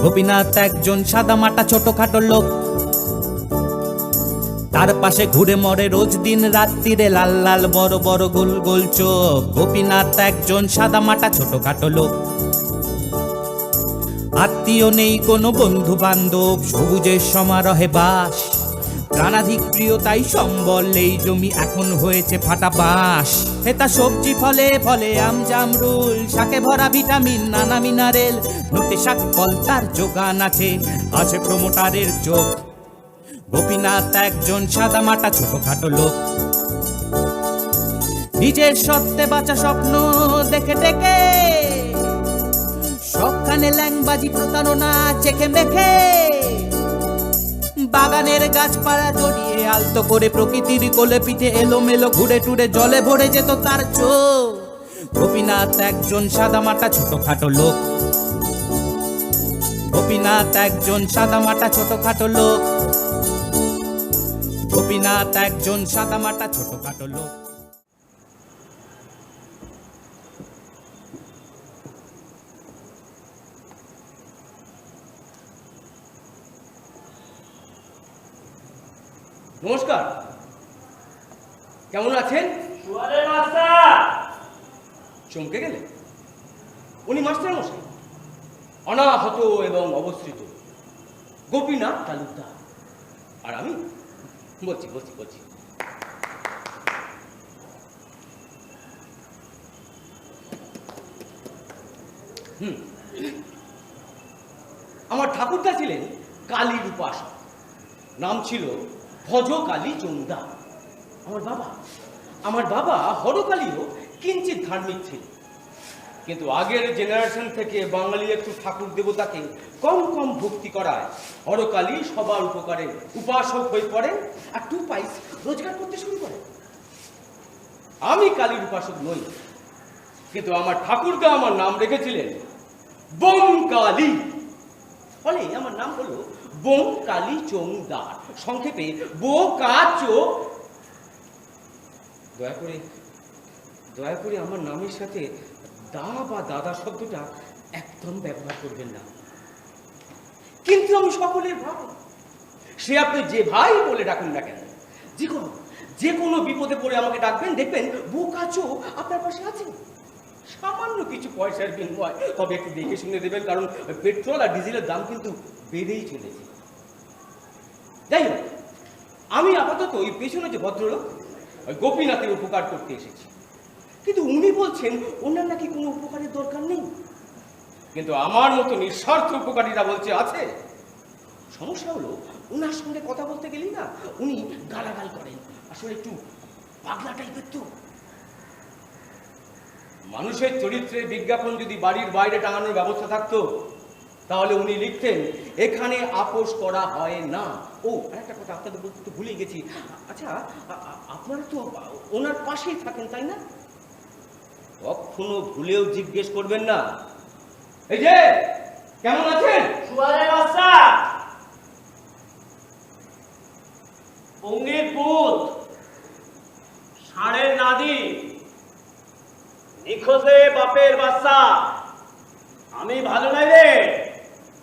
গোপীনাথ একজন সাদামাটা ছোটখাটো লোক, তার পাশে ঘুরে মরে রোজ দিন রাত্রিরে লাল লাল বড় বড় গোল গোল চোখ। গোপীনাথ একজন সাদামাটা ছোটখাটো লোক, আত্মীয় নেই কোনো বন্ধু বান্ধব, সবুজের সমারোহে বাস, প্রাণাধিক প্রিয় তাই সম্বল এই জমি এখন হয়েছে ফাটা বাঁশ। হেতা সবজি ফলে ফলে আম জামরুল, শাকে ভরা ভিটামিন নানা মিনারেল, নোটে শাক ফল তার যোগান আছে, আছে প্রমোটারের চোখ। গোপীনাথ একজন সাদামাটা ছোটখাটো লোক, নিজের সত্যে বাঁচা স্বপ্ন দেখে ডেকে, সবখানে ল্যাংবাজি প্রতারণা চেখে মেখে, বাগানের গাছপালা জড়িয়ে আলতো করে প্রকৃতির কোলে পিঠে এলোমেলো ঘুরে টুরে জলে ভরে যেত তার চোখ। গোপীনাথ একজন সাদামাটা ছোটখাটো লোক, গোপীনাথ একজন সাদামাটা ছোটখাটো লোক, গোপীনাথ একজন সাদামাটা ছোটখাটো লোক। নমস্কার, কেমন আছেন? চমকে গেলে? উনি মাস্টার মশাই, অনাহত এবং অবস্থিত গোপীনাথ তালুকদার। আর আমি বলছি বলছি বলছি আমার ঠাকুরদা ছিলেন কালীর উপাসক, নাম ছিল ভজ কালী জমিদার। আমার বাবা হরকালীও কিঞ্চিত ধার্মিক ছিল, কিন্তু আগের জেনারেশন থেকে বাঙালি একটু ঠাকুর দেবতাকে কম কম ভক্তি করায় হরকালী সবার উপকারে উপাসক হয়ে পড়েন আর 2 পয়সা রোজগার করতে শুরু করেন। আমি কালীর উপাসক নই, কিন্তু আমার ঠাকুরদা আমার নাম রেখেছিলেন বঙ্কালী, ফলে আমার নাম হলো বঙ্কালী চৌদার, সংক্ষেপে বোকাচো। দয়া করে আমার নামের সাথে দা বা দাদা শব্দটা একদম ব্যবহার করবেন না। কিন্তু আমি সকলের ভাই, সে আপনি যে ভাই বলে ডাকুন না কেন, যে কোনো বিপদে পড়ে আমাকে ডাকবেন, দেখবেন বোকাচো আপনার পাশে আছে। সামান্য কিছু পয়সার বিনিময়, তবে একটু দেখে শুনে দেবেন, কারণ পেট্রোল আর ডিজেলের দাম কিন্তু বেড়েই চলেছে। যাই হোক, আমি আপাতত ওই পেছনে যে ভদ্রলোক ওই গোপীনাথের উপকার করতে এসেছি, কিন্তু উনি বলছেন ওনার নাকি কোনো উপকারের দরকার নেই। কিন্তু আমার মতো নিঃস্বার্থ উপকারীরা বলছে আছে। সমস্যা হলো ওনার সঙ্গে কথা বলতে গেলেই না উনি গালাগাল করেন, আসলে একটু পাগলা টাইপের তো। মানুষের চরিত্রের বিজ্ঞাপন যদি বাড়ির বাইরে টাঙানোর ব্যবস্থা থাকতো, তাহলে উনি লিখতেন এখানে আপোষ করা হয় না। ও একটা কথা আপনাদের বলতে তো ভুলে গেছি, আচ্ছা আপনারা তো ওনার পাশেই থাকেন তাই না? কখনো ভুলেও জিজ্ঞেস করবেন না, এই যে কেমন আছেন? সোয়াবের বাচ্চা, আমি ভালো নাই রে,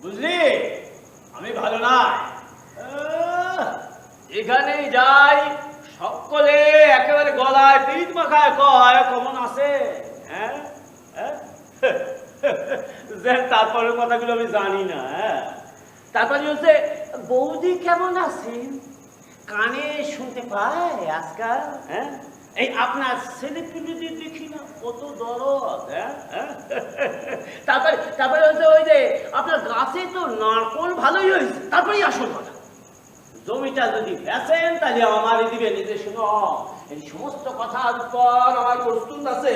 বুঝলি? আমি ভালো নাই। এখানেই যাই সকলে একেবারে গলায় পিঠ মাখায় কয় কেমন আছে, হ্যাঁ? তারপরের কথাগুলো আমি জানি না। তারপরে হচ্ছে বৌদি কেমন আছেন, কানে শুনতে পায় আজকাল? হ্যাঁ, এই আপনার ছেলেপিলেদের দেখি না কত দরদ। তারপরে তারপরে হচ্ছে ওই যে আপনার গাছে তো নারকোল ভালোই হয়েছে। তারপরেই আসল কথা, জমিটা যদি বেচেন তাহলে আমারই দিবেন। এই যে শুনো, এই সমস্ত কথার উত্তর আমার প্রস্তুত আছে।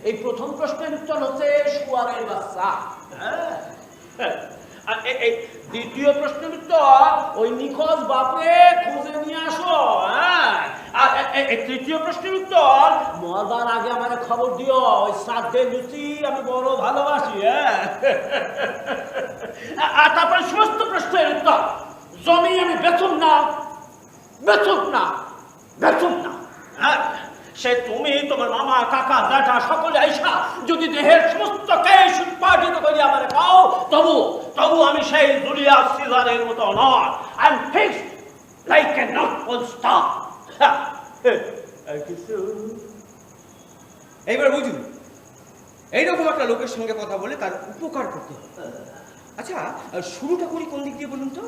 এই প্রথম প্রশ্নের উত্তর হচ্ছে শুয়ারের বাচ্চা। আর এই দ্বিতীয় প্রশ্নের উত্তর ওই নিখোঁজ বাপরে খুঁজে নিয়ে আসো। আর এই তৃতীয় প্রশ্নের উত্তর মরবার আগে আমার খবর দিও, ওই শ্রাদ্ধের লুচি আমি বড় ভালোবাসি। আর তারপরে সমস্ত প্রশ্নের উত্তর জমি আমি বেচুম না, বেচুম না, বেচুম না। সে তুমি, তোমার মামা, কাকা, জ্যাঠা সকলে আইসা যদি দেহের সমস্ত কেশ উৎপাদিত করি আমার পাও, তবু তবু আমি সেই জুলিয়াস সিজারের মতো নয়। I am fixed like a north pole star. কিছু এইবার বুঝুন, এইরকম একটা লোকের সঙ্গে কথা বলে তার উপকার করতে হবে। আচ্ছা, শুরুটা করি কোন দিক দিয়ে বলুন তো?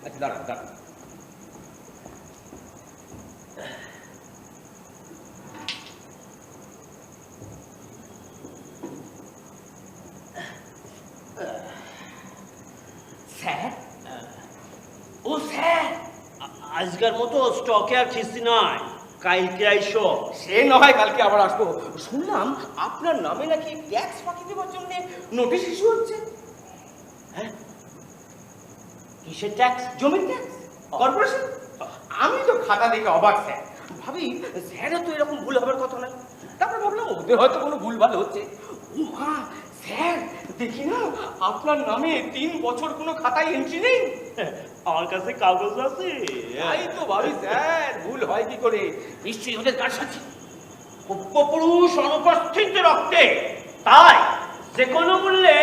আচ্ছা, দাঁড়ান দাঁড়ান। স্যার, ও স্যার, আজকের মতো স্টকে আর খিস্তি নাই, কালকে আইসো। সে নয়, কালকে আবার আসবো। শুনলাম আপনার নামে নাকি ট্যাক্স ফাঁকি দেওয়ার জন্য নোটিশ ইস্যু হচ্ছে। হ্যাঁ, কিসের ট্যাক্স? জমির ট্যাক্স, কর্পোরেশন। আমি তো খাতা দেখে অবাক স্যার, ভাবি স্যারও তো এরকম ভুল হবার কথা নয়। তারপর ভাবলাম ওদের হয়তো কোনো ভুল ভালো হচ্ছে। ও মা, স্যার দেখি না আপনার নামে 3 বছর কোনো খাতায় এন্ট্রি নেই। আমার কাছে কাগজ আছে। তাই তো ভাবি স্যার, ভুল হয় কি করে? নিশ্চয়ই ওদের কার সাথে পূর্বপুরুষ অনুপস্থিত রক্তে, তাই যে কোনো মূল্যে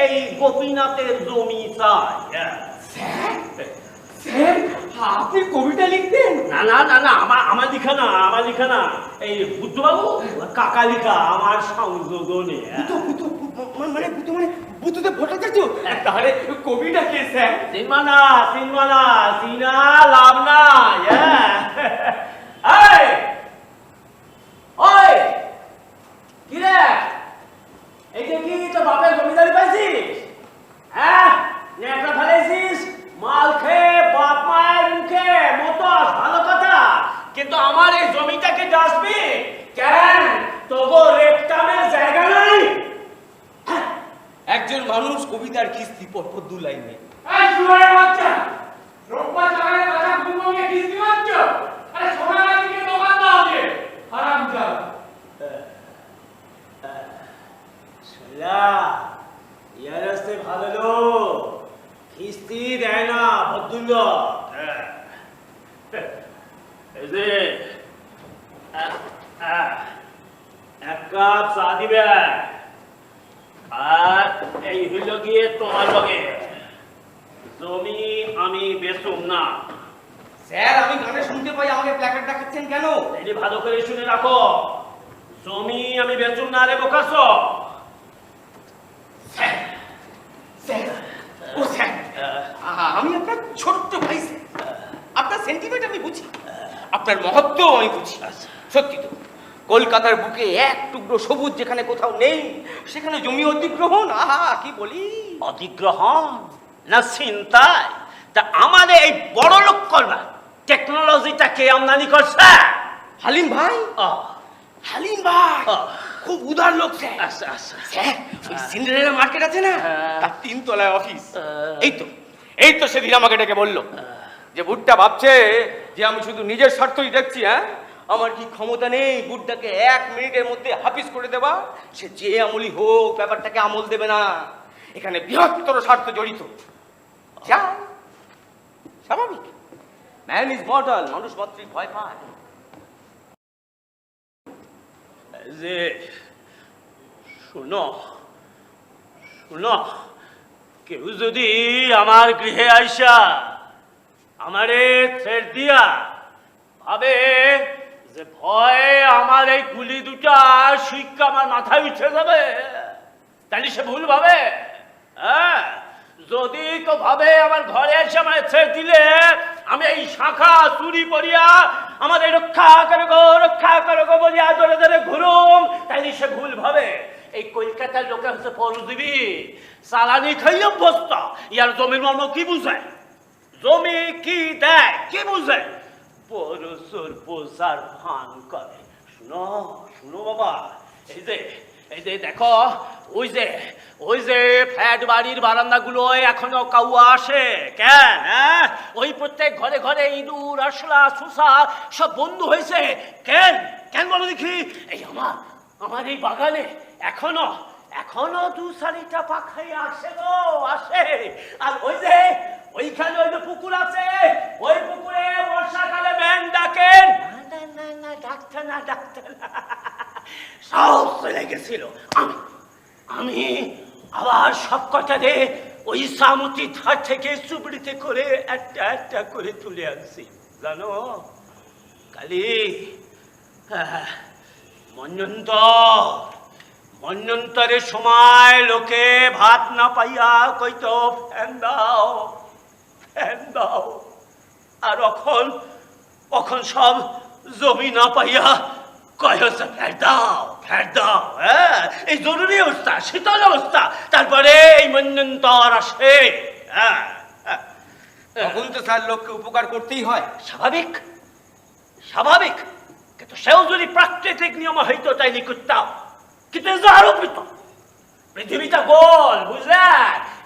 এই গোপীনাথের জমি চাই। স্যার, স্যার আপনি কবিতা লিখতেন? না না না না, আমার লিখা না, আমার লিখা না, এই বুদ্ধবাবু কাকা লিখা আমার সংযোগনে। মানে বুদ্ধদেব ভট্টাচার্য? তাহলে কবিটা কে স্যার? চিনমানা চিনমানা, চিনা লাভ নাই। এই ওই কি রে, এই যে কি তো বাপের জমিদারি পাইছিস? হ্যাঁ, নেকড়া ফেলেছিস মাল খেয়ে, বাপ মায়ের মুখে মতস, ভালো কথা। কিন্তু আমার এই জমিটাকে ডাসবি কেন? তবু রেপটামের জায়গা নাই। একজন মানুষ কবিতার কিস্তি পরপর 2 লাইনে। এই শুয়ারের বাচ্চা, রোববার সকালে কথা ঘুমোকে কিস্তি মারছ? আরে সোনাগাছিকে দোকান দাও যে, হারামজাদা। শুনলা, ইয়ার আসতে ভালো লোক, কিস্তি দেয় না ভদ্রলোক। এই যে এক কাপ চা দিবে, আর এই হইল গিয়ে তোমার লগে জমি আমি বেচুম না। স্যার আমি গানে শুনতে পাই, আমাকে প্ল্যাকার্ড দেখাচ্ছেন কেন? এই ভালো করে শুনে রাখো, জমি আমি বেচুম না রে বোকাস। স্যার, স্যার, ও স্যার, আমি আপনার ছোট্ট ভাই স্যার। আপনার সেন্টিমেন্ট আমি বুঝি, আপনার মহত্ব আমি বুঝি। সত্যি তো, কলকাতার বুকে এক টুকরো সবুজ যেখানে কোথাও নেই, সেখানে জমি অধিগ্রহণ, আহা কি বলি। অধিগ্রহণ না চিন্তায়, তা আমাদের এই বড় লোক করবা টেকনোলজিটা কে আমদানি করছে? হালিম ভাই। হালিম ভাই খুব উদার লোক স্যার। আচ্ছা আচ্ছা, স্যার ওই সিন্ডারেলা মার্কেট আছে না, তার 3 তলায় অফিস। এই তো সেদিন আমাকে ডেকে বললো যে বুটটা ভাবছে যে আমি শুধু নিজের স্বার্থই দেখছি। হ্যাঁ, আমার কি ক্ষমতা নেই বুটটাকে 1 মিনিটের মধ্যে হাফিজ করে দেবা? সে যে আমলি হোক, ব্যাপারটাকে আমল দেবে না। এখানে বৃহত্তর স্বার্থ জড়িত। যা স্বাভাবিক, ম্যান ইজ মর্টাল, মানুষ মাত্রই ভয় পায়। যে শুনো শুনো, কেউ যদি আমার গৃহে আইসা আমারে ছেড় দিয়া ভাবে যে ভয়ে আমার এই গুলি দুটা শিক্ষা আমার মাথায় উঠে যাবে, তাহলে সে ভুল ভাবে। হ্যাঁ, যদি কেউ ভাবে আমার ঘরে এসে আমার ছেড়ে দিলে আমি এই শাখা চুরি পরিয়া আমাদের রক্ষা করো গো বলিয়া ধরে ধরে ঘুরুম, তাইলে সে ভুল ভাবে। এই কলকাতার লোকে হচ্ছে পরজীবী, চালানি খাই অভ্যস্ত। ইয়ার জমির মর্ম কি বুঝায়, জমি কি দেয় কি বুঝে, পরশুর পোষার ভান করে। শুনো শুনো বাবা, এই যে দেখো, ওই যে ফ্ল্যাট বাড়ির বারান্দাগুলো এখনো কাউয়া আসে কেন? হ্যাঁ, ওই প্রত্যেক ঘরে ঘরে ইঁদুর আরশোলা সুসা সব বন্ধ হয়েছে কেন? কেন বলো দেখি। এই আমার এই বাগানে এখনো দু চারিটা পাখাই আসে গো, আসে। আর ওইখানে ওই যে পুকুর আছে, ওই পুকুরে বর্ষাকালে ব্যাঙ ডাকে। না ডাকতে না সব চলে গেছিল। আমি আবার সব কটা রে ওই সামতি ধার থেকে চুবড়িতে করে একটা করে তুলে আনছি জানো। কালি মন্যন্তরের সময় লোকে ভাত না পাইয়া কইত ফ্যান দাও, আর এখন সব জমি না পাইয়া কয় হচ্ছে ফ্যাট দাও। হ্যাঁ, এই জরুরি অবস্থা, শীতল অবস্থা, তারপরে এই মন্যন্তর আসে। হ্যাঁ, তখন তো স্যার লোককে উপকার করতেই হয়। স্বাভাবিক, কিন্তু সেও যদি প্রাকৃতিক নিয়ম হইতো তাইলে করতাম, কিন্তু আরো পেত। পৃথিবীটা গোল, বুঝলে?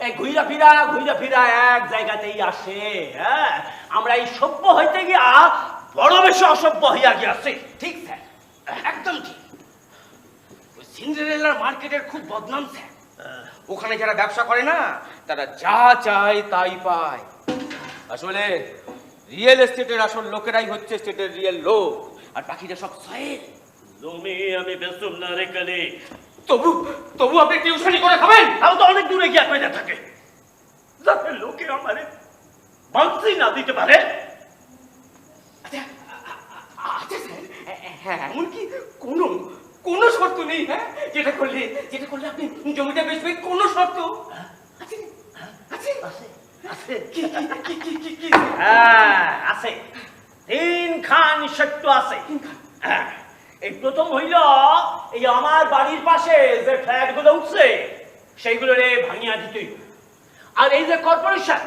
এই ঘুইরা ফিরা এক জায়গাতেই আসে। হ্যাঁ, আমরা এই সভ্য হইতে গিয়া বড় বেশি অসভ্য হইয়া গিয়াছে। ঠিক স্যার, একদম ঠিক। সিন্ডারেলার মার্কেটের খুব বদনাম স্যার। ওখানে যারা ব্যবসা করে না, তারা যা চায় তাই পায়। আসলে রিয়েল এস্টেটের আসল লোকেরাই হচ্ছে স্টেটের রিয়েল লোক, আর বাকিটা সব সয়েল। জমি আমি বেসুম না রে কালি। তবু আপনি টিউশনি করে খাবেন? তাও তো অনেক দূরে গিয়া কইনা থাকে, যাতে লোকে আমারে বাঁচি না দিতে পারে। আচ্ছা স্যার, হ্যাঁ, এমনকি কোনো শর্ত নেই? হ্যাঁ, যেটা করলে আপনি জমিটা বেচবেন, কোনো শর্ত আছে? হ্যাঁ আছে, তিনখান শর্ত আছে। হ্যাঁ, এই প্রথম হইল এই আমার বাড়ির পাশে যে ফ্ল্যাট গুলো উঠছে সেইগুলো রে ভাঙিয়া দিতেই। আর এই যে কর্পোরেশন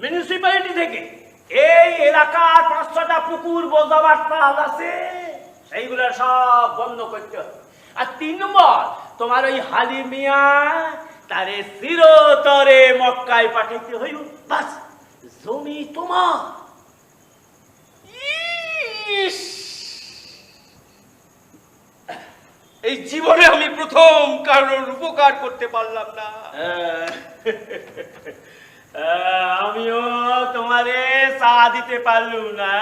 মিউনিসিপ্যালিটি থেকে এই এলাকার 5-6টা পুকুর বোঝাবার তাল আছে, সেইগুলো সব বন্ধ করতে হবে। আর 3 নম্বর, তোমার ওই হালি মিয়া তারে চিরতরে মক্কায় পাঠাইতে হইল। বাস, জমি তোমার। এই জীবনে আমি প্রথম কারোর উপকার করতে পারলাম না। আমিও তোমারে চা দিতে পারলুম না।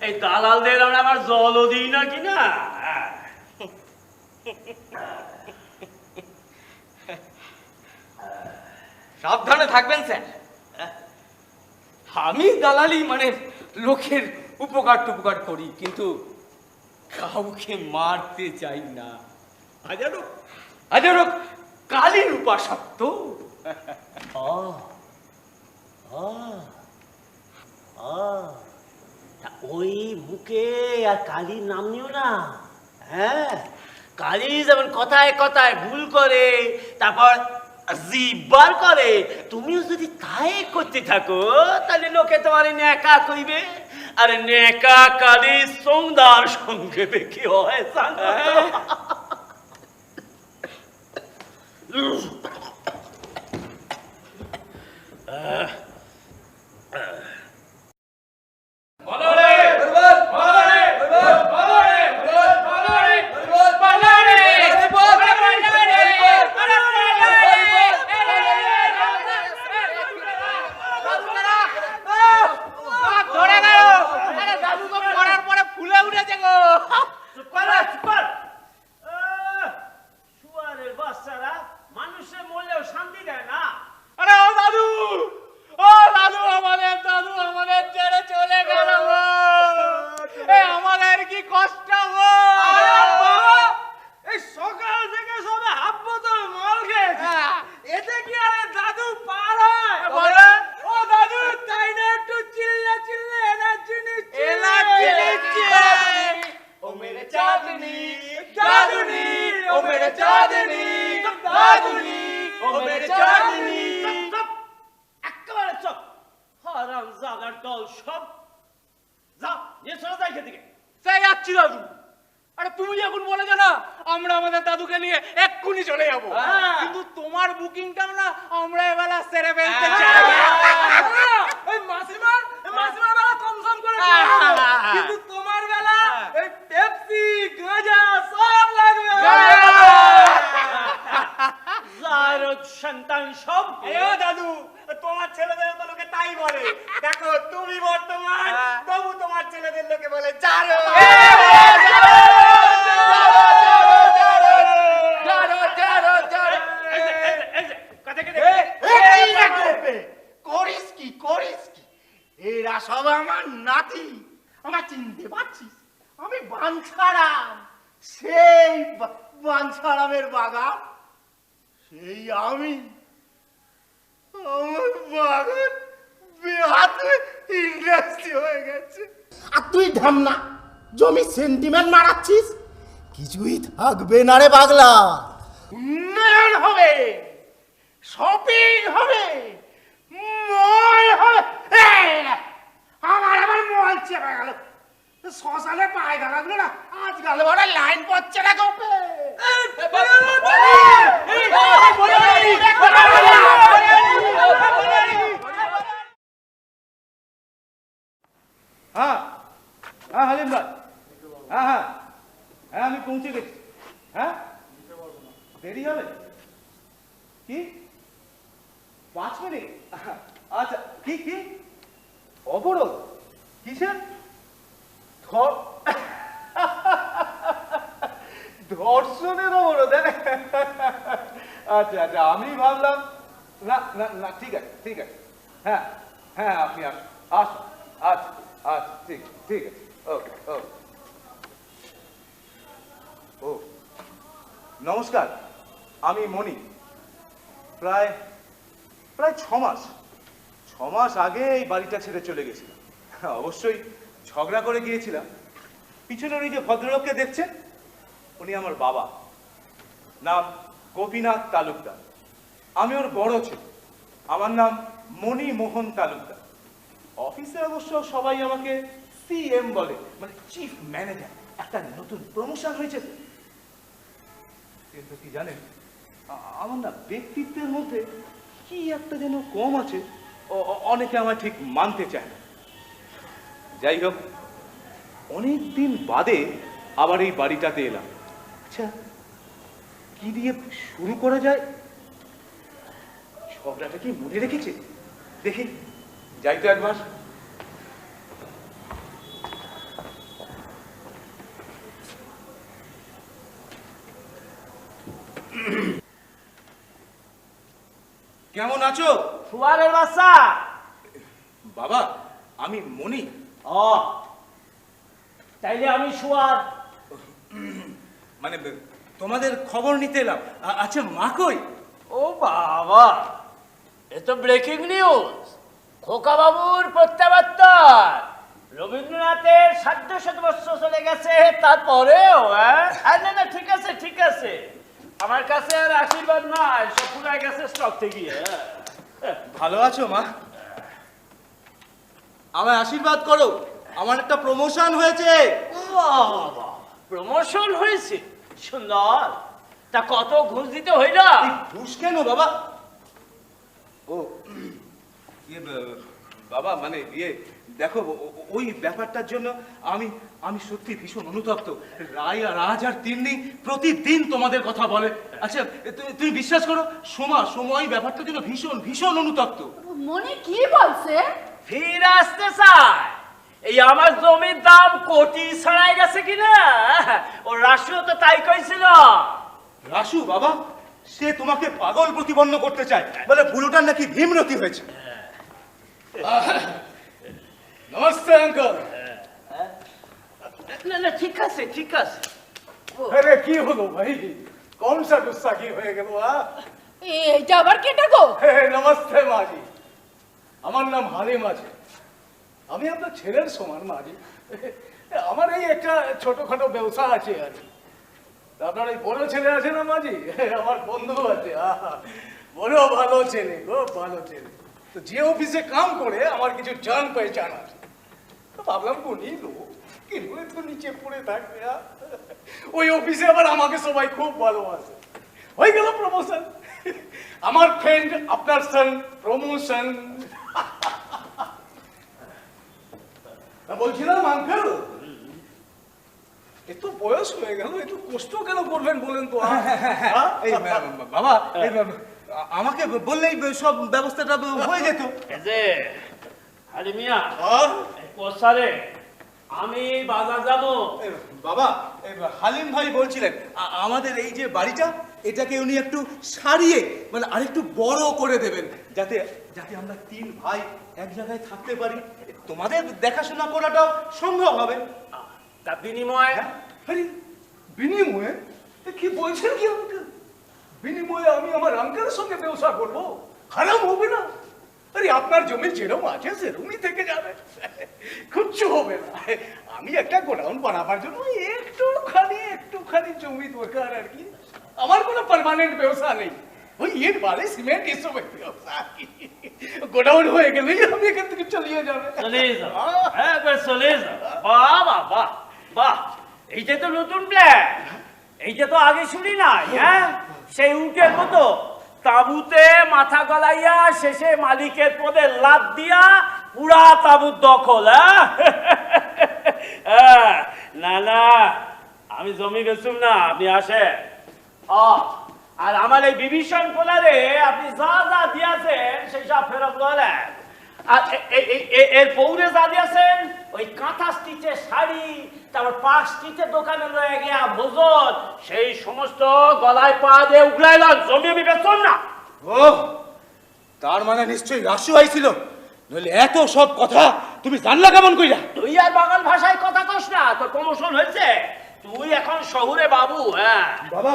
এই দালালদের আমরা আবার জলও দিই না কিনা। সাবধানে থাকবেন স্যার। আমি দালালি মানে লোকের উপকার করি, কিন্তু কাউকে মারতে চাই না। হাজারো কালীর উপাসক তো। ওই মুখে আর কালীর নাম নিও না। হ্যাঁ, কালী যেমন কথায় কথায় ভুল করে, তারপর জিব্বার করে, তুমিও যদি তাই করতে থাকো তাহলে লোকে তোমার নেকা কইবে। আর নেকা কালী সৌদার সঙ্গে কি হয় জানো? দাদার দল সব যা নিয়ে চলে যায় সেদিকে। সেই যাচ্ছি দাদু। আরে তুমি এখন বলে না আমরা আমাদের দাদুকে নিয়ে এক্ষুনি চলে যাবো, কিন্তু তোমার বুকিংটা না আমরা এবেলা সেরে ফেলতে চাই। এই মাসিমার বেলা কমসম করে কিন্তু তোমার বেলা এই পেপসি গাঁজা সব লাগবে। জারদ সন্তান সব দাদু তোমার ছেলেদের তো লোকে তাই বলে, দেখো তুমি বর্তমান তবু তোমার ছেলেদের লোকে বলে জারো। করিস কি এরা সব আমার নাতি, আমার চিনতে পারছিস? আমি বাঞ্ছারাম, সেই বাঞ্ছারামের বাগান, সেই আমি। আমার বাগান বেহাতে ইন্ডাস্ট্রি হয়ে গেছে, আর তুই ঢামনা জমি সেন্টিমেন্ট মারাচ্ছিস। কিছুই থাকবে না রে পাগলা। উন্নয়ন হবে, শপিং হবে, মল হবে। আমার মল চেপে গেল, শ্মশানে পায়খানা গুলো না আজকাল বড় লাইন পড়ছে না গোপে। হ্যাঁ হ্যাঁ হালিম ভাই, হ্যাঁ হ্যাঁ হ্যাঁ আমি পৌঁছে গেছি। হ্যাঁ দেরি হবে কি? 5 মিনিট? আচ্ছা কি কি অবরোধ কিসের? ধর্ষণের অবরোধ? আচ্ছা আচ্ছা আমি ভাবলাম না না না, ঠিক আছে ঠিক আছে, হ্যাঁ হ্যাঁ আপনি আসুন আসুন, আচ্ছা আচ্ছা ঠিক ঠিক আছে, ওকে ওকে। ও নমস্কার, আমি মণি। প্রায় 6 মাস আগে এই বাড়িটা ছেড়ে চলে গেছিলাম। অবশ্যই ঝগড়া করে গিয়েছিলাম। পিছনের ওই যে ভদ্রলোককে দেখছেন, উনি আমার বাবা, নাম গোপীনাথ তালুকদার। আমি ওর বড় ছেলে, আমার নাম মণি মোহন তালুকদার। অফিসে অবশ্য সবাই আমাকে সিএম বলে, মানে চিফ ম্যানেজার। একটা নতুন প্রমোশন হয়েছে। কিন্তু কি জানেন, আমার না ব্যক্তিত্বের মধ্যে কি একটা যেন কম আছে, অনেকে আমার ঠিক মানতে চায় না। যাই হোক, অনেক দিন বাদে আবার এই বাড়িটাতে এলাম। আচ্ছা কি দিয়ে শুরু করা যায়? ঝগড়াটা কি মনে রেখেছে? দেখি যাই তো একবার। কেমন আছো? ফুয়ারের বাচ্চা। বাবা আমি মণি। ও তাইলে আমি শুয়ার। মানে তোমাদের খবর নিতে এলাম। আচ্ছা মা কই? ও বাবা, এ তো ব্রেকিং নিউজ। খোকা বাবুর প্রত্যাবর্তন। রবীন্দ্রনাথের ৭০০ বছর চলে গেছে, তারপরেও না না ঠিক আছে ঠিক আছে, আমার কাছে আর আশীর্বাদ নাই, সব ফুরাই গেছে স্টক থেকে। ভালো আছো মা? আমায় আশীর্বাদ করো, আমার একটা প্রমোশন হয়েছে। বাবা, প্রমোশন হয়েছে? সুন্দর। তা কত ঘুষ দিতে হইল? ঘুষ কেন বাবা? ও ইয়ে বাবা, মানে ইয়ে দেখো, ওই ব্যাপারটার জন্য আমি সত্যি ভীষণ অনুতপ্ত। রাজ আর তিন্নি প্রতিদিন তোমাদের কথা বলে। আচ্ছা তুমি বিশ্বাস করো, সময় ব্যাপারটার জন্য ভীষণ ভীষণ অনুতপ্ত। মনে কি বলছে? ফিরে আসতে চায়। এই আমার জমির দাম কোটি ছাড়াই গেছে কিনা, ও রাশিও তো তাই কইছিল। রাসু বাবা, সে তোমাকে পাগল প্রতিপন্ন করতে চায়, বলে বুড়োটার নাকি ভীমরতি হয়েছে। নমস্তে আঙ্কল। না না ঠিক আছে ঠিক আছে। আরে কি হলো ভাই, কোন সা গুসা কি হয়ে গেল? এইটা আবার কেটে গো? নমস্তে মাঝি, আমার নাম হালিম আছে। আমি আপনার ছেলের সমান মাঝি। আমার এই একটা ছোটখাটো ব্যবসা আছে আর কি। আপনার এই বড় ছেলে আছে না মাঝি, আমার বন্ধু আছে। বড় ভালো ছেলে, খুব ভালো ছেলে। তো যে অফিসে কাম করে আমার কিছু জান পেহচান আছে, তো ভাবলাম কোনই লোক কিন্তু একটু নিচে পড়ে থাকবে। ওই অফিসে আবার আমাকে সবাই খুব ভালোবাসে। হয়ে গেল প্রমোশন। আমার ফ্রেন্ড আপনার সন প্রমোশন। বলছিলাম আঙ্কেল, একটু বয়স হয়ে গেল, একটু কষ্ট কেন করবেন বলেন তো? এই বাবা, এই আমাকে বললেই সব ব্যবস্থাটা হয়ে যেত। এই যে আরে মিয়া এই কোসারে আমি বাজার যাবো। এই বাবা, এই হালিম ভাই বলছিলেন আমাদের এই যে বাড়িটা, এটাকে উনি একটু সারিয়ে মানে আরেকটু বড় করে দেবেন, যাতে যাতে আমরা 3 ভাই এক জায়গায় থাকতে পারি। তোমাদের দেখাশোনা করাটাও সম্ভব হবে। তা বিনিময় আরে বিনিময়ে? কি বলছেন কি আঙ্কেল? বিনিময়ে আমি আমার আঙ্কেলের সঙ্গে ব্যবসা করবো? হারাম হবে না? আরে আপনার জমি যেরকম আছে সেরকমই থেকে যাবে, কিচ্ছু হবে না। আমি একটা গোডাউন বানাবার জন্য একটুখানি জমি দরকার আর কি। আমার কোনো পার্মানেন্ট ব্যবসা নেই, ওই ইট বালি সিমেন্ট এসবের ব্যবসা। গোডাউন হয়ে গেলেই আমি এখান থেকে চলিয়ে যাবে। চলে যাও, একবার চলে যাও। বাহ বাহ বাহ বাহ, এইটা তো নতুন প্ল্যান, এইটা তো আগে শুনি নাই। হ্যাঁ, সেই উটের মতো তাঁবুতে মাথা গলাইয়া শেষে মালিকের পদে লাদ দিয়া পুরা তাঁবুর দখল। হ্যাঁ, না না, আমি জমি বেচুম না, আপনি আসেন। আর আমার এই বিভীষণ পোলারে আপনি যা যা দিয়েছেন সেই সব ফেরত করেন। আর এর পৌরে যা দিয়েছেন, ওই কাঁথা স্টিচের শাড়ি, তারপর 5 স্টিচের দোকানে লয়ে গিয়া ভোজন, সেই সমস্ত গলায় পা দিয়ে উগলাইলাম, জমি আমি বেচুম না। ও, তার মানে নিশ্চয়ই রাসু আইছিল, নইলে এত সব কথা তুমি জানলা কেমন কইরা? তুই আর বাঙাল ভাষায় কথা কস না, তোর প্রমোশন হয়েছে, তুই এখন শহুরে বাবু। হ্যাঁ বাবা,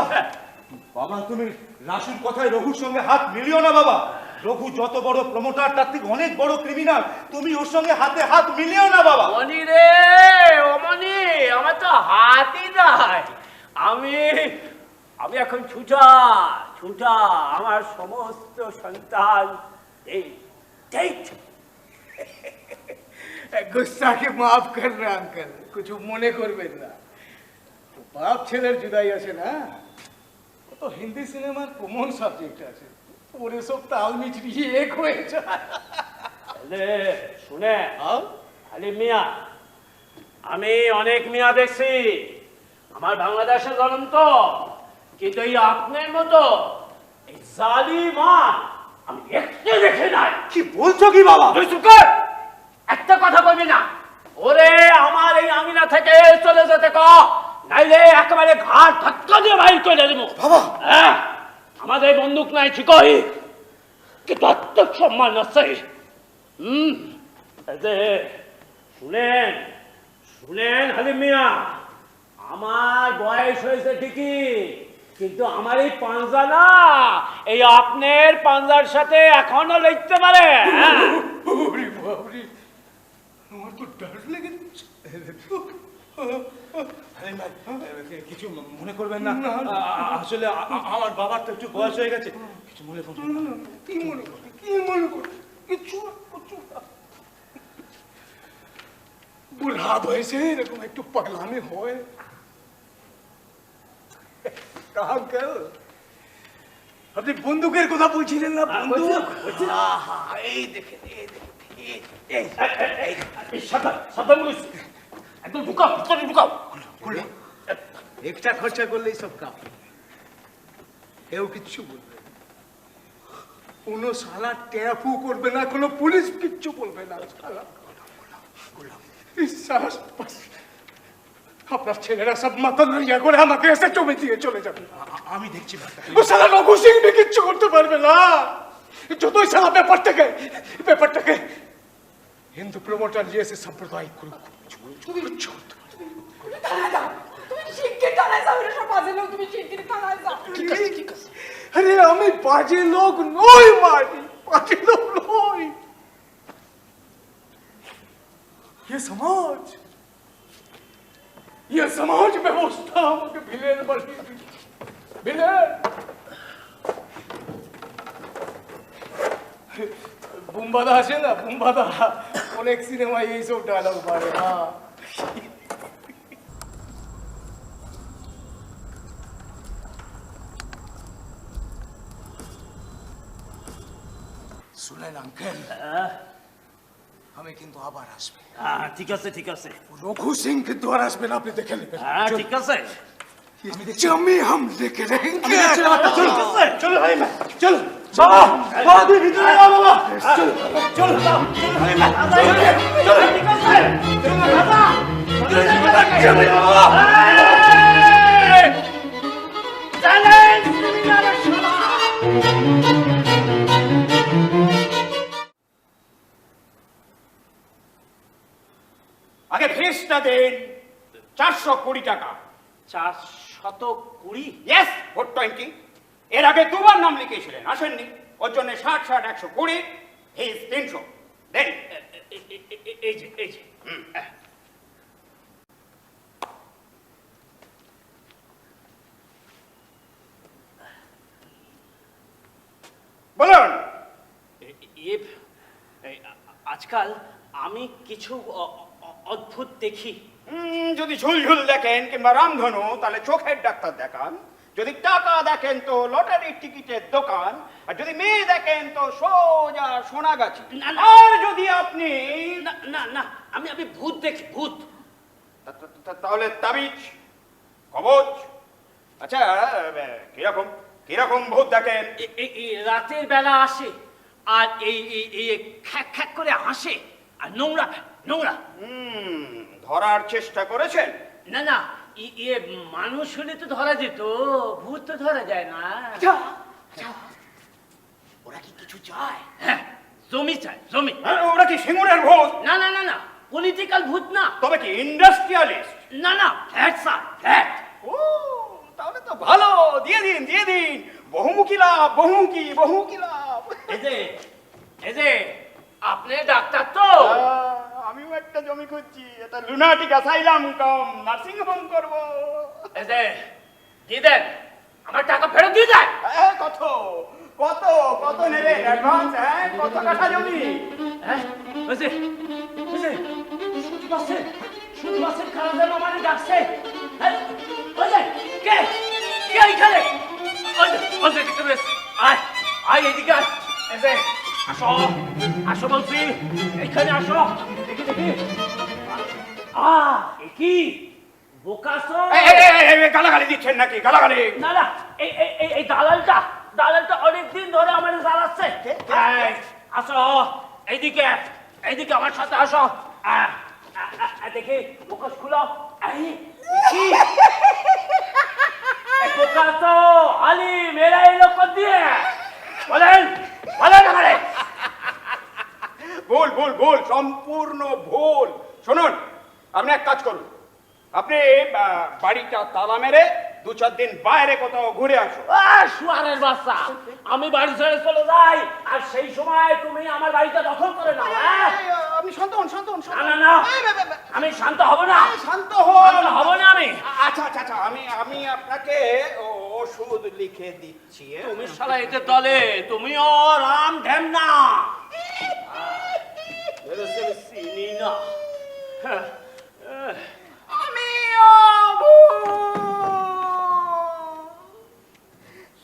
বাবা তুমি রাসুর কথায় রঘুর সঙ্গে হাত মিলিও না বাবা। রঘু যত বড় প্রমোটার, তার থেকে অনেক বড় ক্রিমিনাল, তুমি ওর সঙ্গে হাতে হাত মিলিও না বাবা। অমনি রে অমনি, আমার তো হাতই নাই। আমি এখন ছুটা ছুটা, আমার সমস্ত সন্তান এই गुस्सा के माफ करना अंकल, कुछ মনে করবেন না। তো বাপ ছেলের জুদাই আছে না, ও তো হিন্দি সিনেমার কমন সাবজেক্ট আছে, ওরে সব তাল মিছড়িয়ে এক হয়ে যায়। শুনে আলী মিয়া, আমি অনেক মিয়া দেখছি, আমার বাংলাদেশে জন্ম তো, কিন্তু এই আপনার মতো এই জালিমান আমি একটু দেখে নাই। কি বলছো কি বাবা? তুই চুপ কর, একটা কথা বলবি না। ওরে আমার এই আমিনা থেকে চলে যেতে ক, নাইলে একেবারে ঘাট ধাক্কা দিয়ে বাইর করে দেবো। বাবা, হ্যাঁ, আমাদের বন্দুক নাই ঠিকই, কিন্তু আত্মসম্মান আছে। শুনেন শুনেন হালিম মিয়া, আমার বয়স হয়েছে ঠিকই, কিন্তু আমার এই পাঞ্জা না এই আপনার পাঞ্জার সাথে এখনো লড়তে পারে। ওরে বাবরে, আমার তো ডর লেগে যাচ্ছে। কিছু মনে করবেন না, আসলে আমার বাবার তো একটু বয়স হয়ে গেছে, কিছু মনে করবেন না। কি মনে করবে, কি মনে করবে? কিচ্ছু না, কিচ্ছু না। বুড়া বয়সে এরকম একটু পাগলামি হয়। আঙ্কেল, আপনি বন্দুকের কথা বলছিলেন না? বন্দুক, এই দেখেন, এই দেখেন, একদম ঢুকাও, ভিতরে ঢুকাও। একটা খরচা করলেই সব কাম, কেউ কিচ্ছু বলবে না। কোনো শালা ট্যাপও করবে না, কোনো পুলিশ কিচ্ছু বলবে না। আপনার ছেলেরা সব মাথা লইয়া করে আমাকে এসে জমি দিয়ে চলে যাবে। আমি দেখছি ও শালা রঘু সিং কিচ্ছু করতে পারবে না। যতই শালা ব্যাপারটাকে হিন্দু প্রমোটার যে এসে সাম্প্রদায়িক করুক, তুমি শিগগির থানায় যাও, এরা সব বাজে লোক, তুমি শিগগির থানায় যাও। अरे আমি বাজে লোক নই মারি, বাজে লোক নই। ये समाज व्यवस्था আমাকে ভিলেন বানিয়ে দিয়েছে। ভিলেন বুম্বাদা আছে না, বুম্বাদা অনেক সিনেমায় এইসব ডায়লগ পারে না। শুনেন আঙ্কেল, আমি কিন্তু আবার আসবে। ঠিক আছে ঠিক আছে, রঘু সিং কিন্তু আর আসবে না, আপনি দেখে নেবেন। ঠিক আছে জমি হাম লেকে রেখেঙ্গে। ঠিক আছে, চলো ভাই, চলো বাবা, বাবা তুই ভিতরে যা বাবা, চলো চলো চলো, ঠিক আছে চলো বাবা। আগে ফিসটা দেন 420 টাকা। 420? ইয়েস, 420। এর আগে দুবার নাম লিখিয়েছিলেন, আসেননি, ওর জন্য 60 60 120, হিজ 300 দেন। এই যে বলুন। আজকাল আমি কিছু অদ্ভুত দেখি। যদি ঝুলঝুল দেখেন কিংবা রামধনু তাহলে চোখের ডাক্তার দেখান, যদি টাকা দেখেন তো লটারির টিকিটের দোকান, আর যদি মেয়ে দেখেন তো সোজা সোনাগাছি। না, না। আর যদি আপনি না না না, আমি ভূত দেখি, ভূত। তাহলে তাবিজ, কবচ। আচ্ছা, কিরকম কিরকম ভূত দেখেন? এই রাতের বেলা আসে আর এই খ্যাক খ্যাক করে হাসে আর নোংরা নোংরা। ধরার চেষ্টা করেছেন? না না, মানুষ হলে তো ধরা যেত, ভূত তো ধরা যায় না। ওরা কি কিছু চায়? হ্যাঁ, জমি চায়, জমি। ওরা কি সিঙ্গুরের ভূত? না না না না, পলিটিক্যাল ভূত না। তবে কি ইন্ডাস্ট্রিয়ালিস্ট? না না, ফ্ল্যাট স্যার, ফ্ল্যাট। ও, তাহলে তো ভালো, দিয়ে দিন দিয়ে দিন। বহুমুখী লাভ, বহুমুখী লাভ। এই যে আপনি ডাক্তার তো? আমিও একটা জমি খুঁজছি, এটা লুনাটিক অ্যাসাইলাম কাম নার্সিং হোম করব। এই যে দিয়ে দেন, আমার টাকা ফেরত দিয়ে দেন। কত কত কত নেবেন অ্যাডভান্স? কত কাঠা জমি? হ্যাঁ, ওই যে শুধু বাসের খারাপ যেন আমার ডাকছে। হ্যাঁ, ওই যে কে এইখানে? ওই যে দেখতে পেয়েছি, আয় এদিকে আয়। এই যে আসো বলছি, এইখানে আসো। দেখি কি বোকাসো? গালাগালি দিচ্ছেন নাকি? গালাগালি না না, এই দালালটা অনেকদিন ধরে আমার জ্বালাচ্ছে। আসো এইদিকে, আমার সাথে আসো। দেখি মুখোশ খুলো। বোকাসো আলি মেরা এই লোক দিয়ে বলেন আমারে। ভুল, সম্পূর্ণ ভুল। শুনুন, আপনি এক কাজ করুন, আপনি বাড়িটা তালা মেরে 2-4 দিন বাইরে কোথাও ঘুরে আসো। শুয়ারের বাচ্চা, আমি বাড়ি ছেড়ে চলে যাই আর সেই সময় তুমি আমার বাড়িটা দখল করে নাও। আপনি শান্ত হন। না, আমি শান্ত হব না। শান্ত হন। হব না আমি। আচ্ছা, আমি আপনাকে ওষুধ লিখে দিচ্ছি। তুমি শালা এতে দলে, তুমিও রাম ঢেম না। চিনি না।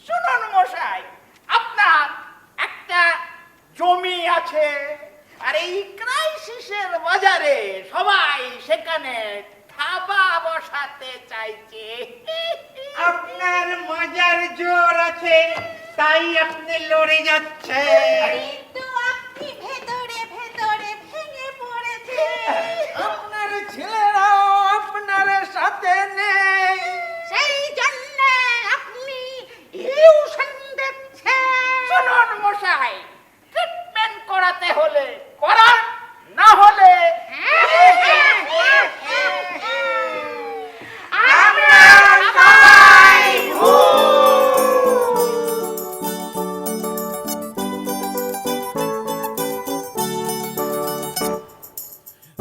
শুনুন মশাই, আপনার একটা জমি আছে, আর এই ক্রাইসিসের বাজারে সবাই সেখানে ধাবা বসাতে চাইছে। আপনার মজার জোর আছে, তাই আপনি লড়ে যাচ্ছেন। কিন্তু আপনি ভেতরে ভেতরে ভেঙে পড়েছে। আপনার ছেলেরাও আপনার সাথে নেই। সেই জন্য আপনি ইলিউশন দেখছেন। শুনুন মশাই, ট্রিটমেন্ট করাতে হলে করান, না হলে আমরা সবাই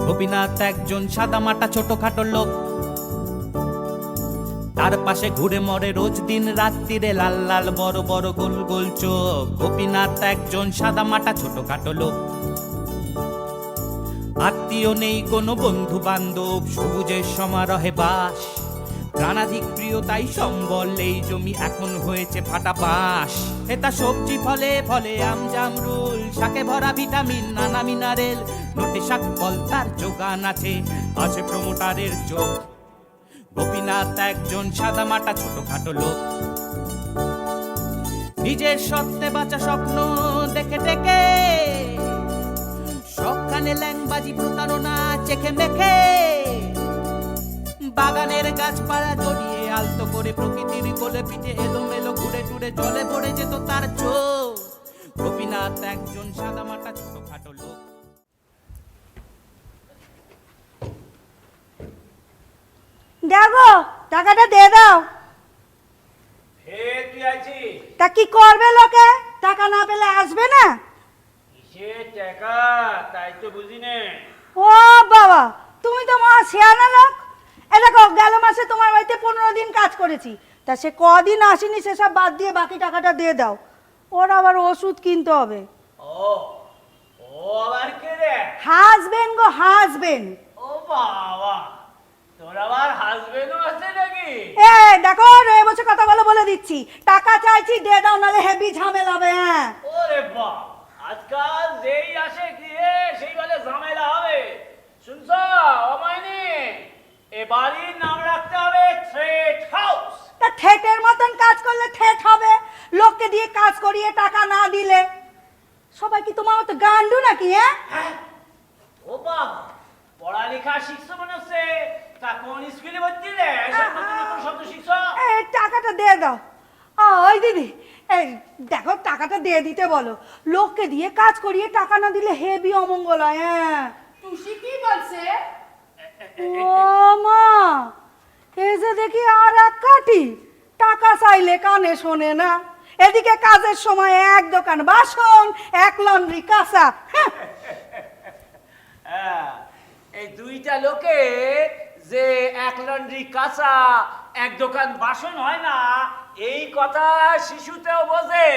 গোপীনাথ একজন সাদামাটা ছোটখাটো লোক, তার পাশে ঘুরে মরে রোজ দিন রাত্রিরে লাল লাল বড় বড় গোল গোল চোখ। গোপীনাথ একজন সাদা মাটা ছোটখাটো লোক, আত্মীয় নেই কোনো বন্ধু বান্ধব, সবুজের সমারোহে বাস। প্রাণাধিক প্রিয় তাই সম্বল, এই জমি এখন হয়েছে ফাটা বাঁশ। এটা সবজি ফলে ফলে আম জামরুল, শাকে ভরা ভিটামিন নানা মিনারেল। নোটে শাক ফল তার যোগান আছে, আছে প্রমোটারের চোখ। গোপীনাথ একজন সাদা মাটা ছোটখাটো লোক, নিজের সত্যে বাঁচা স্বপ্ন দেখে ডেকে, সবখানে ল্যাংবাজি প্রতারণা চেখে মেখে। বাগানের গাছপালা জড়িয়ে আলতো করে প্রকৃতির কোলে পিঠে এলোমেলো ঘুরে ঘুরে জলে ভরে যেত তার চোখ। গোপীনাথ একজন সাদামাটা ছোটখাটো লোক। দেখো টাকাটা দিয়ে দাও। হে তুই আছিস? তা কি করবে লোকে? টাকা না পেলে আসবে না? কিসের টাকা তাই তো বুঝি নে। ও বাবা, তুমি তো মহা শিয়ানা লোক। এ দেখো, গেল মাসে তোমার বাড়িতে 15 দিন কাজ করেছি, তা সে কদিন আসেনি সেসব বাদ দিয়ে বাকি টাকাটা দিয়ে দাও। ওর আবার ওষুধ কিনতে হবে। ও ও আবার কে রে? হাসবেন গো, হাসবেন। ও বাবা, তোর আবার হাসবেন্ডও আছে নাকি? এ দেখো, রয়ে বসে কথা বলে দিচ্ছি, টাকা চাইছি দিয়ে দাও, নাহলে হেভি ঝামেলা হবে। হ্যাঁ ওরে বাপ, আজকাল যেই আসে গিয়ে সেই বলে ঝামেলা হবে। শুনছো অমাইনি, এ বাড়ির নাম রাখতে হবে থ্রেট হাউস। তা থেটের মতন কাজ করলে থেট হবে, লোককে দিয়ে কাজ করিয়ে টাকা না দিলে। সবাই কি তোমার মতো গান্ডু নাকি? হ্যাঁ, ও বাবা, পড়ালেখা শিখছো মনে হচ্ছে। তা কোন স্কুলে ভর্তি রে? এসব নতুন নতুন শব্দ শিখছো? এই টাকাটা দিয়ে দাও। ওই দিদি, এই দেখো, টাকাটা দিয়ে দিতে বলো। লোককে দিয়ে কাজ করিয়ে টাকা না দিলে হেভি অমঙ্গল হয়। হ্যাঁ টুসি কি বলছে? ও মা, এই যে দেখি আর এক কাটি, টাকা চাইলে কানে শোনে না। এদিকে কাজের সময় এক দোকান বাসন, এক লন্ড্রি কাঁচা। হ্যাঁ, এই দুইটা লোকে যে এক লন্ড্রি কাঁচা এক দোকান বাসন হয় না, এই কথা শিশুতেও বোঝে।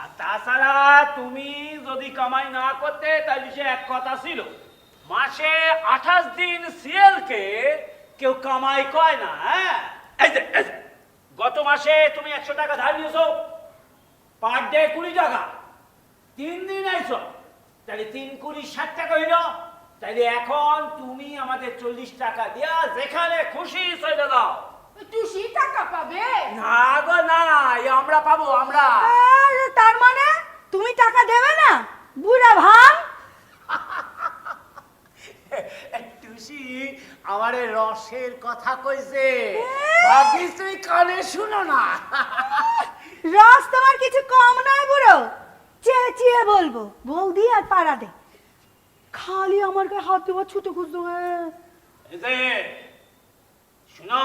আর তাছাড়া তুমি যদি কামাই না করতে তাহলে সে এক কথা ছিল, মাসে 28 দিন সিএলকে কেউ কামাই কয় না। হ্যাঁ, এই যে গত মাসে তুমি 100 টাকা ধার নিয়েছো, পার ডে 20 টাকা, 3 দিন আইছো, তাহলে 3 20 60 টাকা হইল। তাইলে এখন তুমি আমাদের 40 টাকা দিয়া যেখানে খুশি চলে দাও। টুসি টাকা পাবে? না গো না, আমরা পাবো আমরা। তার মানে তুমি টাকা দেবে না? বুড়া ভাঙ। টুসি আমারে রসের কথা কইছে, ভাবিস তুই কানে শুনো না। রস তোমার কিছু কম নয় বুড়ো, চেয়ে চেয়ে বলবো বৌদি আর পাড়া দে। খালি আমার গায়ে হাত দেওয়া ছুটে খুঁজতো। এই যে শুনো,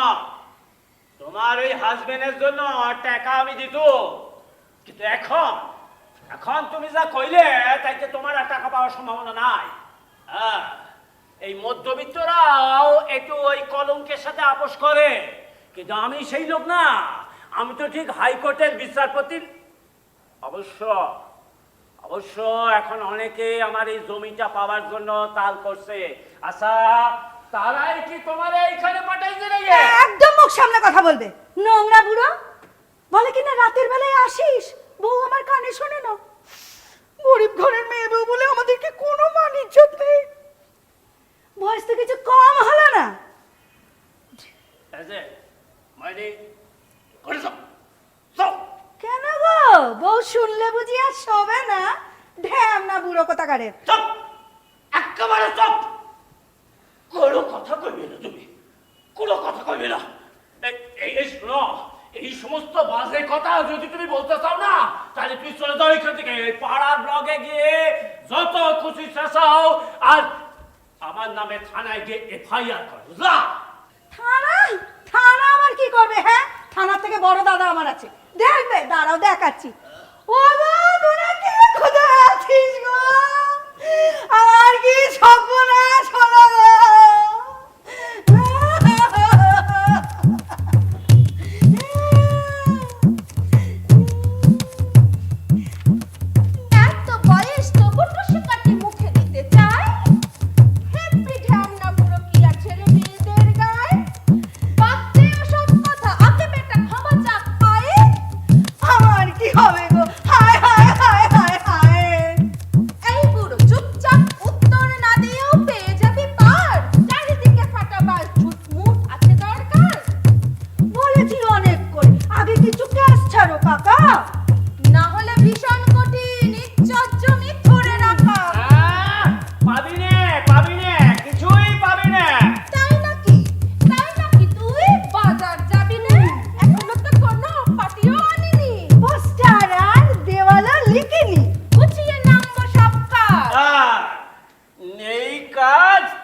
তোমার ওই হাজবেন্ডের জন্য টাকা আমি দিত, কিন্তু এখন এখন তুমি যা কইলে তাইতে তোমার আর টাকা পাওয়ার সম্ভাবনা নাই। হ্যাঁ, এই মধ্যবিত্তরাও একটু ওই কলঙ্কের সাথে আপোষ করে, কিন্তু আমি সেই লোক না। আমি তো ঠিক হাইকোর্টের বিচারপতির। অবশ্য অবশ্য এখন অনেকে আমার এই জমিটা পাওয়ার জন্য তাল করছে। আচ্ছা, তারাই কি তোমার এইখানে পাঠাইছে নাকি? একদম মুখ সামনে কথা বলবে, নোংরা বুড়ো। বলে কিনা রাতের বেলায় আসিস, বউ আমার কানে শোনে না। গরিব ঘরের মেয়ে বউ বলে আমাদেরকে কোনো মান ইজ্জত নেই। বয়স তো কিছু কম হলো না। কেন গো, বউ শুনলে বুঝি আর শোবে না? ঢ্যাম না বুড়ো কোথাকারে। চুপ, একেবারে চুপ। কোনো কথা কইবে না তুমি, কোনো কথা কইবে না। এই শোনো, এই সমস্ত বাজে কথা যদি তুমি বলতে চাও না, তাহলে তুই চলে যাও এখান থেকে। পাড়ার ব্লগে গিয়ে যত খুশি চেঁচাও, আর আমার নামে থানায় গিয়ে এফআইআর কর, বুঝলা? থানা? থানা আমার কি করবে? হ্যাঁ, থানার থেকে বড় দাদা আমার আছে, দেখবে, দাঁড়াও দেখাচ্ছি। ও গো, তোরা কে কোথায় আছিস গো? আমার কি সর্বনাশ হলো গো।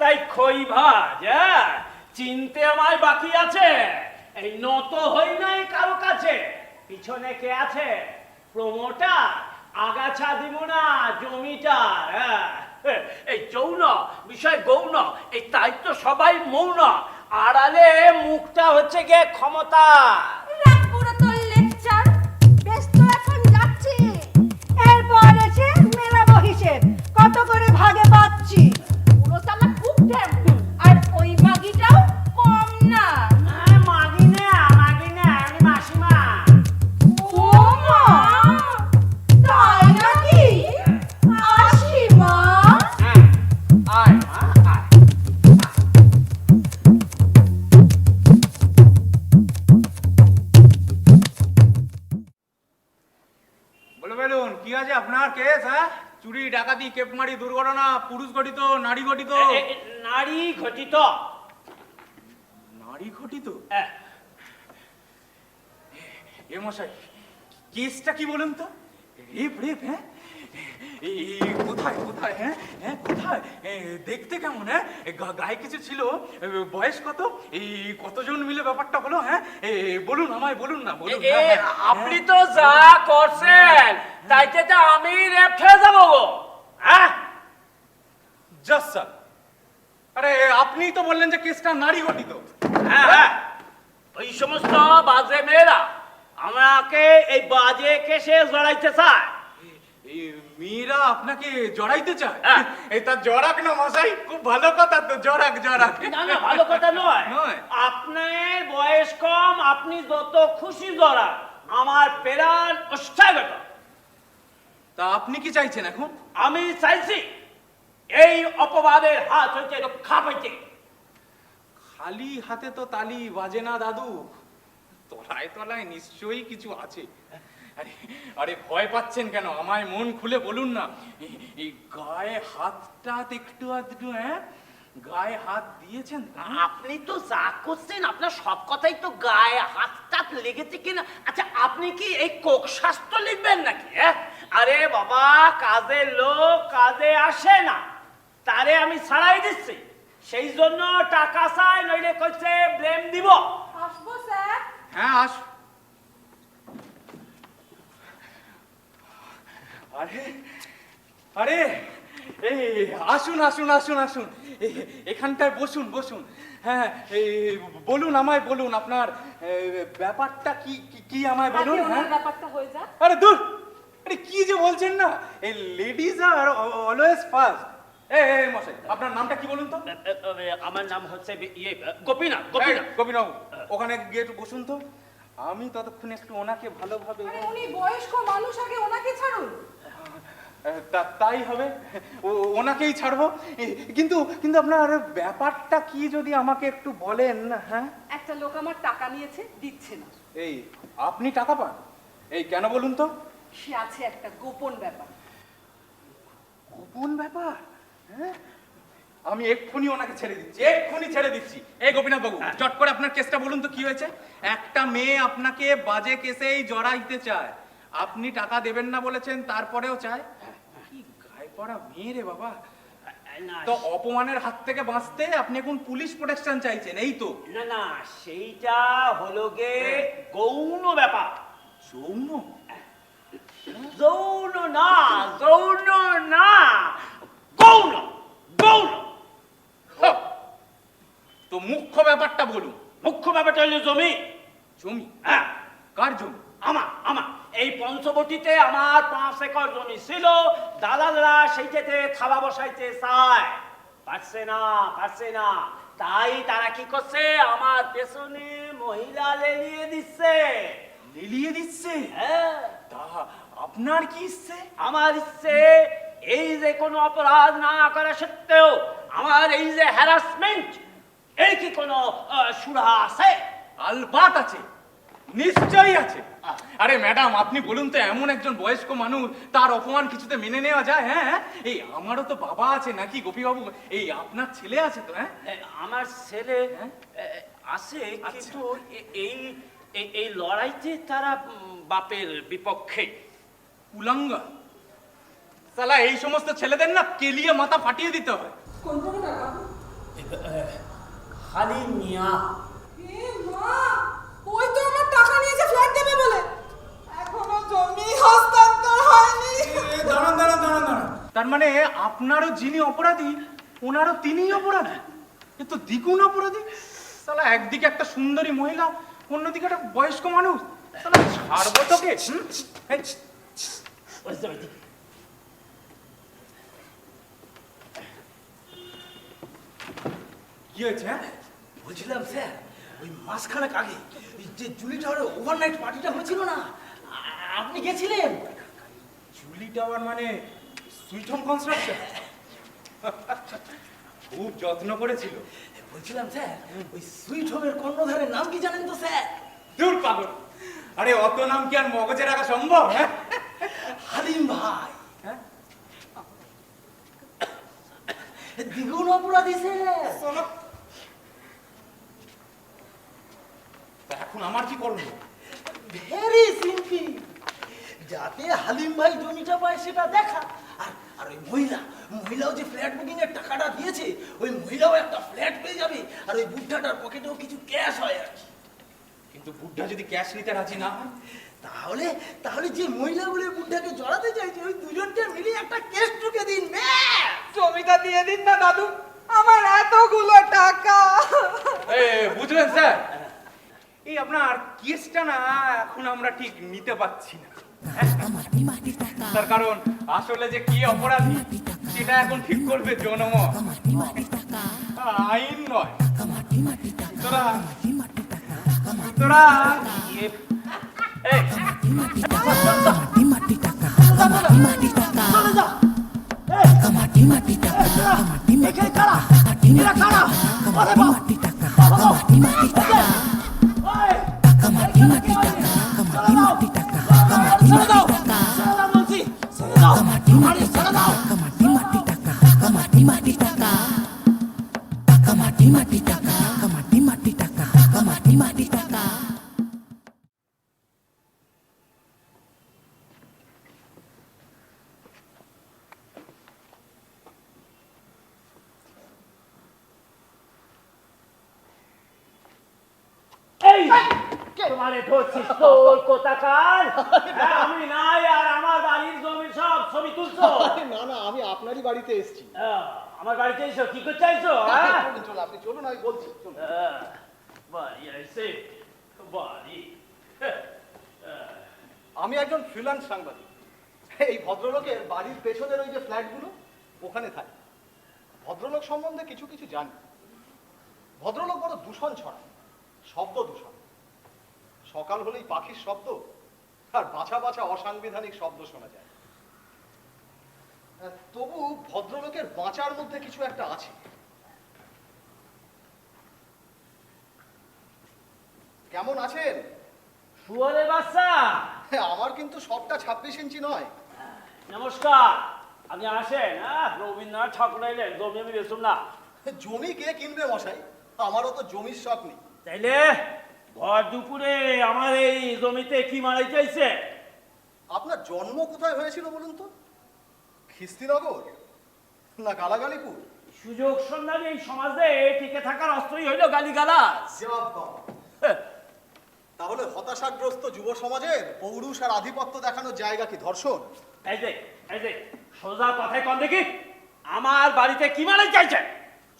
তাই খই ভাজ, হ্যাঁ? চিনতে আমায় বাকি আছে? এই নত হই নাই কারো কাছে। পিছনে কে আছে? প্রমোটার। আগাছা দিব না জমিটার, হ্যাঁ? এই যৌন বিষয় গৌণ, এই তাই তো সবাই মৌন, আড়ালে মুখটা হচ্ছে গিয়ে ক্ষমতা। রামপুরা তোর লেকচার, বেশ তো এখন যাচ্ছি। এরপর এসে মেলাবো হিসেব, কত করে ভাগে পাচ্ছি। পুরো তালা খুব ঢ্যাম, আর ওই বাগিটাও কম না। মাগিনে মাগিনে, আমি মাসিমা। ও মা, তাই নাকি? আসি মা। আয় মা, আয়। বলে বেলুন কি আছে আপনার কেস? হ্যাঁ, চুরি ডাকাতি কেপমারি দুর্ঘটনা, পুরুষ গঠিত নারী গঠিত? নারী ঘটিত। নারী ঘটিত? হ্যাঁ। এ মশাই, কেসটা কি বলুন তো? Rape rape? হ্যাঁ, কোথায় কোথায়? হ্যাঁ হ্যাঁ কোথায়? দেখতে কেমন? হ্যাঁ, গায়ে কিছু ছিল? বয়স কত? কতজন মিলে ব্যাপারটা হলো? হ্যাঁ, বলুন আমায়, বলুন না, বলুন। আপনি তো যা করছেন তাইতে তো আমি রেপ হয়ে যাবো গো। হ্যাঁ, জাস্ট স্যার, আরে আপনি তো বললেন যে কেসটা নারী গঠিত। হ্যাঁ হ্যাঁ, ওই সমস্ত বাজে মেয়েরা আমাকে এই বাজে কেসে জড়াইতে চায়। এই মেয়েরা আপনাকে জড়াইতে চায়? হ্যাঁ। এটা জড়াক না মশাই, খুব ভালো কথা তো, জড়াক জড়াক। না না, ভালো কথা নয়। নয়? আপনার বয়স কম, আপনি যত খুশি জড়া, আমার প্রাণ অষ্টাগত। তা আপনি কি চাইছেন এখন? আমি চাইছি এই অপবাদের হাত হইতে রক্ষা পাইতে। খালি হাতে তো তালি বাজে না দাদু, তলায় তলায় নিশ্চয়ই কিছু আছে। আরে আরে ভয় পাচ্ছেন কেন? আমায় মন খুলে বলুন না। এই গায়ে হাতটা একটু আধটু, হ্যাঁ, গায়ে হাত দিয়েছেন? আপনি তো যা করছেন, আপনার সব কথাই তো গায়ে হাতটা লেগেছে কিনা। আচ্ছা, আপনি কি এই কোক শাস্ত্র লিখবেন নাকি? হ্যাঁ, আরে বাবা, কাজের লোক কাজে আসে না, তারে আমি ছাড়াই দিচ্ছি। সেই জন্য টাকা চাই, নইলে কইছে ব্লেম দিব। আসবো স্যার। হ্যাঁ আস। আরে আরে এই আসুন আসুন আসুন আসুন, এখানটায় বসুন বসুন। হ্যাঁ, বলুন আমায়, বলুন আপনার ব্যাপারটা কি কি আমায় বলুন। হ্যাঁ, ব্যাপারটা হয়ে যাক। আরে দূর, আরে কি যে বলছেন না, এই লেডিজ আর অলওয়েজ ফার্স্ট। মশাই, আপনার নামটা কি বলুন তো? আমার নাম হচ্ছে গোপীনাথ। গোপীনাথ। গোপীনাথ, ওখানে গিয়ে একটু বসুন তো, আমি ততক্ষণ একটু ওনাকে ভালোভাবে। উনি বয়স্ক মানুষ, আগে ওনাকে ছাড়ুন। তাই হবে, ওনাকেই ছাড়বো। কিন্তু কিন্তু আপনার ব্যাপারটা কি যদি আমাকে একটু বলেন। হ্যাঁ, একটা লোক আমার টাকা নিয়েছে, দিচ্ছে না। এই আপনি টাকা পান? এই কেন বলুন তো? সে আছে একটা গোপন ব্যাপার। গোপন ব্যাপার? হ্যাঁ, আমি এক্ষুনি ওনাকে ছেড়ে দিচ্ছি, এক্ষুনি ছেড়ে দিচ্ছি। এই গোপীনাথ বাবু, চট করে আপনার কেসটা বলুন তো কি হয়েছে? একটা মেয়ে আপনাকে বাজে কেসেই জড়াইতে চায়, আপনি টাকা দেবেন না বলেছেন, তারপরেও চায়। কি গায়ে পড়া মেয়ে রে বাবা! তো অপমানের হাত থেকে বাঁচতে আপনি এখন পুলিশ প্রোটেকশন চাইছেন, এই তো? না না, সেইটা হলো গে গৌণ ব্যাপার। যৌন? যৌন না, যৌন না, গৌণ গৌণ। তো মুখ্য ব্যাপারটা বলুন। মুখ্য ব্যাপারটা হলো জমি। জমি? হ্যাঁ, কার জমি? আমার এই পঞ্চবটিতে আমার 5 একর জমি ছিল। দালালরা সেইটাতে থাবা বসাইতে চায়, পারছে না। তাই তারা কি করছে, আমার পেছনে মহিলা লেলিয়ে দিচ্ছে। লেলিয়ে দিচ্ছে? হ্যাঁ, তা আপনার কি ইচ্ছে? আমার ইচ্ছে এই যে কোনো অপরাধ না করা সত্ত্বেও আমার এই যে হ্যারাসমেন্ট, এর কি কোনো সুরাহা আছে? আলবাত আছে, নিশ্চয়ই আছে। আরে ম্যাডাম, আপনি বলুন তো, এমন একজন বয়স্ক মানুষ, তার অপমান কিছুতে মেনে নেওয়া যায়? হ্যাঁ, এই আমারও তো বাবা আছে নাকি গোপীবাবু? এই আপনার ছেলে আছে তো? হ্যাঁ, আমার ছেলে আছে, কিন্তু এই এই লড়াইতে তারা বাপের বিপক্ষে। কুলাঙ্গা সালা, এই সমস্ত ছেলেদের না কেলিয়ে মাথা ফাটিয়ে দিতে হয়। কোন প্রকার টাকা? হালিম মিয়া। এ মা, ওই তো আমার টাকা নিয়েছে ফ্ল্যাট দেবে বলে, এখনো জমি হস্তান্তর হয়নি। দাঁড়ান দাঁড়ান দাঁড়ান দাঁড়ান, তার মানে আপনারও যিনি অপরাধী ওনারও তিনিই অপরাধী? এ তো দ্বিগুণ অপরাধী। সালা একদিকে একটা সুন্দরী মহিলা, অন্যদিকে একটা বয়স্ক মানুষ। সালা ছাড়বো তোকে। এই, কি হয়েছে? হ্যাঁ? বলছিলাম স্যার, ওই মাসখানেক আগে ওই যে জুলি টাওয়ারে ওভারনাইট পার্টিটা হয়েছিল না, আপনি গেছিলেন? জুলি টাওয়ার মানে সুইট হোম কনস্ট্রাকশন? খুব যত্ন করেছিল। বলছিলাম স্যার, ওই সুইট হোমের কর্ণধারের নাম কি জানেন তো স্যার? দূর পাগল, আরে অত নাম কি আর মগজে রাখা সম্ভব? হ্যাঁ, হালিম ভাই। হ্যাঁ? দ্বিগুণ অপরাধী স্যার। শোনো, তা এখন আমার কি করবো? ভেরি সিম্পল, যাতে হালিম ভাই জমিটা পায় সেটা দেখা। আর আর ওই মহিলাও যে ফ্ল্যাট বুকিং এর টাকাটা দিয়েছে, ওই মহিলাও একটা ফ্ল্যাট পেয়ে যাবে, আর ওই বুদ্ধাটার পকেটেও কিছু ক্যাশ হয় আর কি। কিন্তু বুদ্ধা যদি ক্যাশ নিতে রাজি না হয়? তাহলে তাহলে যে মহিলাগুলো বুদ্ধাকে জড়াতে চাইছে, ওই দুজনকে মিলে একটা কেস ঢুকে দিন, ব্যাস। জমিটা দিয়ে দিন না দাদু, আমার এতগুলো টাকা। বুঝলেন স্যার, এই আপনার কেসটা না এখন আমরা ঠিক নিতে পারছি না। তার কারণ আসলে যে কি অপরাধী সেটা এখন ঠিক করবে জনমত, আইন নয়। তোরা তোমারে ধরছিস তোর কোথাকার? আমি নাই আর আমার বাড়ির জমি সব ছবি তুলছো? না না, আমি আপনারই বাড়িতে এসেছি। আমার বাড়িতে এসো কি করতে চাইছো? চলুন, আপনি চলুন, আমি বলছি। চলুন। বাড়ি আইসে বাড়ি। আমি একজন ফ্রিল্যান্স সাংবাদিক। এই ভদ্রলোকের বাড়ির পেছনের ওই যে ফ্ল্যাটগুলো, ওখানে থাকি। ভদ্রলোক সম্বন্ধে কিছু কিছু জানি। ভদ্রলোক বড় দূষণ ছড়ায়, শব্দ দূষণ। সকাল হলেই পাখির শব্দ আর বাছা বাছা অসাংবিধানিক শব্দ শোনা যায়। তবু ভদ্রলোকের বাঁচার মধ্যে কিছু একটা আছে। কেমন আছেন? শুয়োরের বাচ্চা। আমার কিন্তু সবটা 26 ইঞ্চি নয়। নমস্কার, আপনি আসেন। রবীন্দ্রনাথ ঠাকুর এলেন, জমি আমি বেসুম না। জমি কে কিনবে মশাই? আমারও তো জমির শখ নেই। তাইলে ভর দুপুরে আমার এই জমিতে কি মারাই চাইছে? আপনার জন্ম কোথায় হয়েছিল বলুন তো? খিস্তিনগর না গালাগালিপুর? সুযোগ সন্ধানী এই সমাজে টিকে থাকার অস্ত্রই হইল গালিগালাজ। তাহলে হতাশাগ্রস্ত যুব সমাজের পৌরুষ আর আধিপত্য দেখানোর জায়গা কি ধর্ষণ? এই যে সোজা কথায় কন দেখি, আমার বাড়িতে কি মারাই চাইছে?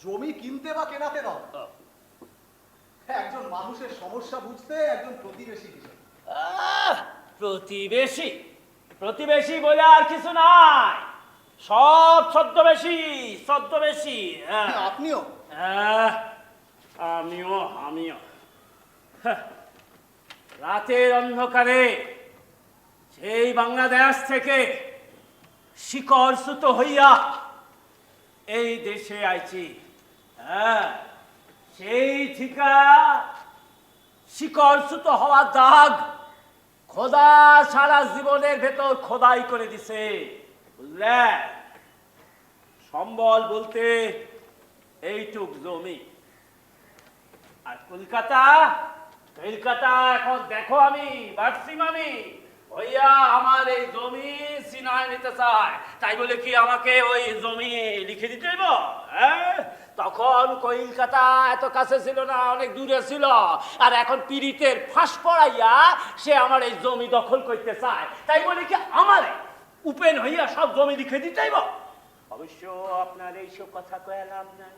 জমি কিনতে বা কেনাতে নয়, একজন মানুষের সমস্যা বুঝতে একজন প্রতিবেশী হিসেবে। প্রতিবেশী প্রতিবেশী বলে আর কিছু নাই, সব ছদ্মবেশী। আপনিও? আমিও রাতের অন্ধকারে সেই বাংলাদেশ থেকে শিকড়চ্যুত হইয়া এই দেশে আইছি। সেই ঠিকা শিকড়চ্যুত হওয়ার দাগ খোদা সারা জীবনের ভেতর খোদাই করে দিছে, বুঝলেন? সম্বল বলতে এইটুক জমি। আর কলকাতা এখন দেখো আমি বাড়ছিম, আমি ভইয়া আমার এই জমি সিনায় নিতে চায়, তাই বলে কি আমাকে ওই জমি লিখে দিতে হইব? হ্যাঁ, তখন কলকাতা এত কাছে ছিল না, অনেক দূরে ছিল, আর এখন পীড়িতের ফাঁস পড়াইয়া সে আমার এই জমি দখল করতে চায়, তাই বলে কি আমার উপেন হইয়া সব জমি লিখে দিতে হইব? অবশ্য আপনার এইসব কথা কয়ে লাভ নাই।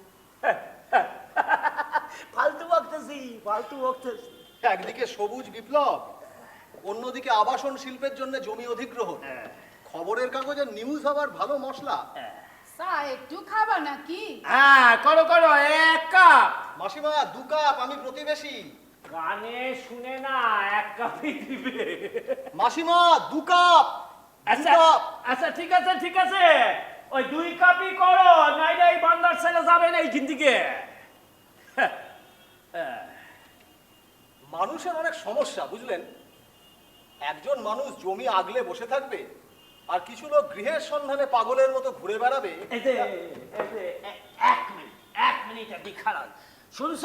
ফালতু বকতেছি, ফালতু বকতেছি। একদিকে সবুজ বিপ্লব, অন্যদিকে আবাসন শিল্পের জন্য জমি অধিগ্রহণ, খবরের কাগজের নিউজ হবার ভালো মশলা। চা একটু খাবা নাকি? হ্যাঁ, করো করো, এক কাপ। মাসিমা 2 কাপ, আমি প্রতিবেশী। কানে শুনে না, এক কাপই দিবে। মাসিমা 2 কাপ। আচ্ছা আচ্ছা, ঠিক আছে ঠিক আছে, ওই 2 কাপই করো, নাইলে এই বান্দার ছেলে যাবে না এইখান থেকে। মানুষের অনেক সমস্যা বুঝলেন। একজন মানুষ জমি আগলে বসে থাকবে, আর কিছু লোক গৃহের সন্ধানে পাগলের মতো ঘুরে বেড়াবে। এই যে এক মিনিট আপনি খারাপ শুনছ,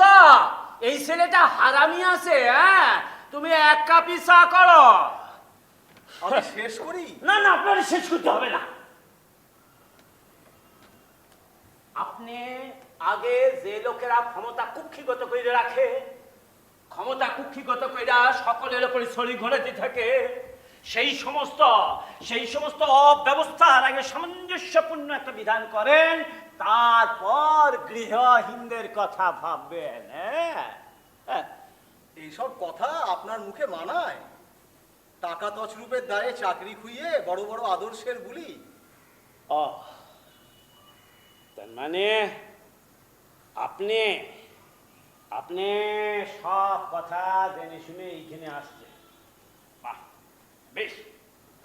এই ছেলেটা হারামি আছে। হ্যাঁ, তুমি 1 কাপই চা করো। আমি শেষ করি। না না, আপনার শেষ করতে হবে না। আপনি আগে যে লোকেরা ক্ষমতা কুক্ষিগত করে রাখে, ক্ষমতা কুক্ষিগত কইরা সকলের উপরে ছড়ি ঘোরাতে থাকে, সেই সমস্ত অব্যবস্থার আগে সামঞ্জস্যপূর্ণ একটা বিধান করেন, তারপর গৃহহীনদের কথা ভাববেন। হ্যাঁ, এইসব কথা আপনার মুখে মানায়? টাকা তছরূপের দায়ে চাকরি খুইয়ে বড় বড় আদর্শের বুলি। ও তার মানে আপনি আপনি সব কথা জেনে শুনে এইখানে আসছেন। বাহ, বেশ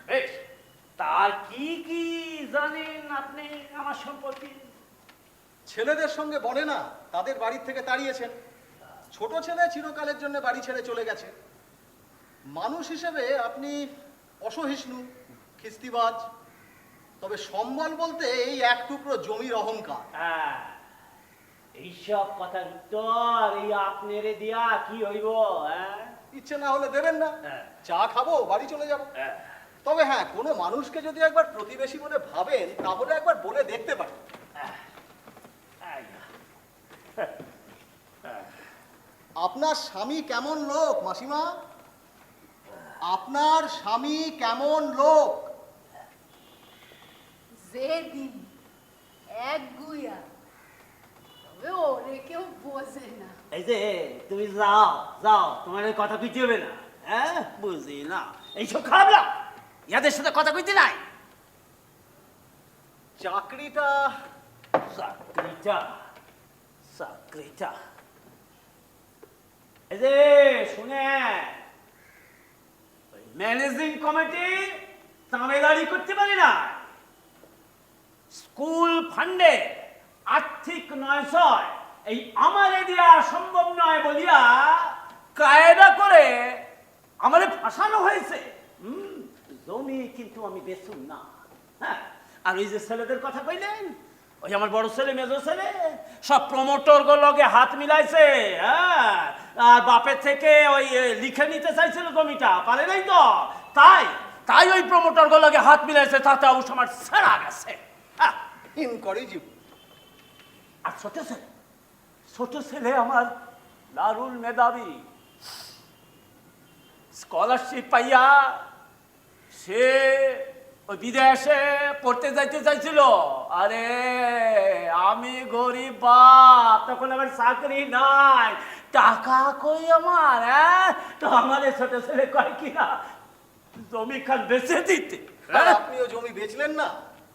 বেশ। তার কি কি জানেন আপনি আমার সম্পর্কে? ছেলেদের সঙ্গে বনে না, তাদের বাড়ি থেকে তাড়িয়েছেন। ছোট ছেলে চিরকালের জন্য বাড়ি ছেড়ে চলে গেছে। মানুষ হিসেবে আপনি অসহিষ্ণু, খিস্তিবাজ। তবে সম্বল বলতে এই এক টুকরো জমির অহংকার। এইসব কথার উত্তর এই আপনারে দিয়া কি হইব? ইচ্ছে না হলে দেবেন না, চা খাবো, বাড়ি চলে যাব। তবে হ্যাঁ, কোনো মানুষকে যদি একবার প্রতিবেশী বলে ভাবেন, তাহলে একবার বলে দেখতে পারেন। আপনার স্বামী কেমন লোক মাসিমা? আপনার স্বামী কেমন লোক? যেদিন এক গুয়া, তবে ওরে কেউ বোঝে না। এই যে তুমি যাও যাও, তোমার এই কথা কইতে হবে না। হ্যাঁ, বুঝি না, এইসব খারাপ না, ইয়াদের সাথে কথা কইতে নাই। চাকরিটা চাকরিটা চাকরিটা এই যে শুনে, ম্যানেজিং কমিটি তামেলারি করতে পারি না। স্কুল ফান্ডে আর্থিক নয় ছয় এই আমারে দেওয়া সম্ভব নয় বলিয়া কায়দা করে আমারে ফাঁসানো হয়েছে। জমি কিন্তু আমি বেচুম না। হ্যাঁ, আর ওই যে ছেলেদের কথা কইলেন, ওই আমার বড় ছেলে মেজো ছেলে সব প্রমোটর গুলোকে হাত মিলাইছে। হ্যাঁ, আর বাপের থেকে ওই লিখে নিতে চাইছিল জমিটা, পারে নাই তো, তাই ওই প্রমোটর গুলোকে হাত মিলাইছে, তাতে অবশ্য আমার ছেড়া গেছে। ইনকরেজিবল। আর ছোট ছেলে আমার দারুণ মেধাবী, স্কলারশিপ পাইয়া সে ওই বিদেশে পড়তে যাইতে চাইছিল। আরে আমি গরিব বাপ, তখন আমার চাকরি নাই, টাকা কই আমার। হ্যাঁ, তো আমার ছোট ছেলে কয় কিনা জমি খান বেচে দিতে। আপনিও জমি বেচলেন না,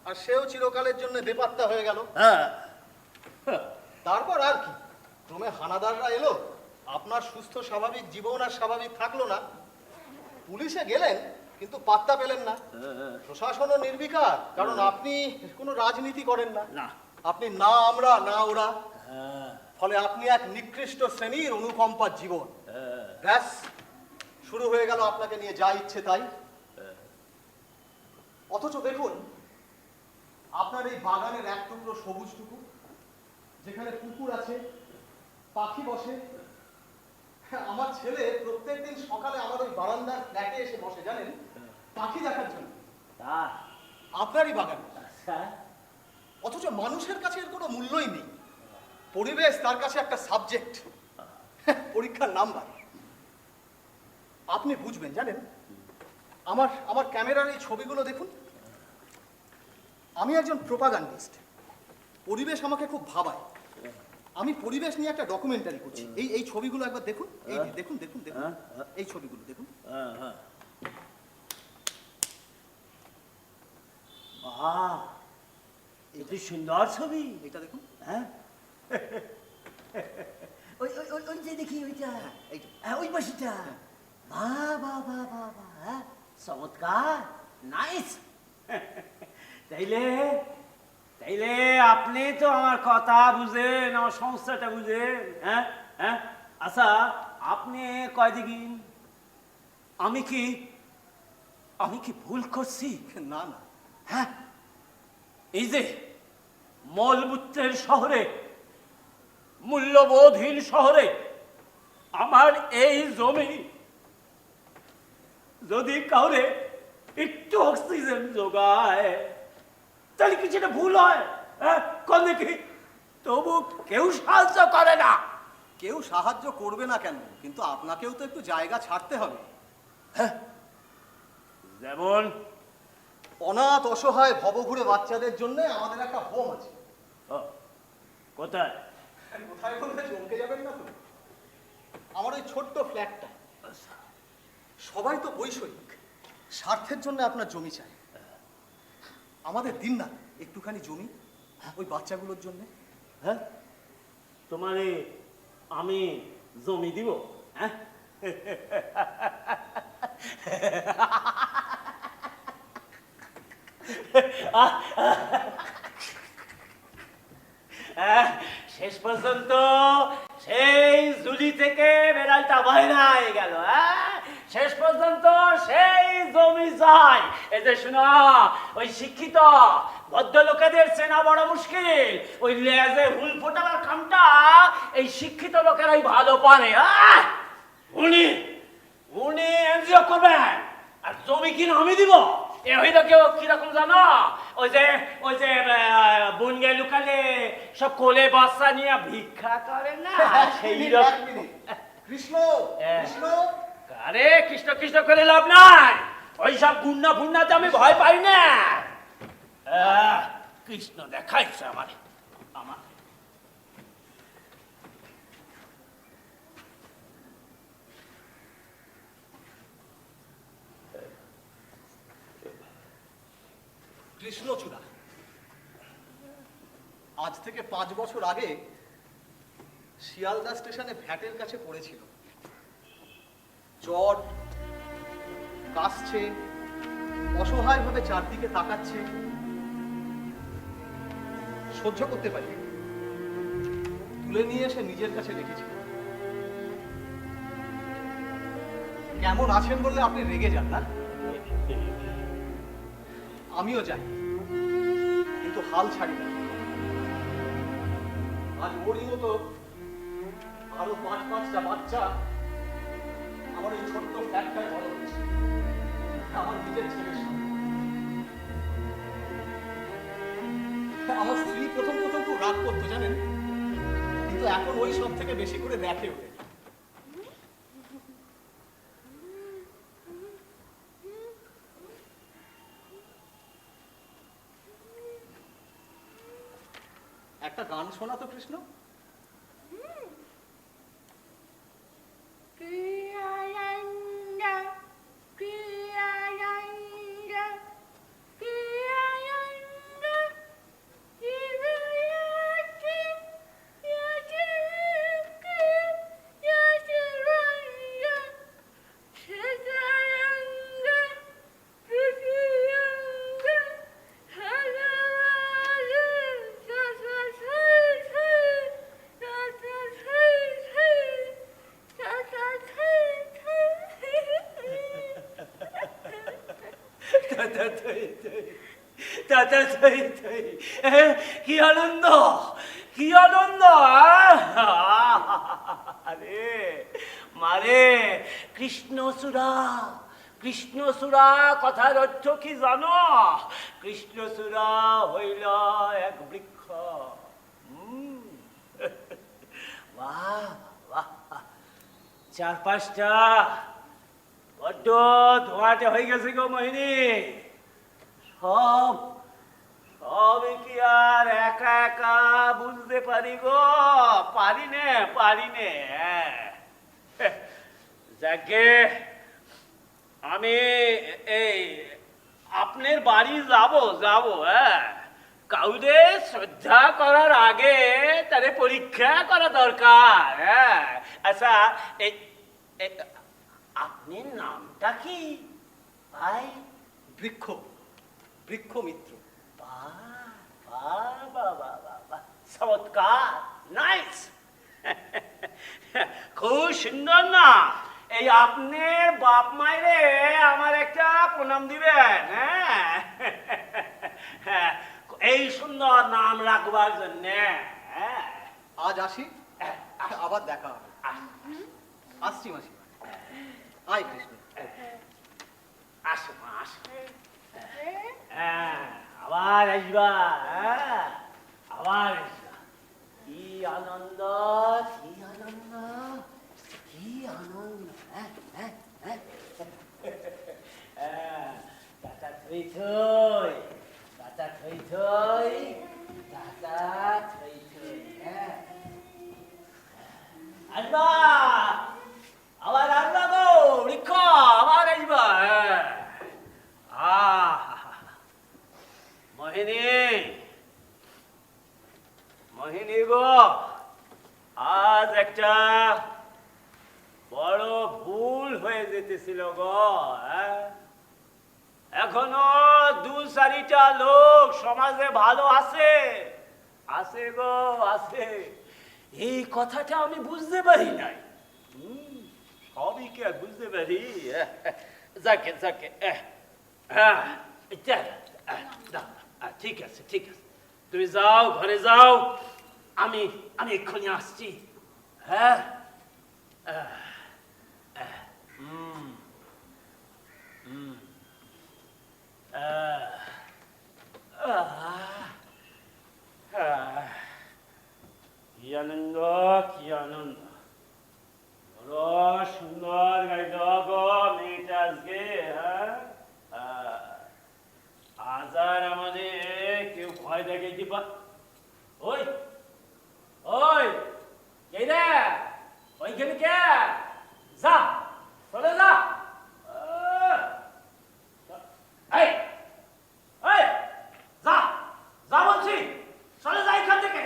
আর সেও চিরকালের জন্য বেপাত্তা হয়ে গেল। হ্যাঁ, তারপর আর কি, ক্রমে হানাদাররা এলো, আপনার সুস্থ স্বাভাবিক জীবন আর স্বাভাবিক থাকলো না। পুলিশে গেলেন, কিন্তু পাত্তা পেলেন না। প্রশাসনও নির্বিকার, কারণ আপনি কোনো রাজনীতি করেন না। আপনি না আমরা না ওরা, ফলে আপনি এক নিকৃষ্ট শ্রেণীর অনুকম্পার জীবন। ব্যাস, শুরু হয়ে গেল আপনাকে নিয়ে যা ইচ্ছে তাই। অথচ দেখুন, আপনার এই বাগানের এক টুকরো সবুজটুকু, যেখানে পুকুর আছে, পাখি বসে, আমার ছেলে প্রত্যেকদিন সকালে আমার ওই বারান্দার ফ্ল্যাটে এসে বসে, জানেন? পাখি দেখার জন্য তা আপনারই বাগান, আচ্ছা অথচ মানুষের কাছে এর কোনো মূল্যই নেই। পরিবেশ তার কাছে একটা সাবজেক্ট, পরীক্ষার নাম্বার। আপনি বুঝবেন জানেন, আমার আমার ক্যামেরার এই ছবিগুলো দেখুন। আমি একজন প্রোপাগান্ডিস্ট, পরিবেশ আমাকে খুব ভাবায়। আমি পরিবেশ নিয়ে একটা ডকুমেন্টারি করছি। এই ছবিগুলো একবার দেখুন, এই যে দেখুন দেখুন দেখুন, এই ছবিগুলো দেখুন। বাহ, এ তো সুন্দর ছবি। এটা দেখুন, হ্যাঁ ওই ওই ওই ওই যে দেখি ওইটা, এইটা। হ্যাঁ ওই পাশিটা। বাহ বাহ বাহ বাহ বাহ, হ্যাঁ চমৎকার, নাইস। তাইলে তাইলে আপনি তো আমার কথা বুঝেন, আমার সমস্যাটা বুঝেন। হ্যাঁ হ্যাঁ, আচ্ছা আপনি কয় দিন, আমি কি ভুল করছি? না না, হ্যাঁ, এই যে মলমূত্রের শহরে, মূল্যবোধহীন শহরে আমার এই জমি যদি কাউরে একটু অক্সিজেন যোগায়, তাহলে কি সেটা ভুল হয়? হ্যাঁ কোন দেখি, তবু কেউ সাহায্য করে না। কেউ সাহায্য করবে না কেন, কিন্তু আপনাকেও তো একটু জায়গা ছাড়তে হবে। যেমন অনাথ অসহায় ভবঘুরে বাচ্চাদের জন্য আমাদের একটা হোম আছে। কোথায়? কোথায় বলতে চমকে যাবেন না তো। আমার ওই ছোট্ট ফ্ল্যাটটা। সবাই তো বৈষয়িক, স্বার্থের জন্য আপনার জমি চাই। আমাদের দিন না একটুখানি জমি ওই বাচ্চাগুলোর জন্য। হ্যাঁ, তোমারে আমি জমি দিব? হ্যাঁ শেষ পর্যন্ত সেই জুলি থেকে বেড়ালটা বাইরে গেল। শেষ পর্যন্ত সেই জমি যায়। এই যে শোনো, ওই শিক্ষিত ভদ্রলোকেদের চেনা বড় মুশকিল। ওই লেজে হুল ফোটাবার কামটা এই শিক্ষিত লোকেরাই ভালো পারে। উনি উনি এনজিও করবেন আর জমি কিনা আমি দিব। এ হইল কেউ কিরকম জানো, ওই যে বনগে লুকালে সব কোলে বাচ্চা নিয়ে ভিক্ষা করে না, সেই রকম। কৃষ্ণ হ্যাঁ। কৃষ্ণ, আরে কৃষ্ণ কৃষ্ণ করে লাভ নাই, ওই সব গুন্না ফুন্নাতে আমি ভয় পাই না। কৃষ্ণ দেখাইছে আমার আমার কৃষ্ণচূড়া। আজ থেকে 5 বছর আগে শিয়ালদা স্টেশনে ভ্যাটের কাছে পড়েছিল। জ্বর কাশছে, অসহায়ভাবে চারদিকে তাকাচ্ছে, সহ্য করতে পারি, তুলে নিয়ে এসে নিজের কাছে রেখেছিল। কেমন আছেন বললে আপনি রেগে যান না? আমিও যাই, কিন্তু হাল ছাড়ি না। আজ ওরই মতো আরো 5-5টা বাচ্চা আমার এই ছোট্ট ফ্ল্যাটটায় বড় হচ্ছে, আমার নিজের ছেলের সঙ্গে। আমার স্ত্রী প্রথম খুব রাগ করতো জানেন, কিন্তু এখন ওই সব থেকে বেশি করে দেখে ওদের। একটা গান শোনা তো কৃষ্ণ। কি আনন্দ, কি আনন্দ। আরে মারে কৃষ্ণচূড়া, কৃষ্ণচূড়া কথার অর্থ কি জানো? কৃষ্ণচূড়া হইল এক বৃক্ষ। বাহ বাহ, চারপাশটা বড্ড ধোঁয়াটে হয়ে গেছে গো মোহিনী। সবই কি আর একা একা বুঝতে পারি গো? পারি নে। যাকে আমি এই আপনার বাড়ি যাব হ্যাঁ, কাউরে শ্রদ্ধা করার আগে তারে পরীক্ষা করা দরকার। হ্যাঁ আচ্ছা, আপনার নামটা কি ভাই? বৃক্ষ মিত্র। চমৎকার, নাইস, খুব সুন্দর না? এই আপনার বাপ মায়েরে আমার একটা প্রণাম দিবেন। হ্যাঁ, এই সুন্দর নাম রাখবার জন্য। আজ আসি, আবার দেখা হবে। আসছি মাসি। আয় কৃষ্ণ। আসো মা, আসো। আবার আসবা, আবার আসবা। কি আনন্দ, কি আনন্দ, কি আনন্দ। টাটা থই থই, টাটা থই থই, টাটা থই থই। আসবা, আবার আসবা গো বৃক্ষ, আবার আসবা। মোহিনী গো, আজ একটা বড় ভুল হয়ে যেতেছিল গো। এখনো 2-4টা লোক সমাজে ভালো আছে গো, আছে। এই কথাটা আমি বুঝতে পারি নাই। সবই কি আর বুঝতে পারি? যাকে ঠিক আছে, তুমি যাও, ঘরে যাও, আমি এক্ষুনি আসছি। হ্যাঁ, কি আনন্দ, কি আনন্দ। বড় সুন্দর গাইল গো মেয়েটা আজকে। আজ আর আমাদের কেউ ভয় দেখে দিবা। ওই কে রে, ওইখানে কে? যা, চলে যা। যা বলছি, চলে যা এখান থেকে।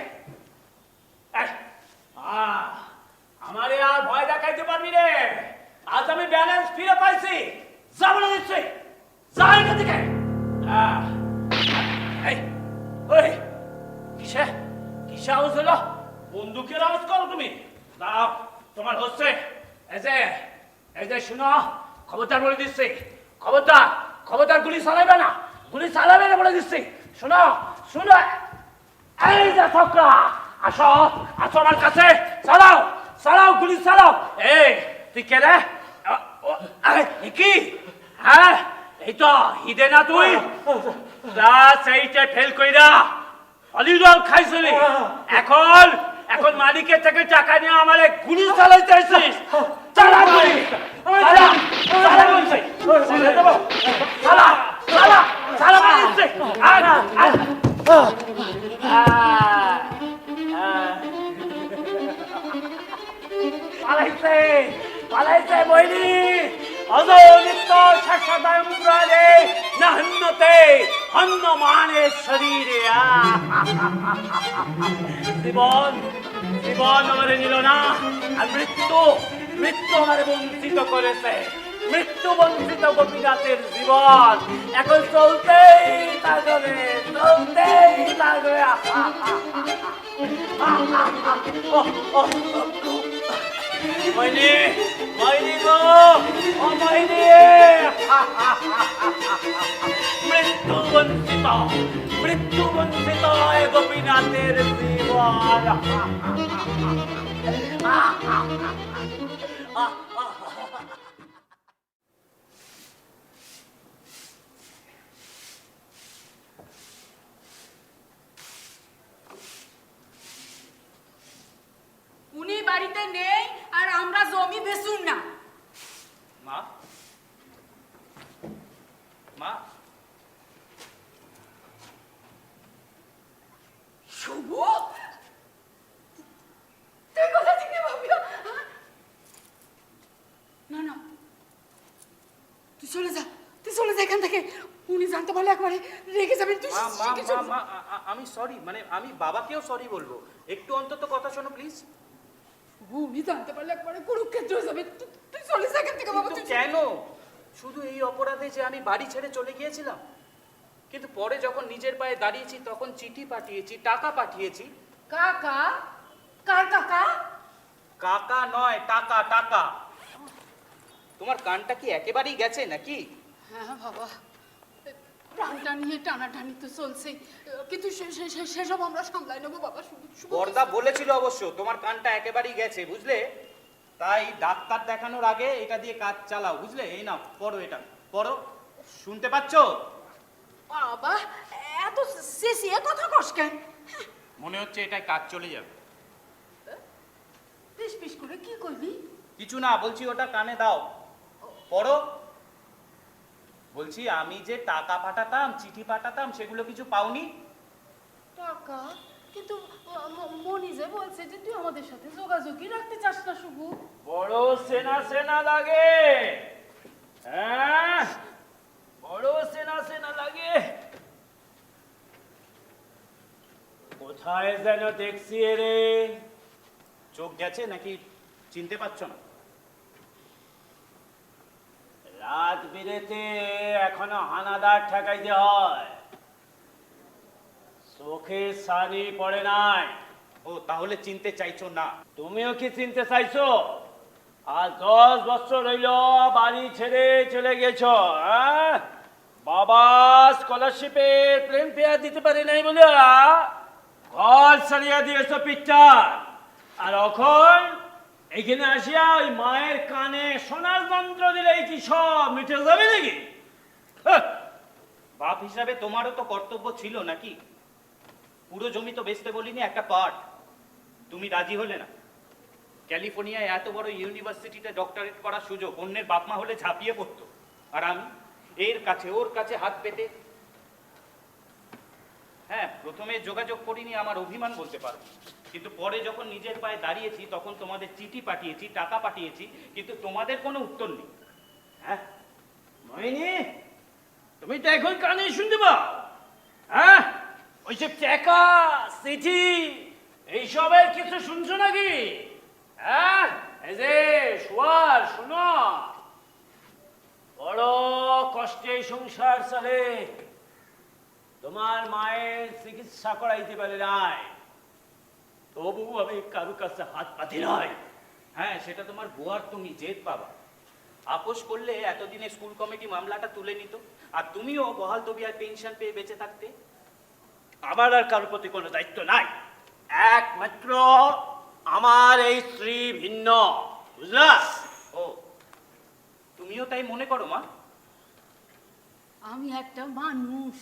আমারে আর ভয় দেখাইতে পারবি রে? আজ আমি ব্যালেন্স ফিরে পাইছি। যা বলে দিচ্ছি, যা এখান থেকে। কিসে আওয়াজ হলো? বন্দুকের আওয়াজ করো তুমি? দাও, তোমার হচ্ছে। এই যে শুনো, খবরদার বলে দিচ্ছি, খবরদার গুলি চালাবে না বলে দিচ্ছি। শোনো, এই যে ছোকরা, আসো আমার কাছে, চালাও, গুলি চালাও। তুই কে রে? কি? হ্যাঁ, এই তো হিদে না তুই? ক্লাস 8-এ ফেল কইরা হলিডল খাইছিলি, এখন মালিকের থেকে টাকা নিয়ে আমারে গুলি চালাইতে আসছিস। চালা গুলি, চালা বলছি, চালা বলছি। পালাইছে বইনি অজনিত শাশ্বতম প্রাণে না হন্যতে হন্যমানের শরীরে। জীবন আমারে নিল না, আর মৃত্যু আমারে বঞ্চিত করেছে। মৃত্যু বঞ্চিত গোপীনাথের জীবন এখন চলতেই থাকবে। মইনি গো, ও মইনি, মৃত্যু বঞ্চিত গোপীনাথের জীবন। বাড়িতে নেই আর আমরা জমি বেচুন না। মা মা শুভ, তুই কোথা থেকে ভাবলি? না না, তুই চলে যা, তুই চলে যা এখান থেকে। উনি জানতে পারলে একবারে রেগে যাবেন। তুই মা মা শিখে চলে মা যা। মা আমি সরি, মানে আমি বাবাকেও সরি বলবো, একটু অন্তত কথা শোনো প্লিজ। উনি জানতে পারলে একবারে কুরুক্ষেত্র হয়ে যাবে। তুই চলে যা এখান থেকে বাবা। কিন্তু তুই কেন? শুধু এই অপরাধে যে আমি বাড়ি ছেড়ে চলে গিয়েছিলাম, কিন্তু পরে যখন নিজের পায়ে দাঁড়িয়েছি তখন চিঠি পাঠিয়েছি, টাকা পাঠিয়েছি। কাকা? কার কাকা? কাকা নয়, টাকা টাকা। তোমার কানটা কি একেবারেই গেছে নাকি? হ্যাঁ বাবা, প্রাণটা নিয়ে টানাটানি তো চলছেই, কিন্তু সেসব আমরা সামলাই নেবো বাবা। বর্দা বলেছিল অবশ্য তোমার কানটা একেবারেই গেছে, বুঝলে? তাই ডাক্তার দেখানোর আগে এটা দিয়ে কাজ চালাও, বুঝলে? এই নাও, পড়ো, এটা পড়ো। শুনতে পাচ্ছো? বাবা এত চেঁচিয়ে কথা কস কেন? মনে হচ্ছে এটাই কাজ চলে যাবে। পিস পিস করে কি করবি? কিছু না, বলছি ওটা কানে দাও, পড়ো। বলছি আমি যে টাকা পাঠাতাম, চিঠি পাঠাতাম, সেগুলো কিছু পাওনি? টাকা? কিন্তু মনি যে বলছে যে তুই আমাদের সাথে যোগাযোগই রাখতে চাস না শুভ। বড় সেনা সেনা লাগে, হ্যাঁ বড় সেনা সেনা লাগে। কোথায় যেন দেখছি রে। চোখ গেছে নাকি চিনতে পারছো না? রাত বিরেতে এখনো হানাদার ঠেকাইতে হয়, চোখে সানি পড়ে নাই। ও, তাহলে চিনতে চাইছো না? তুমিও কি চিনতে চাইছো? আর 10 বছর হইল বাড়ি ছেড়ে চলে গেছ, হ্যাঁ? বাবা স্কলারশিপে প্লেন ফেয়ার দিতে পারে নাই বলে ঘর ছাড়িয়া দিয়েছ পিঠটার। আর এখন এখানে আসিয়া ওই মায়ের কানে সোনার যন্ত্র দিলে কি সব মিটে যাবে নাকি? হ্যাঁ। বাপ হিসাবে তোমারও তো কর্তব্য ছিল নাকি? পুরো জমি তো বেচতে বলিনি, একটা পার্ট। তুমি রাজি হলে না। ক্যালিফোর্নিয়ায় এত বড় ইউনিভার্সিটিতে ডক্টরেট করার সুযোগ অন্যের বাপমা হলে ঝাঁপিয়ে পড়তো, আর আমি এর কাছে ওর কাছে হাত পেতে। হ্যাঁ, প্রথমে যোগাযোগ করিনি, আমার অভিমান বলতে পারো, কিন্তু পরে যখন নিজের পায়ে দাঁড়িয়েছি তখন তোমাদের চিঠি পাঠিয়েছি, টাকা পাঠিয়েছি, কিন্তু তোমাদের কোনো উত্তর নেই। হ্যাঁ মহিনী, তুমি তো এখন কানে শুনতে পাও, হ্যাঁ? ওইসব টাকা চিঠি এইসবের কিছু শুনছো নাকি? হ্যাঁ, এই যে শোয়ার শোনো, বড় কষ্টে সংসার চলে, তোমার মায়ের চিকিৎসা করাইতে পারে নাই, তবু আমি কারু কাছে হাত পাতি নাই। হ্যাঁ, সেটা তোমার বুয়ার তুমি জেদ পাবা। আপোষ করলে এতদিনে স্কুল কমিটি মামলাটা তুলে নিত, আর তুমিও বহাল তবিয়ায় পেনশন পেয়ে বেঁচে থাকতে। আমার আর কারোর প্রতি কোনো দায়িত্ব নাই, একমাত্র আমার এই স্ত্রী ভিন্ন, বুঝলা? ও, তুমিও তাই মনে করো মা? আমি একটা মানুষ,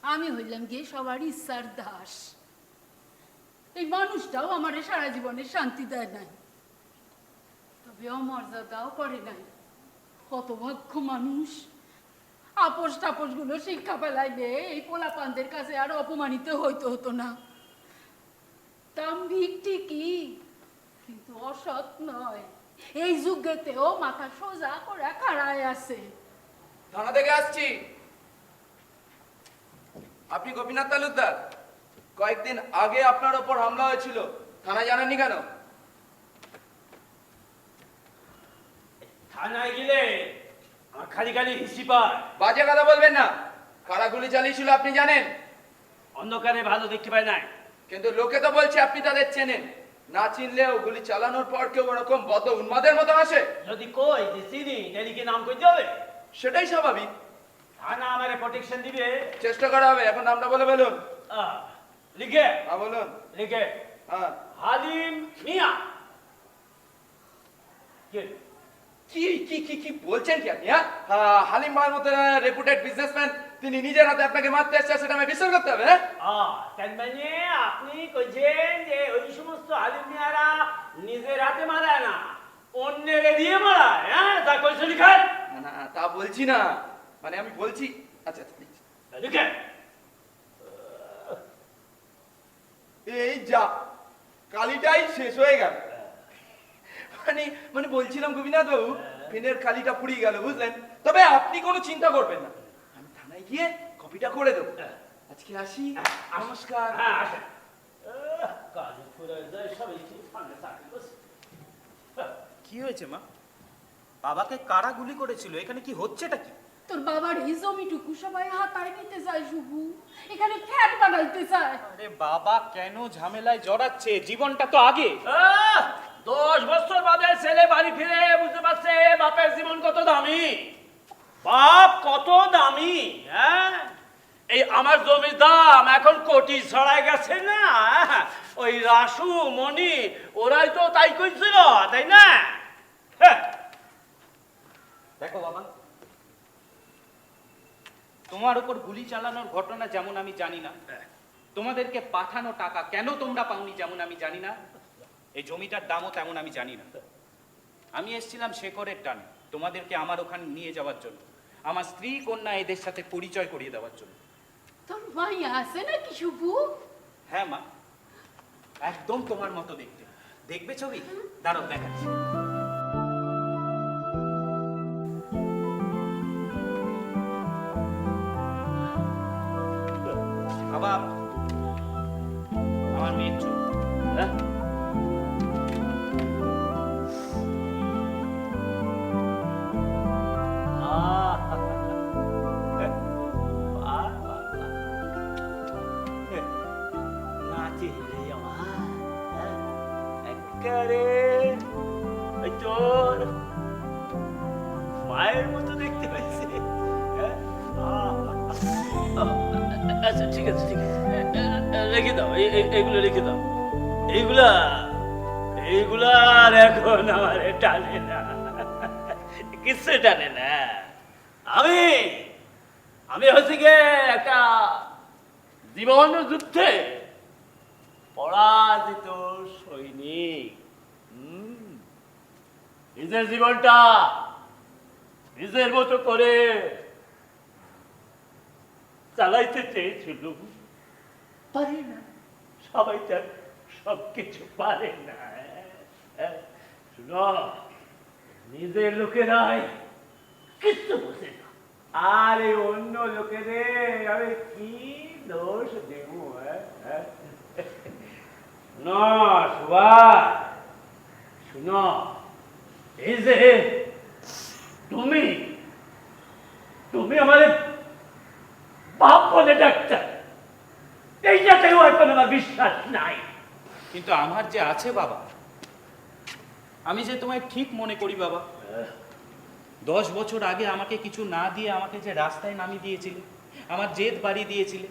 আমি হইলাম গিয়ে সবার ইচ্ছার দাস। এই মানুষটাও আমার সারা জীবনে শান্তি দেয় নাই, তবে অমর্যাদাও করে নাই। হতভাগ্য মানুষ। আপোষ টাপোষ গুলো শিক্ষা পেলাইলে এই পোলাপানদের কাছে আর অপমানিত হইতে হতো না। দাম্ভিক ঠিকই, কিন্তু অসৎ নয়। এই যুগেতেও মাথা সোজা করে খাড়ায় আছে। থানা থেকে আসছি। আপনি গোপীনাথ তালুকদার? কয়েকদিন আগে আপনার ওপর হামলা হয়েছিল, থানায় জানাননি কেন? থানায় গেলে আমার খালি খালি হিসি পায়। বাজে কথা বলবেন না। কারা গুলি চালিয়েছিল আপনি জানেন? অন্ধকারে ভালো দেখতে পায় নাই, কিন্তু লোকে তো বলছে আপনি তাদের চেনেন। না চিনলেও গুলি চালানোর পর কেউ ওরকম বদ উন্মাদের মতো আসে। যদি কই যে চিনি তাহলে কি নাম কইতে হবে? সেটাই স্বাভাবিক। থানা আমারে প্রোটেকশন দিবে, চেষ্টা করা হবে। এখন নামটা বলে বলুন। লিখে হ্যাঁ বলুন। লিখে হ্যাঁ। হালিম মিয়া। কি কি কি কি বলছেন কি আপনি? হ্যাঁ, হালিম ভাইয়ের মতো রেপুটেড বিজনেসম্যান তিনি নিজের হাতে আপনাকে মারতে এসেছে সেটা আমি বিশ্বাস করতে হবে? হ্যাঁ, তার মানে আপনি কইছেন যে ওই সমস্ত আলিম মিয়ারা নিজের হাতে মারায় না, অন্যের দিয়ে মারায়? হ্যাঁ, তা কইছে লিখেন। না না, তা বলছি না, মানে আমি বলছি। আচ্ছা আচ্ছা, লিখছি। লিখেন। এই যা, কালিটাই শেষ হয়ে গেল। মানে মানে বলছিলাম গোপীনাথ বাবু, পেনের কালিটা ফুরিয়ে গেল, বুঝলেন? তবে আপনি কোনো চিন্তা করবেন না, আমি থানায় গিয়ে কপিটা করে দেবো। আজকে আসি, নমস্কার। হ্যাঁ, আসেন। কাজ করে যায় সব এই সামনে চাকরি করছে। কি হয়েছে মা? বাবাকে কারা গুলি করেছিল? এখানে কি হচ্ছেটা কি? তোর বাবার এই জমিটুকু সবাই হাতায় নিতে চায় শুভু, এখানে ফ্ল্যাট বানাইতে চায়। আরে বাবা কেন ঝামেলায় জড়াচ্ছে? জীবনটা তো আগে। 10 বছর বাদে ছেলে বাড়ি ফিরে বুঝতে পারছে বাপের জীবন কত দামি, বাপ কত দামি। হ্যাঁ, এই আমার জমির দাম এখন কোটি ছড়াই গেছে না? ওই রাসু মনি ওরাই তো তাই কইছিল, তাই না? হ্যাঁ। দেখো বাবা, তোমার উপর গুলি চালানোর ঘটনা যেমন আমি জানি না, তোমাদেরকে পাঠানো টাকা কেন তোমরা পাওনি যেমন আমি জানি না, এই জমিটার দামও তেমন আমি জানি না। আমি এসেছিলাম শেখরের টানে তোমাদেরকে আমার ওখানে নিয়ে যাওয়ার জন্য, আমার স্ত্রী কন্যা এদের সাথে পরিচয় করিয়ে দেওয়ার জন্য। তোর মাইয়া আছে নাকি শুভু? হ্যাঁ মা, একদম তোমার মতো দেখতে। দেখবে ছবি? দাঁড়াও দেখাচ্ছি। বাবা, আমার মেয়ের ছবি। হ্যাঁ? নাতি রে আমার, একেবারে ওই তোর মায়ের মতো দেখতে পাইছে। আচ্ছা ঠিক আছে, ঠিক আছে, রেখে দাও, এইগুলো রেখে দাও। এইগুলা এইগুলা আর এখন আমার টানে না, কিচ্ছু টানে না। আমি আমি হচ্ছে গিয়ে একটা জীবন যুদ্ধে পরাজিত সৈনিক। নিজের জীবনটা নিজের মতো করে চালাইতে চেয়েছিল, পারে না। সবাই তো সবকিছু পারে না। শুনো, নিজের লোকেরাই কিচ্ছু বোঝে না, আর এই অন্য লোকেদের আমি কি দোষ দেব? শুনো সুভাষ, শুনো, এই যে তুমি তুমি আমাদের বাপ বলে ডাক্তার, এইটাতেও এখন আমার বিশ্বাস নাই। কিন্তু আমার যে আছে বাবা, আমি যে তোমায় ঠিক মনে করি বাবা। 10 বছর আগে আমাকে কিছু না দিয়ে আমাকে যে রাস্তায় নামিয়ে দিয়েছিলে, আমার জেদ বাড়িয়ে দিয়েছিলে,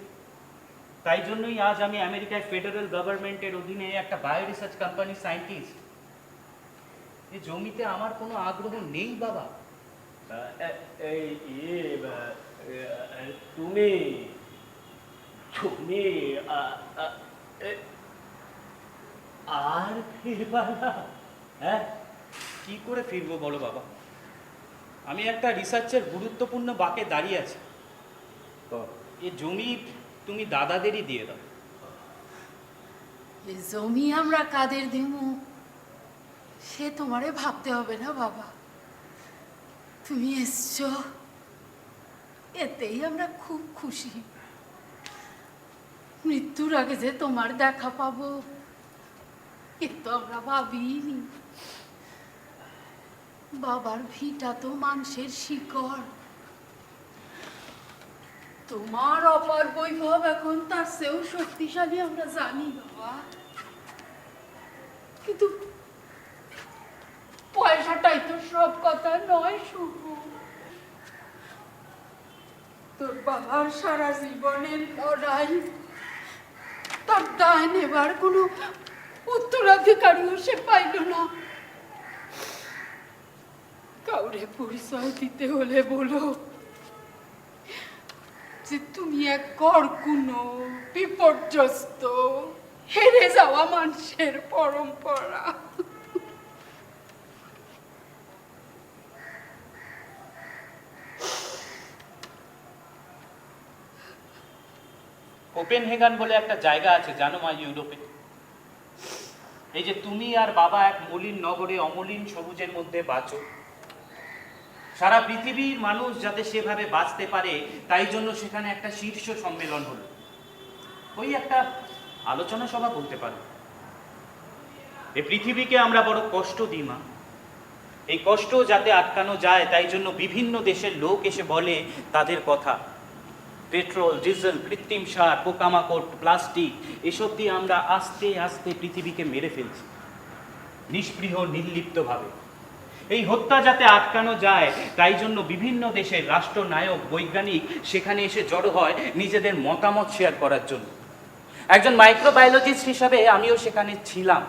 তাই জন্যই আজ আমি আমেরিকায় ফেডারেল গভর্নমেন্টের অধীনে একটা বায়ো রিসার্চ কোম্পানির সায়েন্টিস্ট। এই জমিতে আমার কোনো আগ্রহ নেই বাবা। তুমি তুমি আর ফিরবা না? হ্যাঁ, কি করে ফিরবো বলো বাবা? আমি একটা রিসার্চের গুরুত্বপূর্ণ বাঁকে দাঁড়িয়ে আছি। এই জমি তুমি দাদাদেরই দিয়ে দাও। এই জমি আমরা কাদের দেবো সে তোমারে ভাবতে হবে না বাবা। তুমি এসছো, এতেই আমরা খুব খুশি। মৃত্যুর আগে যে তোমার দেখা পাবো এ তো আমরা ভাবিনি। বাবার ভিটা তো মানুষের শিকড়, তোমার অপার বৈভব এখন তার চেয়েও শক্তিশালী আমরা জানি বাবা। কিন্তু পয়সাটাই তো সব কথা নয় শুভ। তোর বাবার সারা জীবনের লড়াই, তার দায় নেবার কোনো উত্তরাধিকারীও সে পাইল না। কাউরে পরিচয় দিতে হলে বলো যে তুমি এক গড়কুনো বিপর্যস্ত হেরে যাওয়া মানুষের পরম্পরা। কোপেনহেগান বলে একটা জায়গা আছে জানো মা, ইউরোপে। এই যে তুমি আর বাবা এক মলিন নগরে অমলিন সবুজের মধ্যে বাঁচো, সারা পৃথিবীর মানুষ যাতে সেভাবে বাঁচতে পারে তাই জন্য সেখানে একটা শীর্ষ সম্মেলন হলো। ওই একটা আলোচনা সভা বলতে পারো। এই পৃথিবীকে আমরা বড় কষ্ট দিই মা, এই কষ্ট যাতে আটকানো যায় তাই জন্য বিভিন্ন দেশের লোক এসে বলে তাদের কথা। পেট্রোল, ডিজেল, কৃত্রিম সার, পোকামাকড়, প্লাস্টিক এসব দিয়ে আমরা আস্তে আস্তে পৃথিবীকে মেরে ফেলছি নিষ্পৃহ নির্লিপ্তভাবে। এই হত্যা যাতে আটকানো যায় তাই জন্য বিভিন্ন দেশের রাষ্ট্রনায়ক, বৈজ্ঞানিক সেখানে এসে জড়ো হয় নিজেদের মতামত শেয়ার করার জন্য। একজন মাইক্রোবায়োলজিস্ট হিসাবে আমিও সেখানে ছিলাম,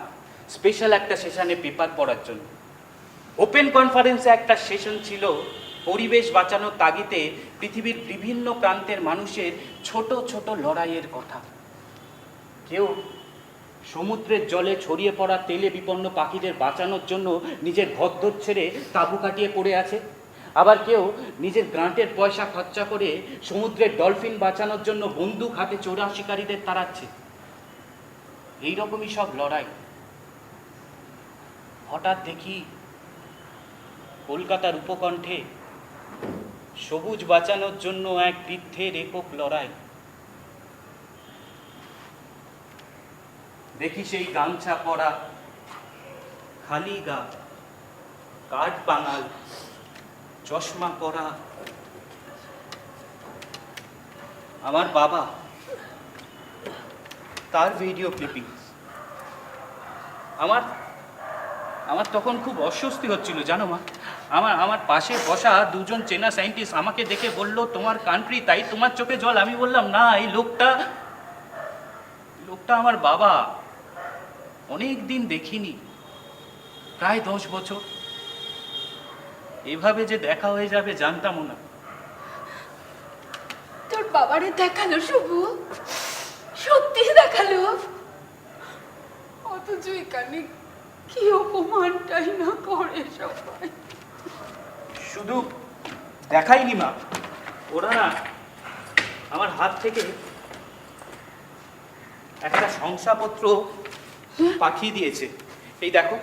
স্পেশাল একটা সেশনে পেপার পড়ার জন্য। ওপেন কনফারেন্সে একটা সেশন ছিল পরিবেশ বাঁচানোর তাগিদে পৃথিবীর বিভিন্ন প্রান্তের মানুষের ছোট ছোট লড়াইয়ের কথা। কেউ সমুদ্রের জলে ছড়িয়ে পড়া তেলে বিপন্ন পাখিদের বাঁচানোর জন্য নিজের ঘরদোর ছেড়ে তাঁবু কাটিয়ে পড়ে আছে, আবার কেউ নিজের গ্রান্টের পয়সা খরচা করে সমুদ্রের ডলফিন বাঁচানোর জন্য বন্দুক হাতে চোরা শিকারীদের তাড়াচ্ছে। এইরকমই সব লড়াই। হঠাৎ দেখি কলকাতার উপকণ্ঠে সবুজ বাঁচানোর জন্য এক বৃদ্ধের একক লড়াই। দেখি সেই গামছা পরা, খালি গা, কাঠ বাঙাল, চশমা পরা আমার বাবা, তার ভিডিও ক্লিপিং। আমার তখন খুব অস্বস্তি হচ্ছিল জানো মা। আমার পাশে বসা দুজন চেনা সায়েন্টিস্ট আমাকে দেখে বলল, তোমার কান্ট্রি তাই তোমার চোখে জল। আমি বললাম, না, এই লোকটা আমার বাবা। অনেক দিন দেখিনি, প্রায় 10 বছর। এভাবে যে দেখা হয়ে যাবে জানতামও না। তোর বাবারে দেখালো শুভু, সত্যি দেখালো। অথচ এখানে কি অপমানটাই না করে সবাই। শুধু দেখাইনি মা, ওরা না আমার হাত থেকে একটা শংসাপত্র পাঠিয়ে দিয়েছে। এই দেখো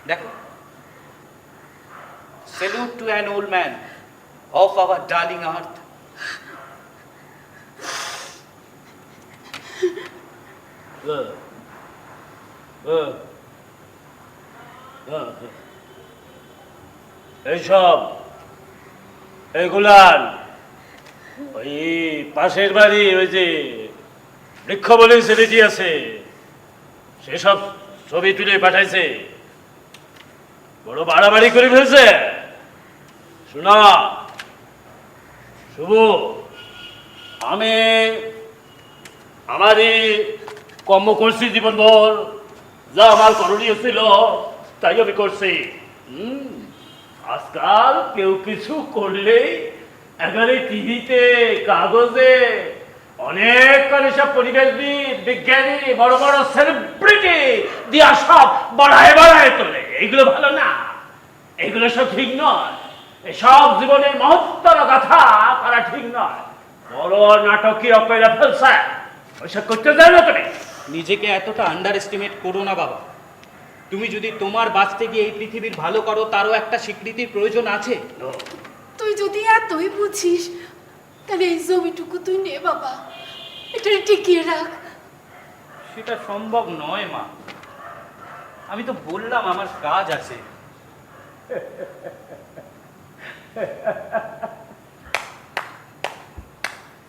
দেখো, salute to an old man of our darling earth. এইসব এগুলান ওই পাশের বাড়ি ওই যে বৃক্ষ বলে ছেলেটি আছে, সেসব ছবি তুলে পাঠাইছে। বড় বাড়াবাড়ি করে ফেলছে। শোনা শুভ, আমি আমারই কর্ম করছি জীবনভর, যা আমার করণীয় ছিল তাই আমি করছি। আজকাল কেউ কিছু করলেই একেবারে টিভিতে, কাগজে অনেক করে সব পরিবেশবিদ, বিজ্ঞানী, বড় বড় সেলিব্রিটি দিয়া সব বাড়ায় তোলে। এইগুলো ভালো না, এইগুলো সব ঠিক নয়। এসব জীবনের মহত্তর কথা করা ঠিক নয়। বড় নাটকীয় করে ফেলছে, ওইসব করতে চাই না তুমি। নিজেকে এতটা আন্ডার এস্টিমেট করো না বাবা। তুমি যদি তোমার বাঁচতে গিয়ে এই পৃথিবীর ভালো করো, তারও একটা স্বীকৃতির প্রয়োজন আছে। তুই যদি এতই বুঝিস তাহলে এই জমিটুকু তুই নে বাবা, এটা টিকিয়ে রাখ। সেটা সম্ভব নয় মা, আমি তো বললাম আমার কাজ আছে।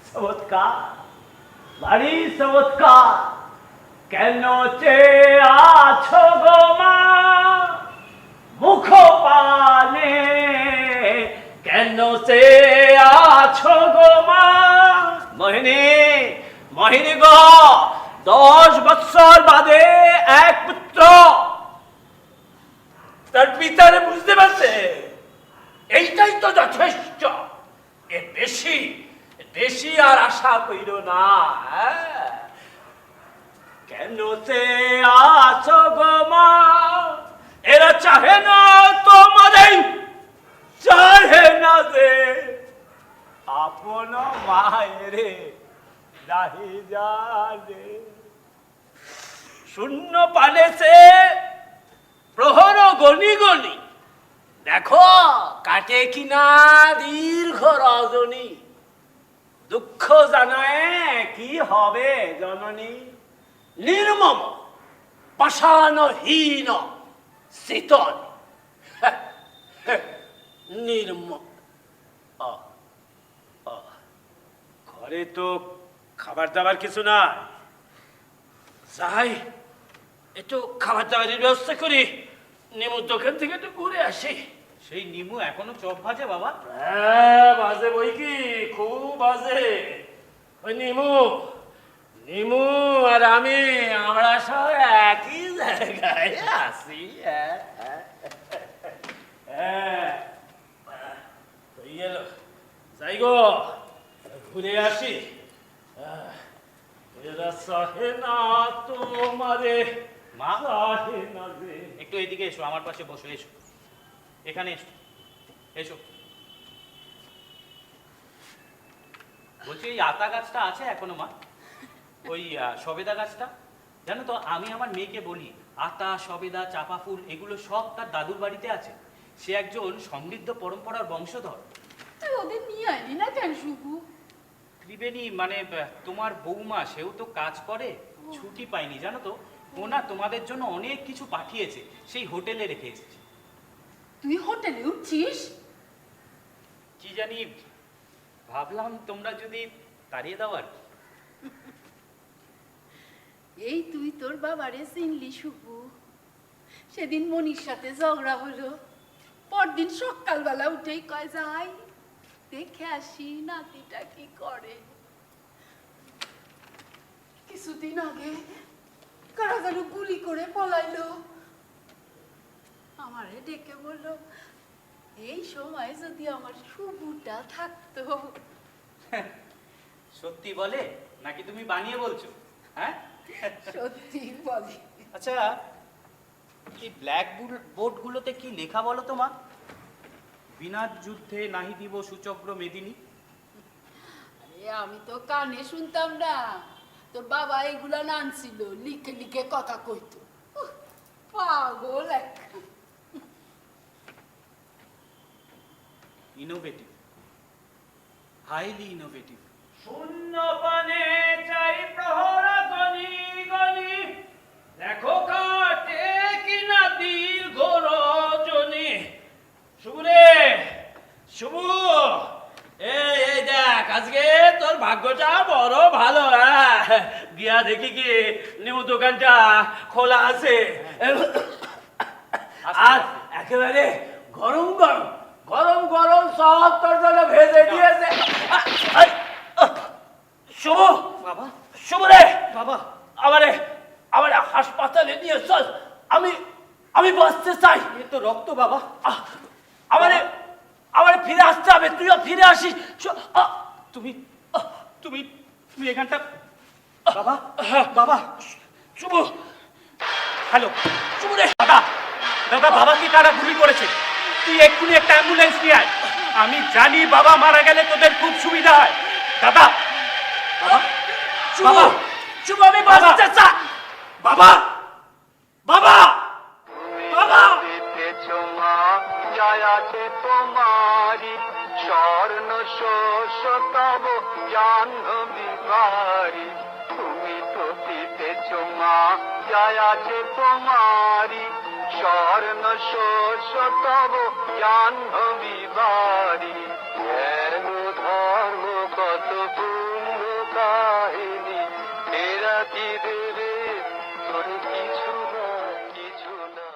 চমৎকার, বাড়ি চমৎকার। কেন চেয়ে আছো গো মা মুখ পানে, কেন চেয়ে আছো গো মা। মোহিনী, মোহিনী গো, 10 বৎসর বাদে এক পুত্র তার পিতারে বুঝতে পারছে, এইটাই তো যথেষ্ট। এর বেশি আর আশা আশা কইর না। কেন সে আছো গো মা, এরা চাহে না তোমাদের, চাহে না যে আপন মায়েরে রাহি জানে। শূন্য পালেছে প্রহর গনি গনি, দেখো কাটে কিনা দীর্ঘ রজনী। দুঃখ জানায় কি হবে জননী, নির্মম পাষাণহীন শীতল নির্মম। ঘরে তো খাবার দাবার কিছু না, যাই একটু খাবার দাবারের ব্যবস্থা করি, নিমুর দোকান থেকে একটু ঘুরে আসি। সেই নিমু এখনো চপ ভাজে বাবা? হ্যাঁ বাজে বই কি, খুব বাজে। ওই নিমু নিমু আর আমি, আমরা সব একই জায়গায় আছি। যাই গো, ঘুরে আসি। এরা সহে না তোমারে, মা সহে না যে। একটু এদিকে এসো, আমার পাশে বসো, এসো এখানে এসো, এসো। বলছি ওই আতা গাছটা আছে এখনো মা? ওই সবেদা গাছটা? জানো তো আমি আমার মেয়েকে বলি আতা, সবেদা, চাপা ফুল এগুলো সব তার দাদুর বাড়িতে আছে। সে একজন সমৃদ্ধ পরম্পরার বংশধর। তুই ওদের নিয়ে আইলি না কেন শুভু? ত্রিবেণী মানে তোমার বৌমা, সেও তো কাজ করে, ছুটি পায়নি জানো তো। ও না তোমাদের জন্য অনেক কিছু পাঠিয়েছে, সেই হোটেলে রেখে এসেছে। তুই হোটেলে উঠছিস? কি জানি, ভাবলাম তোমরা যদি তাড়িয়ে দাও আর কি। এই তুই তোর বাবারে চিনলি শুভু? সেদিন মনির সাথে ঝগড়া হলো, পরদিন সকালবেলা উঠেই কয় যাই দেখে আসি নাতিটা কি করে। কিছুদিন আগে কারা যেন গুলি করে পলাইলো। আমারে ডেকে বললো এই সময় যদি আমার শুভুটা থাকতো। সত্যি বলে নাকি তুমি বানিয়ে বলছো? হ্যাঁ সত্যি বলে। আচ্ছা, এই ব্ল্যাক বোর্ডগুলোতে কি লেখা বলো তো মা? বিনা যুদ্ধে নাহি দিব সুচক্র মেদিনী। আরে আমি তো কানে শুনতাম না, তোর বাবা এগুলা আনছিল, লিখে লিখে কথা কইতো। পাগল একটা। Innovative, highly innovative. শূন্য পানে চাই প্রহর গনি গনি, দেখো কাটে কিনা দীর্ঘ রজনী। শুভু রে, শুভু, এই দেখ আজকে তোর ভাগ্যটা বড় ভালো। গিয়া দেখি কি নিউ দোকানটা খোলা আছে, আর একেবারে গরম গরম গরম গরম সব তোর জন্য ভেজে দিয়েছে। শুভ বাবা, শুভ রে বাবা, আমারে আমারে হাসপাতালে নিয়ে চল, আমি আমি বাঁচতে চাই। এ তো রক্ত বাবা। আমারে আমারে ফিরে আসতে হবে, তুইও ফিরে আসিস। তুমি তুমি তুমি এখানটা বাবা, বাবা। শুভ, হ্যালো শুভ রে। দাদা, দাদা বাবাকে কারা গুলি করেছে? তুই এক্ষুনি একটা অ্যাম্বুলেন্স নিয়ে আয়। আমি জানি বাবা মারা গেলে তোদের খুব সুবিধা হয়। দাদা, বাবা, শুভ, বাবা, শুভ, আমি বাঁচতে চাই। বাবা, বাবা, বাবা। আছে তোমারি স্বর্ণ শোষ তব জাহ্নবী বাড়ি, তুমি তো দিতেছ মা জয় আছে তোমারি স্বর্ণ শোষ তব জাহ্নবী বাড়ি। জ্ঞান ধর্ম কত পূর্ণ কাহিনী, এরা কি দেবে তোর কিছু না কিছু না।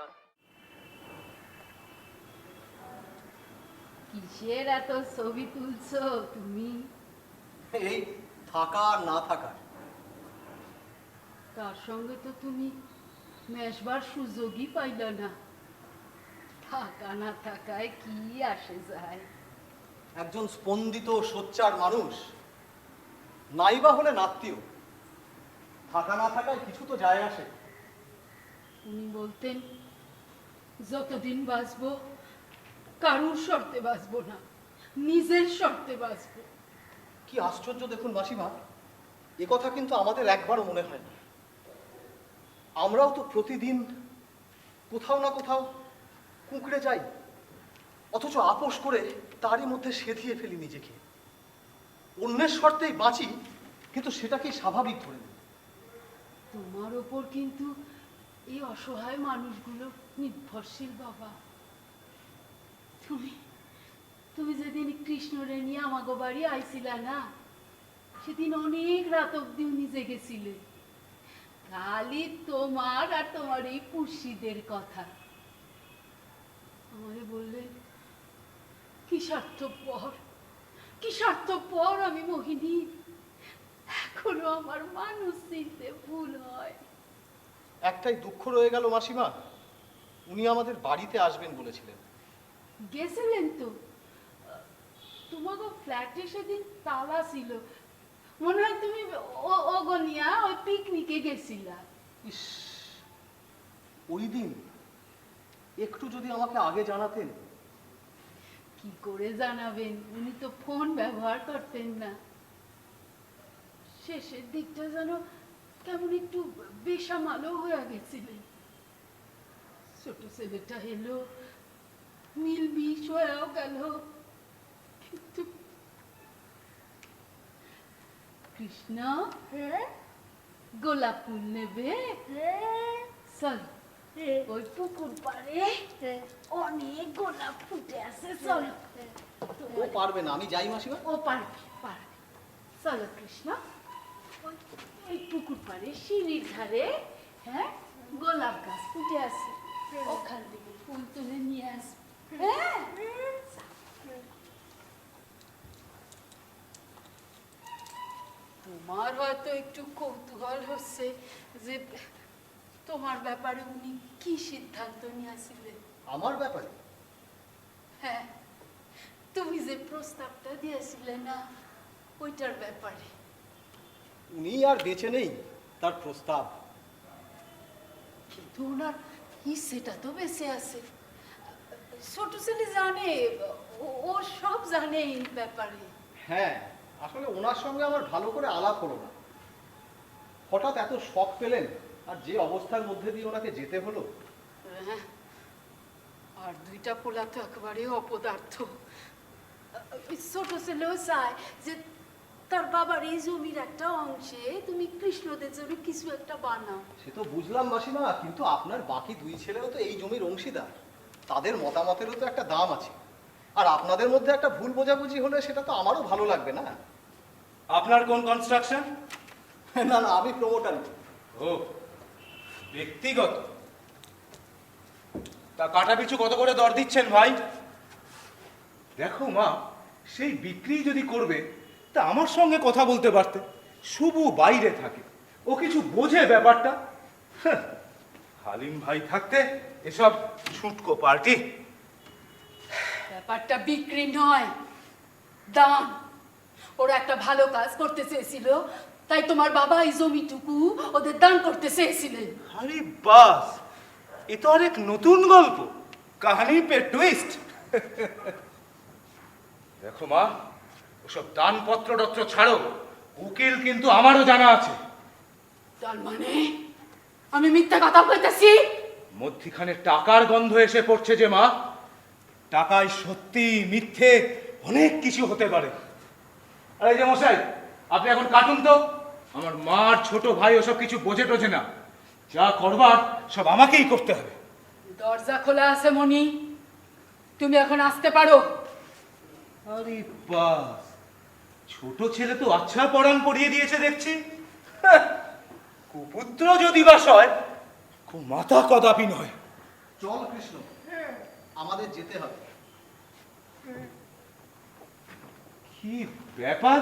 কিসের এত ছবি তুলছো তুমি? এই থাকা আর না থাকা। তার সঙ্গে তো তুমি মেশবার সুযোগই পাইল না। থাকা না থাকায় কি আসে যায়? একজন স্পন্দিত সোচ্চার মানুষ নাইবা হলে আত্মীয়, থাকা না থাকায় কিছু তো যায় আসে। উনি বলতেন যতদিন বাঁচবো কারুর শর্তে বাঁচবো না, নিজের শর্তে বাঁচবো। কি আশ্চর্য দেখুন মাসিমা, এ কথা কিন্তু আমাদের একবারও মনে হয় না। আমরাও তো প্রতিদিন কোথাও না কোথাও কুঁকড়ে যাই, অথচ আপোষ করে তারই মধ্যে সেধিয়ে ফেলি নিজেকে। অন্যের শর্তেই বাঁচি, কিন্তু সেটাকেই স্বাভাবিক ধরে নিই। তোমার ওপর কিন্তু এই অসহায় মানুষগুলো নির্ভরশীল বাবা। তুমি তুমি যেদিন কৃষ্ণরে নিয়ে আমাগো বাড়ি আইছিলা না, সেদিন অনেক রাত অব্দি উনি জেগেছিলেন, খালি তোমার আর তোমার এই পুষিদের কথা। আমারে বললেন কি স্বার্থপর, কি স্বার্থপর আমি মোহিনী, এখনো আমার মানুষ চিনতে ভুল হয়। একটাই দুঃখ রয়ে গেল মাসিমা, উনি আমাদের বাড়িতে আসবেন বলেছিলেন। গেছিলেন তো, তোমাকে ফ্ল্যাটে সেদিন তালা ছিল, মনে হয় তুমি ওগনিয়া ওই পিকনিকে গেছিলা। ইস, ওই দিন একটু যদি আমাকে আগে জানাতেন। কি করে জানাবেন, উনি তো ফোন ব্যবহার করতেন না। শেষের দিকটা যেন কেমন একটু বেসামালও হয়ে গেছিলেন। ছোট ছেলেটা এলো, মিলমিশ হয়েও গেল, কিন্তু কৃষ্ণ গোলাপ ফুল নেবে? চল, ওই পুকুর পাড়ে অনেক গোলাপ ফুটে আছে, চল। ও পারবে না, আমি যাই মাসিমা। ও পারবে, পারবে। চলো কৃষ্ণ, ওই পুকুর পাড়ে সিঁড়ির ধারে, হ্যাঁ, গোলাপ গাছ ফুটে আছে, ওখান থেকে ফুল তুলে নিয়ে আসবে। হ্যাঁ, তোমার হয়তো একটু কৌতূহল হচ্ছে যে তোমার ব্যাপারে উনি কি সিদ্ধান্ত নিয়েছিলেন। আমার ব্যাপারে? হ্যাঁ, তুমি যে প্রস্তাবটা দিয়েছিলে না, ওইটার ব্যাপারে। উনি আর বেঁচে নেই, তার প্রস্তাব। কিন্তু ওনার সেটা তো বেঁচে আছে। ছোট ছেলে জানে, ও সব জানে এই ব্যাপারে। হ্যাঁ, আসলে ওনার সঙ্গে আমার ভালো করে আলাপ হলো না। হঠাৎ এত শখ পেলেন, আর যে অবস্থার মধ্যে দিয়ে ওনাকে যেতে হলো। হ্যাঁ, আর দুইটা পোলা তো একেবারে অপদার্থ। ছোট ছেলেও চায় যে তার বাবার এই জমির একটা অংশে তুমি কৃষ্ণদের জন্য কিছু একটা বানাও। সে তো বুঝলাম মাসিমা, কিন্তু আপনার বাকি দুই ছেলেও তো এই জমির অংশীদার, তাদের মতামতেরও তো একটা দাম আছে। আর আপনাদের মধ্যে একটা ভুল বোঝাবুঝি হলে সেটা তো আমারও ভালো লাগবে না। আপনার কোন কনস্ট্রাকশন? না না, আমি প্রমোটার। ও, ব্যক্তিগত। তা কাটা পিছু কত করে দর দিচ্ছেন ভাই? দেখো মা, সেই বিক্রি যদি করবে তা আমার সঙ্গে কথা বলতে পারতে। শুভু বাইরে থাকে, ও কিছু বোঝে ব্যাপারটা। হালিম ভাই থাকতে এসব ছুটকো পার্টি। ব্যাপারটা বিক্রি নয়, দান। ওরা একটা ভালো কাজ করতে চেয়েছিল, তাই তোমার বাবা এই জমিটুকু ওদের দান করতে চেয়েছিলেন। আরে বাস, এ তো আরেক নতুন গল্প, কাহানি পে টুইস্ট। দেখো মা, ওসব দানপত্র টত্র ছাড়ো, উকিল কিন্তু আমারও জানা আছে। তার মানে আমি মিথ্যা কথা বলতেছি? মধ্যিখানে টাকার গন্ধ এসে পড়ছে যে মা। টাকায় সত্যি মিথ্যে অনেক কিছু হতে পারে। আরে যে মশাই, আপনি এখন কাটুন তো। আমার মার ছোট ভাই ওসব কিছু বোঝে টোঝে না, যা করবার সব আমাকেই করতে হবে। দরজা খোলা আছে মনি, তুমি এখন আসতে পারো। আরে বাস, ছোট ছেলে তো আচ্ছা পড়ান পড়িয়ে দিয়েছে দেখছি। কুপুত্র যদি বাস হয়, মাথা কদাপি নয়। চল কৃষ্ণ, আমাদের যেতে হবে। কি ব্যাপার,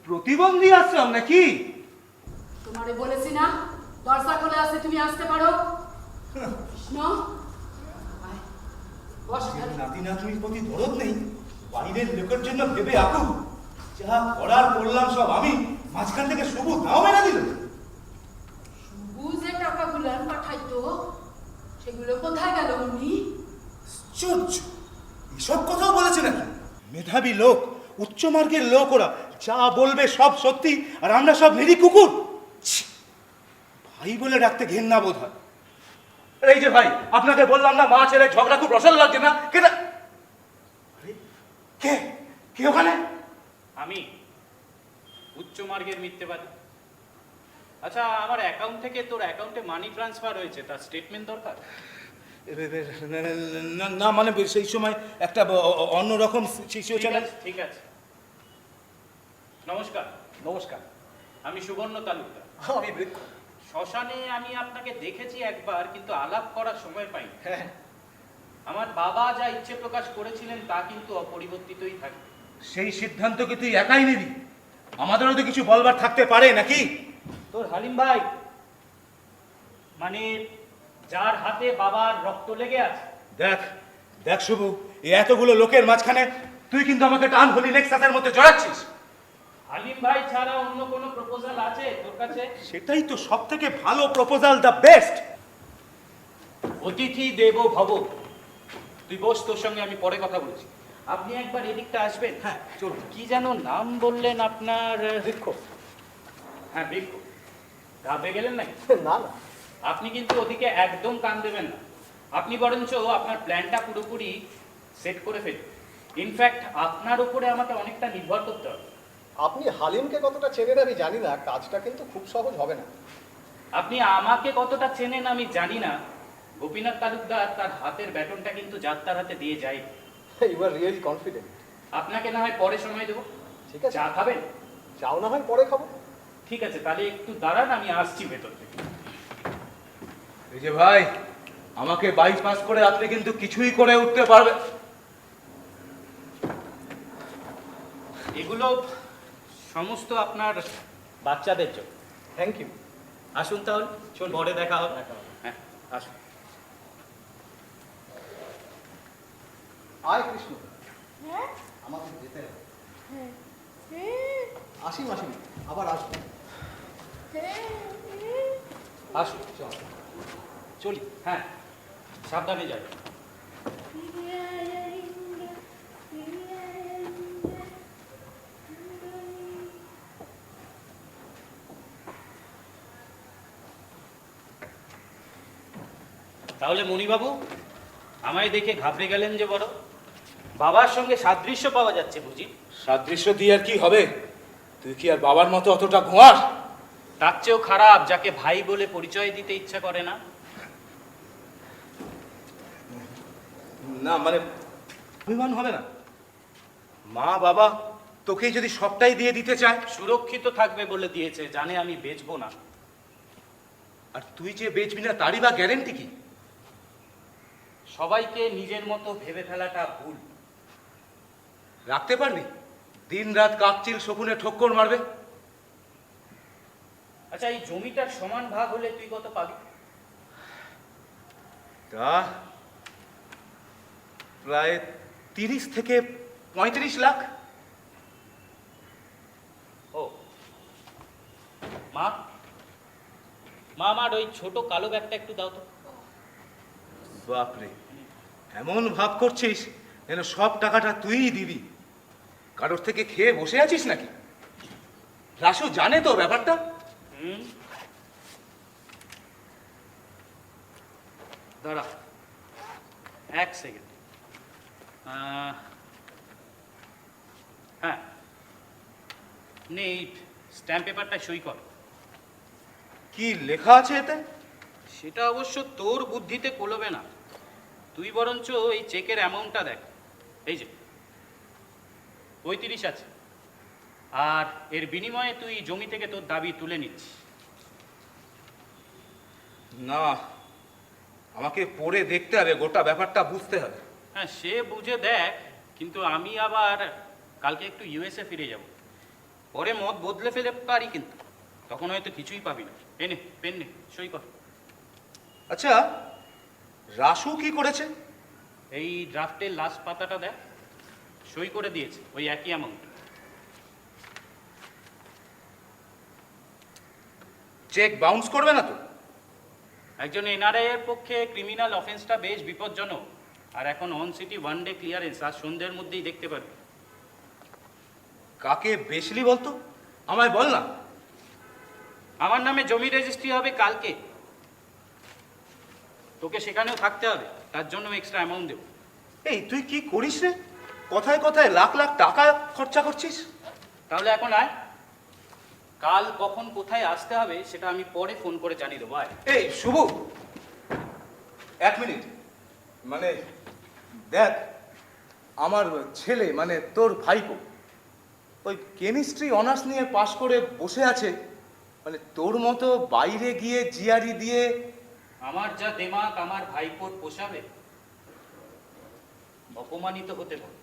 প্রতিবন্ধী আশ্রম নাকি? তোমারে বলেছি না দরজা খোলা আছে, তুমি আসতে পারো। কৃষ্ণ, আয়, বস এখানে। নাতি নাতনির প্রতি দরদ নেই, বাইরের লোকের জন্য ভেবে আকুল। যা করার করলাম সব আমি, মাঝখান থেকে সবুজ নাও মেনে দিল। বুঝে টাকাগুলো পাঠাইতো, সেগুলো কোথায় গেল উনি? আশ্চর্য, এসব কথাও বলেছে নাকি? মেধাবী লোক, উচ্চ মার্গের লোক ওরা, যা বলবে সব সত্যি, আর আমরা সব নিরি কুকুর। ছি! ভাই বলে ডাকতে ঘেন্না বোধ হয়। এই যে ভাই, আপনাকে বললাম না মা ছেলে ঝগড়া খুব রসল লাগছে না, কেনা কে কে ওখানে? আমি উচ্চ মার্গের মিথ্যেবাদী। আচ্ছা, আমার অ্যাকাউন্ট থেকে তোর অ্যাকাউন্টে মানি ট্রান্সফার হয়েছে, তার স্টেটমেন্ট দরকার। না মানে সেই সময় একটা অন্যরকম সিচুয়েশন। ঠিক আছে। নমস্কার। নমস্কার, আমি সুবর্ণ তালুকদার। আমি বৃক্ষ। শ্মশানে আমি আপনাকে দেখেছি একবার, কিন্তু আলাপ করার সময় পাইনি। হ্যাঁ, আমার বাবা যা ইচ্ছে প্রকাশ করেছিলেন তা কিন্তু অপরিবর্তিতই থাকবে। সেই সিদ্ধান্ত কি তুই একাই নিবি? আমাদেরও তো কিছু বলবার থাকতে পারে নাকি? তোর হালিম ভাই, মানে যার হাতে বাবার রক্ত লেগে আছে। দেখ দেখ শুভু, এই এতগুলো লোকের মাঝখানে তুই কিন্তু আমাকে টান হলি নেক্সাসের মধ্যে জড়াচ্ছিস। হালিম ভাই ছাড়া অন্য কোনো প্রপোজাল আছে তোর কাছে? সেটাই তো সব থেকে ভালো প্রপোজাল, দ্য বেস্ট। অতিথি দেব ভব। তুই বস, তোর সঙ্গে আমি পরে কথা বলছি। আপনি একবার এদিকটা আসবেন? হ্যাঁ চলুন। কি যেন নাম বললেন আপনার? বৃক্ষ। হ্যাঁ, বৃক্ষ। ঘাবড়ে গেলেন নাকি? না না, আপনি কিন্তু ওদিকে একদম কান দেবেন না। আপনি বরঞ্চ আপনার প্ল্যানটা পুরোপুরি সেট করে ফেলুন। ইনফ্যাক্ট আপনার উপরে আমাকে অনেকটা নির্ভর করতে হবে। আপনি হালিমকে কতটা চেনেন আমি জানি না, কাজটা কিন্তু খুব সহজ হবে না। আপনি আমাকে কতটা চেনেন আমি জানি না, গোপীনাথ তালুকদার তার হাতের ব্যাটনটা কিন্তু যাত্রার হাতে দিয়ে যায়। You are really confident. আপনাকে না হয় পরে সময় দেবো। ঠিক আছে, চা খাবেন? চাও না হয় পরে খাবো। ঠিক আছে, তাহলে একটু দাঁড়ান, আমি আসছি ভেতর থেকে। এই যে ভাই, আমাকে বাইপাস করে আপনি কিন্তু কিছুই করে উঠতে পারবে। এগুলো সমস্ত আপনার বাচ্চাদের জন্য। Thank you. আসুন তাহলে, চল পরে দেখা হবে। হ্যাঁ, আসুন। আয় কৃষ্ণ, হ্যাঁ আমাকে যেতে হবে। হ্যাঁ আসি মাসিমা, আবার আসবো। আসুন, চলি। হ্যাঁ, সাবধানে যাই। তাহলে মণিবাবু, আমায় দেখে ঘাবড়ে গেলেন যে বড়? বাবার সঙ্গে সাদৃশ্য পাওয়া যাচ্ছে বুঝি? সাদৃশ্য দিয়ে আর কি হবে? তুই কি আর বাবার মতো অতটা ঘোয়ার? তার চেয়েও খারাপ যাকে ভাই বলে পরিচয় দিতে ইচ্ছা করে না। না মানে অভিমান হবে না? মা বাবা তোকেই যদি সবটাই দিয়ে দিতে চায়। সুরক্ষিত থাকবে বলে দিয়েছে, জানে আমি বেচবো না। আর তুই যে বেচবি না তারই বা গ্যারেন্টি কি? সবাইকে নিজের মতো ভেবে ফেলাটা ভুল। রাখতে পারবি? দিন রাত কাকচিল শকুনে ঠক্কর মারবে। আচ্ছা, এই জমিটার সমান ভাগ হলে তুই কত পাবি? তা প্রায় 30 থেকে 35 লাখ। ও মা, মা আমার ওই ছোট কালো ব্যাগটা একটু দাও তো। বাপরে, এমন ভাব করছিস যেন সব টাকাটা তুইই দিবি। কারোর থেকে খেয়ে বসে আছিস নাকি? রাসু জানে তো ব্যাপারটা? দাঁড়া 1 সেকেন্ড। হ্যাঁ, নে স্ট্যাম্প পেপারটা সই কর। কি লেখা আছে এতে? সেটা অবশ্য তোর বুদ্ধিতে কলবে না। তুই বরঞ্চ এই চেকের অ্যামাউন্টটা দেখ। এই যে 35 আছে, আর এর বিনিময়ে তুই জমি থেকে তোর দাবি তুলে নিচ্ছিস। না, আমাকে পড়ে দেখতে হবে, গোটা ব্যাপারটা বুঝতে হবে। হ্যাঁ, সে বুঝে দেখ, কিন্তু আমি আবার কালকে একটু ইউএসএ ফিরে যাব। পরে মত বদলে ফেলে পারি, কিন্তু তখন হয়তো কিছুই পাবি না। এনে পেন নে, সই কর। আচ্ছা, রাসু কি করেছে? এই ড্রাফটের লাস্ট পাতাটা দেখ, সই করে দিয়েছে ওই একই অ্যামাউন্ট। চেক বাউন্স করবে না তো? একজন এনআরআই এর পক্ষে ক্রিমিনাল অফেন্সটা বেশ বিপজ্জনক। আর এখন on city one day clearance, আর সন্ধ্যের মধ্যেই দেখতে পারবে। কাকে বেশলি বলতো, আমায় বল না। আমার নামে জমি রেজিস্ট্রি হবে কালকে, তোকে সেখানেও থাকতে হবে, তার জন্য এক্সট্রা অ্যামাউন্ট দেবো। এই তুই কি করিস রে? কথায় কথায় লাখ লাখ টাকা খরচা করছিস। তাহলে এখন আয়, কাল কখন কোথায় আসতে হবে সেটা আমি পরে ফোন করে জানিয়ে দেবো। আয়। এই শুভ, 1 মিনিট, মানে দেখ, আমার ছেলে মানে তোর ভাইপো ওই কেমিস্ট্রি অনার্স নিয়ে পাশ করে বসে আছে, মানে তোর মতো বাইরে গিয়ে জিআরই দিয়ে। আমার যা দেমাক আমার ভাইপোর পোষাবে? অপমানিত হতে পারে,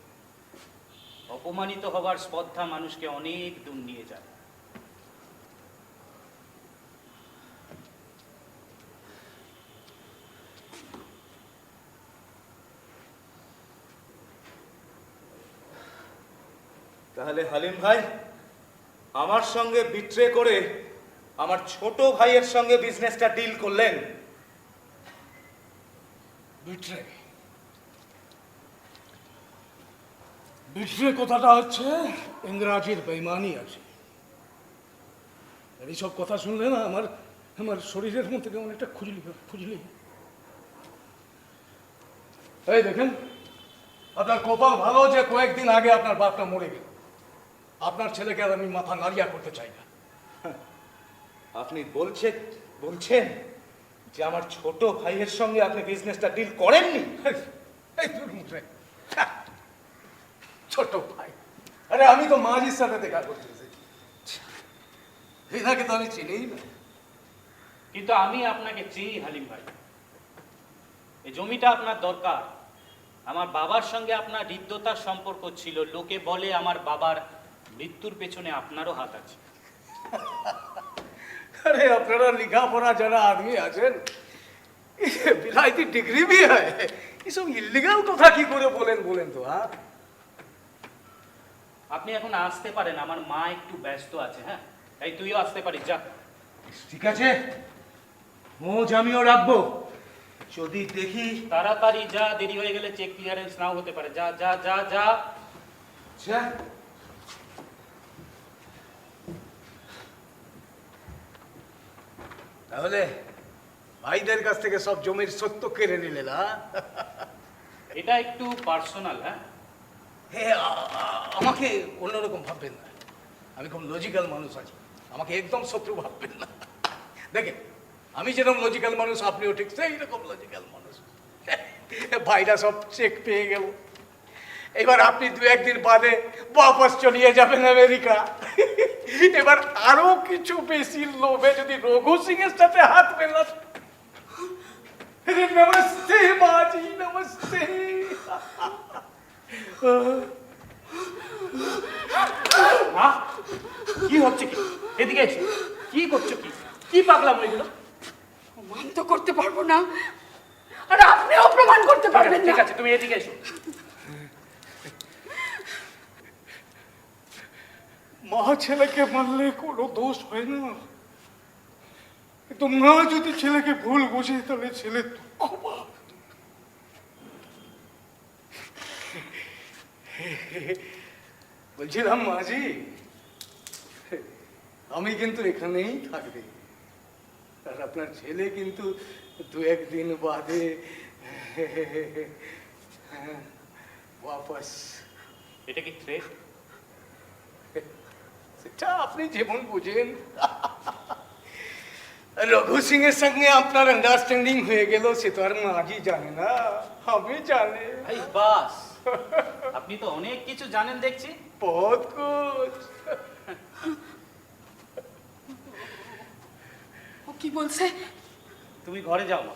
অপমানিত হবার স্পর্ধা মানুষকে অনেক দূর নিয়ে যায়। তাহলে হালিম ভাই আমার সঙ্গে বিট্রে করে আমার ছোট ভাইয়ের সঙ্গে বিজনেসটা ডিল করলেন। বিট্রে, বিট্রে কথাটা হচ্ছে ইংরাজির বেইমানি আছে। এইসব কথা শুনলে না আমার আমার শরীরের মধ্যে কেমন একটা খুজলি খুজলি। এই দেখেন, আপনার কপাল ভালো যে কয়েকদিন আগে আপনার বাপটা মরে গেল। আপনার ছেলেকে আর আমি মাথা নাড়িয়া করতে চাই না। আপনি বলছেন যে আমার ছোট ভাইয়ের সঙ্গে আপনি বিজনেসটা ডিল করেননি? এই তোর মুখে ছোট ভাই, আরে আমি তো মাঝির সাথে দেখা করতে এসেছি, এনাকে তো আমি চিনিই না। কিন্তু আমি আপনাকে চিনি হালিম ভাই, এই জমিটা আপনার দরকার। আমার বাবার সঙ্গে আপনার হৃদ্যতার সম্পর্ক ছিল, লোকে বলে আমার বাবার মৃত্যুর পেছনে আপনারও হাত আছে। अरे আপনারা লেখাপড়া যারা আদমি আছেন, বিলাইতি ডিগ্রি भी है, এসব ইলিগাল কথা কি করে বলেন তো? হ্যাঁ, আপনি এখন আসতে পারেন, আমার মা একটু ব্যস্ত আছে। হ্যাঁ, তাই তুইও আসতে পারিস, যা। ঠিক আছে, মোজ আমিও রাখবো। যদি দেখি তাড়াতাড়ি যা, দেরি হয়ে গেলে চেক ক্লিয়ারেন্স নাও হতে পারে। যা যা যা যা। আচ্ছা, তাহলে ভাইদের কাছ থেকে সব জমির সত্য কেড়ে নিলে না? এটা একটু পার্সোনাল। হ্যাঁ, আমাকে অন্যরকম ভাববেন না, আমি খুব লজিক্যাল মানুষ আছি, আমাকে একদম শত্রু ভাববেন না। দেখেন, আমি যেরকম লজিক্যাল মানুষ, আপনিও ঠিক সেই রকম লজিক্যাল মানুষ। ভাইরা সব চেক পেয়ে গেল, এবার আপনি 2-1 দিন বাদে বাপস চলিয়ে যাবেন আমেরিকা। এবার আরো কিছু বেশি লোভে যদি রঘু সিং এর সাথে হাত মেলান। নমস্তে মাজি, নমস্তে। মা, কি হচ্ছে কি? এদিকে এসো। কি করছো? কি পাগলাম এগুলো? প্রমাণ তো করতে পারবো না, আর আপনিও প্রমাণ করতে পারবেন না। ঠিক আছে, তুমি এদিকে এসো। মা ছেলেকে মারলে কোনো দোষ হয় না, কিন্তু মা যদি ছেলেকে ভুল বুঝে তাহলে ছেলে দুঃখ পায়। বলছিলাম মাঝি, আমি কিন্তু এখানেই থাকবে, আর আপনার ছেলে কিন্তু 2-1 দিন বাদে वापस। এটা কি থ্রেট? সেটা আপনি যেমন বুঝেন। রঘু সিং এর সঙ্গে আপনার আন্ডারস্ট্যান্ডিং হয়ে গেল, সে তো আর মাঝি জানে না, আমি জানি। ভাই বাস, আপনি তো অনেক কিছু জানেন দেখছি। বহুত কুছ। ও কি বলছে? তুমি ঘরে যাও মা।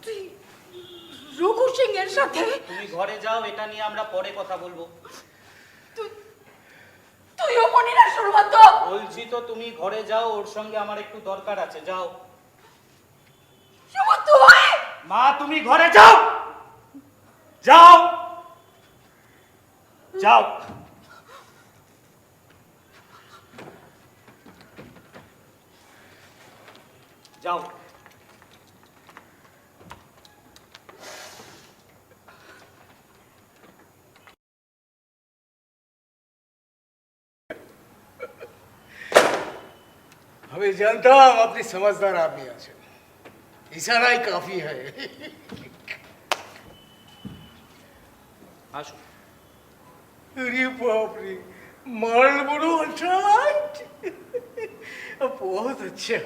তুই রঘু সিং এর সাথে? তুমি ঘরে যাও, এটা নিয়ে আমরা পরে কথা বলবো। তুইও মনিরা সুরবন্ত? বলছি তো তুমি ঘরে যাও, ওর সঙ্গে আমার একটু দরকার আছে, যাও। মা, তুমি ঘরে যাও, যাও যাও। যাও। हमें जानता हूं अपनी समझदार आदमी আছে इशारा ही काफी है আসো। अरे बाप रे माल बड़ो अच्छा बहुत अच्छा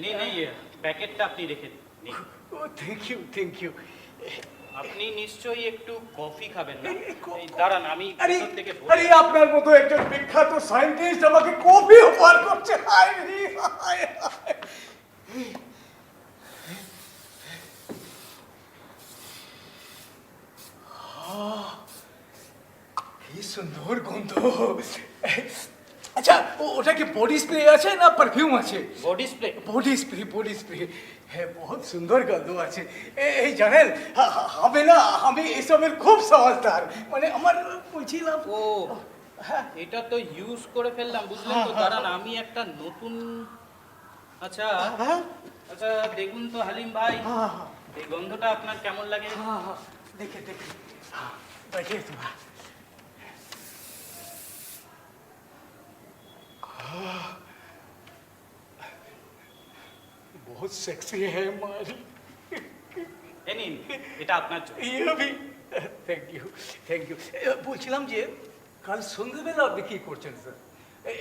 নিন এই প্যাকেটটা আপনি রেখে দিন। নিন। थैंक यू আপনি নিশ্চয়ই একটু কফি খাবেন না? এই দাঁড়ান, আমি আরে ভেতর থেকে আরে আপনার মতো একজন বিখ্যাত সায়েন্টিস্ট আমাকে কফি অফার করছে হায় রে হায় হায়। কি সুন্দর গন্ধ। আচ্ছা ওটা কি বডি স্প্রে আছে না পারফিউম আছে? Body spray. বডি স্প্রে হ্যাঁ বহুত সুন্দর গন্ধ আছে। এই জানেন হবে না আমি এসবের খুব সমঝদার মানে আমার বলছিলাম ও এটা তো ইউজ করে ফেললাম, বুঝলেন তো? দাঁড়ান, আমি একটা নতুন আচ্ছা আচ্ছা দেখুন তো হালিম ভাই, এই গন্ধটা আপনার কেমন লাগে? দেখে बैठे तुम्हारा बहुत सेक्सी है मारी এই নিন, এটা আপনার জন্য। ये भी थैंक यू বলছিলাম যে কাল সন্ধ্যাবেলা আপনি কি করছেন স্যার?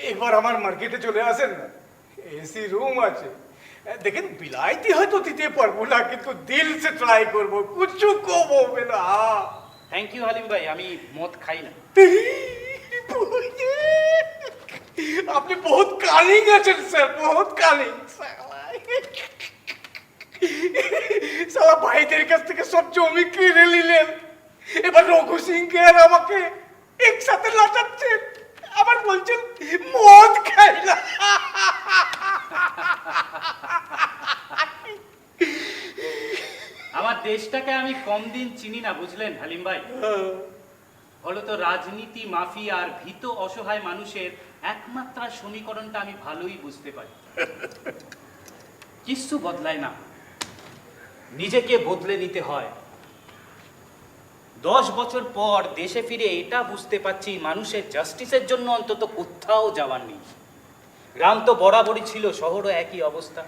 একবার আমার মার্কেটে চলে আসেন না, এসি রুম আছে। দেখেন বিলাইতি হয়তো দিতে পারবো না কিন্তু দিল সে ট্রাই করবো, কুছু কম হবে না। থ্যাংক ইউ হালিম ভাই, আমি মদ খাই না। আপনি বহুত কানিং আছেন স্যার, বহুত কানিং। সালা ভাইদের কাছ থেকে সব জমি কিনে নিলেন, এবার রঘু সিংকে আর আমাকে একসাথে লাচাচ্ছেন, আবার বলছেন মদ খাই না। আমার দেশটাকে আমি কম দিন চিনি না, বুঝলেন হালিম ভাই? ফলত রাজনীতি, মাফিয়া আর ভীত অসহায় মানুষের একমাত্রা সমীকরণটা আমি ভালোই বুঝতে পারি। কিচ্ছু বদলায় না, নিজেকে বদলে নিতে হয়। 10 বছর পর দেশে ফিরে এটা বুঝতে পারছি মানুষের জাস্টিসের জন্য অন্তত কোথাও যাওয়ার নেই। গ্রাম তো বরাবরই ছিল, শহরও একই অবস্থা।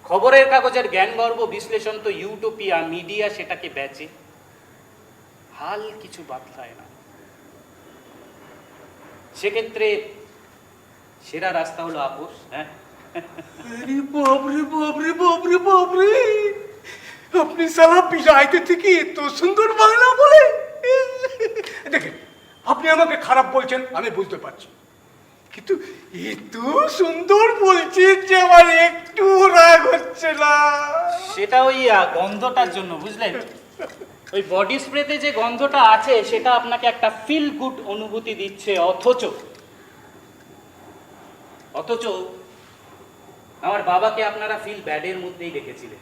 খবরের কাগজের জ্ঞানগর্ভ বিশ্লেষণ তো ইউটোপিয়া, মিডিয়া সেটাকে বেচে। হাল কিছু বাতলায় না। সেক্ষেত্রে সেরা রাস্তা হলো আপোষ। হ্যাঁ, বাপরে আপনি সালা বিলাইতে থেকে এত সুন্দর বাংলা বলে। দেখেন আপনি আমাকে খারাপ বলছেন আমি বুঝতে পারছি, কিন্তু এত সুন্দর বলছেন যে আমার একটু রাগ হচ্ছে না। সেটা ওই গন্ধটার জন্য, বুঝলেন? ওই বডি স্প্রেতে যে গন্ধটা আছে সেটা আপনাকে একটা ফিল গুড অনুভূতি দিচ্ছে, অথচ আমার বাবাকে আপনারা ফিল ব্যাডের মধ্যেই রেখেছিলেন।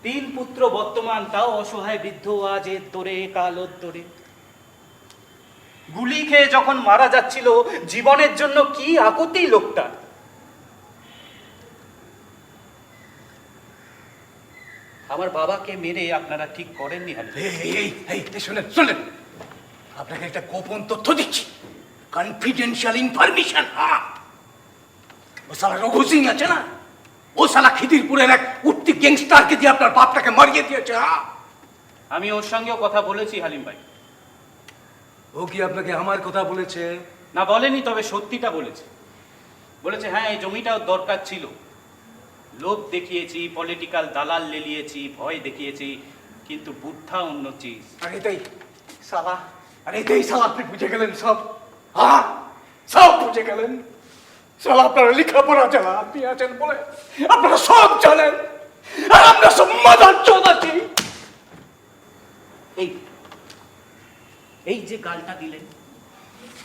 3 পুত্র বর্তমান, তাও অসহায় বৃদ্ধ, আজ এর দরে কাল ওর দরে। গুলি খেয়ে যখন মারা যাচ্ছিল, জীবনের জন্য কি আকুতি লোকটা। আমার বাবাকে মেরে আপনারা ঠিক করেননি। শুনেন আপনাকে একটা গোপন তথ্য দিচ্ছি, কনফিডেন্সিয়াল ইনফরমেশন। ও সালা রঘু সিং আছে না, ও সালা খিদিরপুরের এক উঠতি গ্যাংস্টারকে দিয়ে আপনার বাপটাকে মারিয়ে দিয়েছে। আমি ওর সঙ্গেও কথা বলেছি হালিম ভাই। ও কি আপনাকে আমার কথা বলেছে? না বলেনি, তবে সত্যিটা বলেছে। বলেছে হ্যাঁ এই জমিটা ওর দরকার ছিল, লোভ দেখিয়েছি, পলিটিক্যাল দালাল লেলিয়েছি, ভয় দেখিয়েছি, কিন্তু বুদ্ধা অন্য চিজ। আর এটাই সালা আপনি বুঝে গেলেন সব। হ্যাঁ সব বুঝে গেলেন। সালা আপনারা লেখাপড়া জানা আপনি আছেন বলে আপনারা সব জানেন, আর আমরা সব মাদার চোদ আছি। এই যে গালটা দিলেন,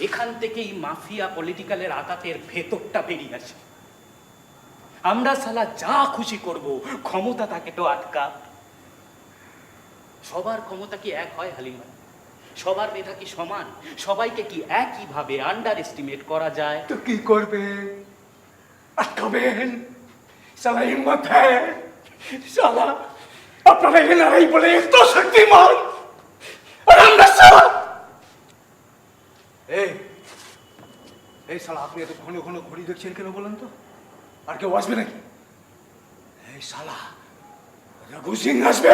এখান থেকেই মাফিয়া পলিটিক্যালের আঘাতের ভেতরটা বেরিয়ে আসে। আমরা সালা যা খুশি করব, ক্ষমতা তাকে তো আটকা। সবার ক্ষমতা কি এক হয় হালিম ভাই? সবার মেধা কি সমান? সবাইকে কি একইভাবে আন্ডার এস্টিমেট করা যায়? তো কি করবেন? আটকাবেন? साला हिम्मत है, साला अपना लड़ाई बोले एक तो शक्तिमान और আমরা সালা এই সালা আপনি এত ঘন ঘন ঘড়ি দেখছেন কেন বলেন তো? আর কেউ আসবে নাকি? এই সালা রঘু সিং আসবে,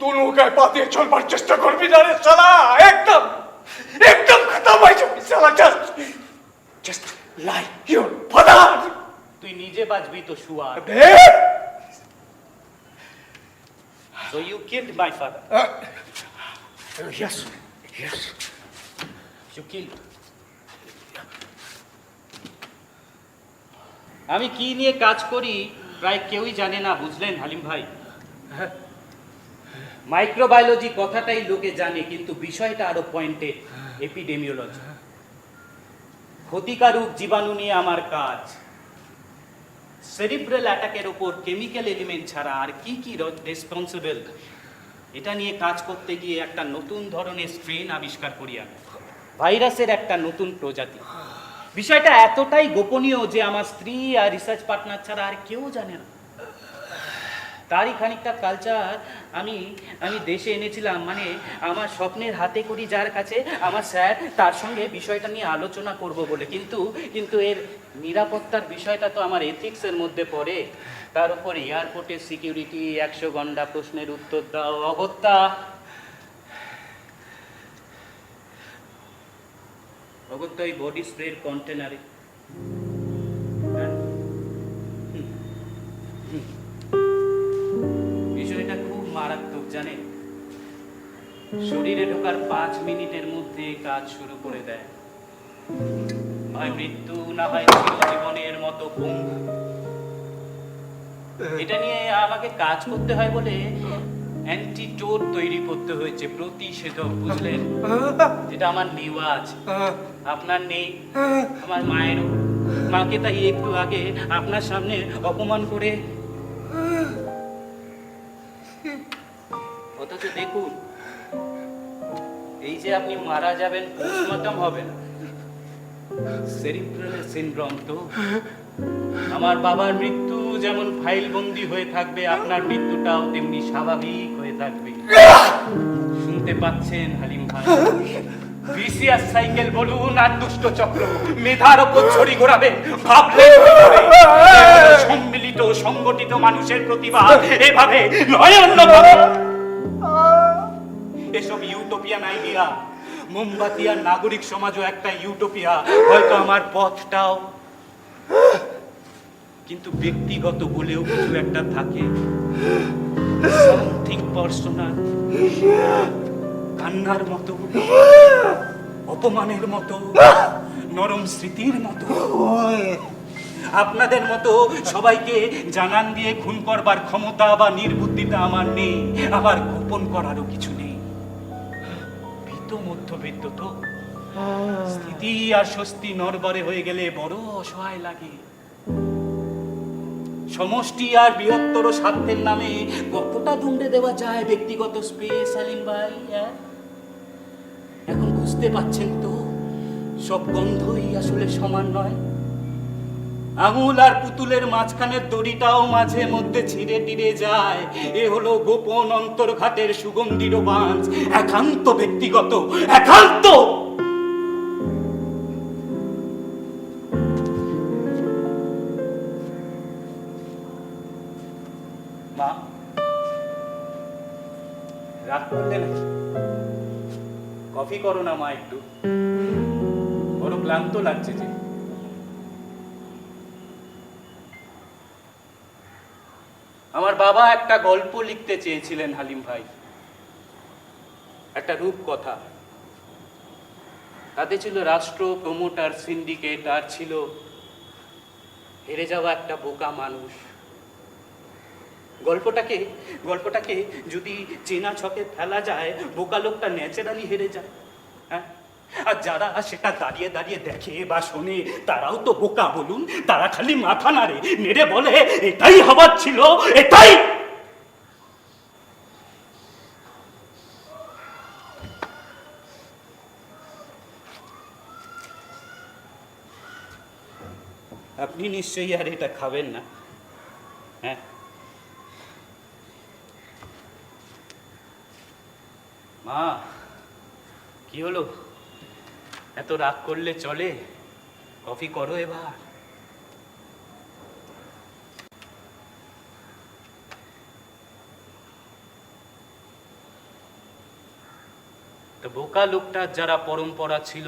दोनों का पाते चलবার চেষ্টা করবি না রে সালা, একদম একদম খতম হয়ে যাবে সালা। Just like your father. তুই নিজে বাঁচবি তো শুয়ার। So you killed my father. Yes, yes. You killed. আমি কি নিয়ে কাজ করি প্রায় কেউই জানে না, বুঝলেন হালিম ভাই? মাইক্রোবায়োলজি কথাটাই লোকে জানে, কিন্তু বিষয়টা আরো পয়েন্টেড। এপিডেমিওলজি, ক্ষতিকারক জীবাণু নিয়ে আমার কাজ। সেরিব্রাল অ্যাটাকের ওপর কেমিক্যাল এলিমেন্ট ছাড়া আর কি কি রেসপন্সিবল, এটা নিয়ে কাজ করতে গিয়ে একটা নতুন ধরনের স্ট্রেন আবিষ্কার করি আমি, ভাইরাসের একটা নতুন প্রজাতি। বিষয়টা এতটাই গোপনীয় যে আমার স্ত্রী আর রিসার্চ পার্টনার ছাড়া আর কেউ জানে না। তারই খানিকটা কালচার আমি দেশে এনেছিলাম, মানে আমার স্বপ্নের হাতে করি যার কাছে, আমার স্যার, তার সঙ্গে বিষয়টা নিয়ে আলোচনা করব বলে। কিন্তু এর নিরাপত্তার বিষয়টা তো আমার এথিক্সের মধ্যে পড়ে। তার উপর এয়ারপোর্টের সিকিউরিটি, 100 গন্ডা প্রশ্নের উত্তর দাও, অগত্যা ওই বডি স্প্রের কন্টেনারে। বিষয়টা খুব মারাত্মক জানেন, শরীরে ঢোকার 5 মিনিটের মধ্যে কাজ শুরু করে দেয়। হয় মৃত্যু, না হয় জীবনের মতো পঙ্গু। এটা নিয়ে আমাকে কাজ করতে হয় বলে অ্যান্টিডোট তৈরি করতে হয়েছে, প্রতিষেধক, বুঝলেন? যেটা আমার নেওয়া আছে, আপনার নেই। আমার মায়েরও, মাকে তাই একটু আগে আপনার সামনে অপমান করে। অথচ দেখুন, এই যে আপনি মারা যাবেন, পোস্টমর্টম হবে না, সেরিব্রাল সিনড্রোম তো। আমার বাবার মৃত্যু যেমন ফাইলবন্দি হয়ে থাকবে, আপনার মৃত্যুটাও তেমনি স্বাভাবিক হয়ে থাকবে। শুনতে পাচ্ছেন হালিম ভাই? ভিসিআর সাইকেল বলুন আর দুষ্ট চক্র মেধার ওপর ছড়ি ঘোরাবে, ভাবলে সম্মিলিত সংগঠিত মানুষের প্রতিভা এভাবে নয় অন্যভাবে। এসব ইউটোপিয়ান আইডিয়া, মোমবাতি আর নাগরিক সমাজও একটা ইউটোপিয়া, হয়তো আমার পথটাও। কিন্তু ব্যক্তিগত বলেও কিছু একটা থাকে, সামথিং পার্সোনাল, কান্নার মতো, অপমানের মতো, নরম স্মৃতির মতো। আপনাদের মতো সবাইকে জানান দিয়ে খুন করবার ক্ষমতা বা নির্বুদ্ধিতা আমার নেই, আবার গোপন করারও কিছু নেই। ভীত মধ্যবিত্ত তো, স্থিতি আর স্বস্তি নড়বড়ে হয়ে গেলে বড় অসহায় লাগে। সমষ্টি আর বৃহত্তর স্বার্থের নামে কতটা দুমড়ে দেওয়া যায় ব্যক্তিগত স্পেস, হালিম ভাই? এখন বুঝতে পারছেন তো, সব গন্ধই আসলে সমান নয়। আঙুল আর পুতুলের মাঝখানের দড়িটাও মাঝে মধ্যে ছিঁড়ে টিড়ে যায়। এ হলো গোপন অন্তর্ঘাতের সুগন্ধি রোমাঞ্চ, একান্ত ব্যক্তিগত, একান্ত। মা, রাগ করলে নাকি? কফি করো না মা, একটু বড় ক্লান্ত লাগছে যে। আমার বাবা একটা গল্প লিখতে চেয়েছিলেন হালিম ভাই, একটা রূপকথা। তাতে ছিল রাষ্ট্র, প্রমোটার, সিন্ডিকেট, আর ছিল হেরে যাওয়া একটা বোকা মানুষ। গল্পটাকে যদি চেনা ছকে ফেলা যায়, বোকা লোকটা ন্যাচারালি হেরে যায়। হ্যাঁ, আর যারা সেটা দাঁড়িয়ে দাঁড়িয়ে দেখে বা শোনে, তারাও তো বোকা বলুন। তারা খালি মাথা নাড়ে, নেড়ে বলে এটাই হবার ছিল, এটাই। আপনি আপনি নিশ্চয়ই আর এটা খাবেন না। হ্যাঁ, মা কি হলো, এত রাগ করলে চলে? কফি করো এবার। তো বোকা লোকটার যারা পরম্পরা ছিল,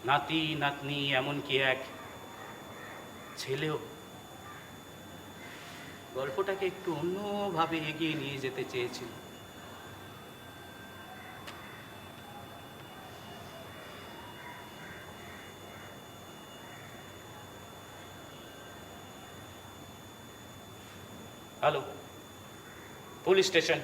নাতি নাতনি এমনকি এক ছেলেও, গল্পটাকে একটু অন্যভাবে এগিয়ে নিয়ে যেতে চেয়েছিল। Hello, police station.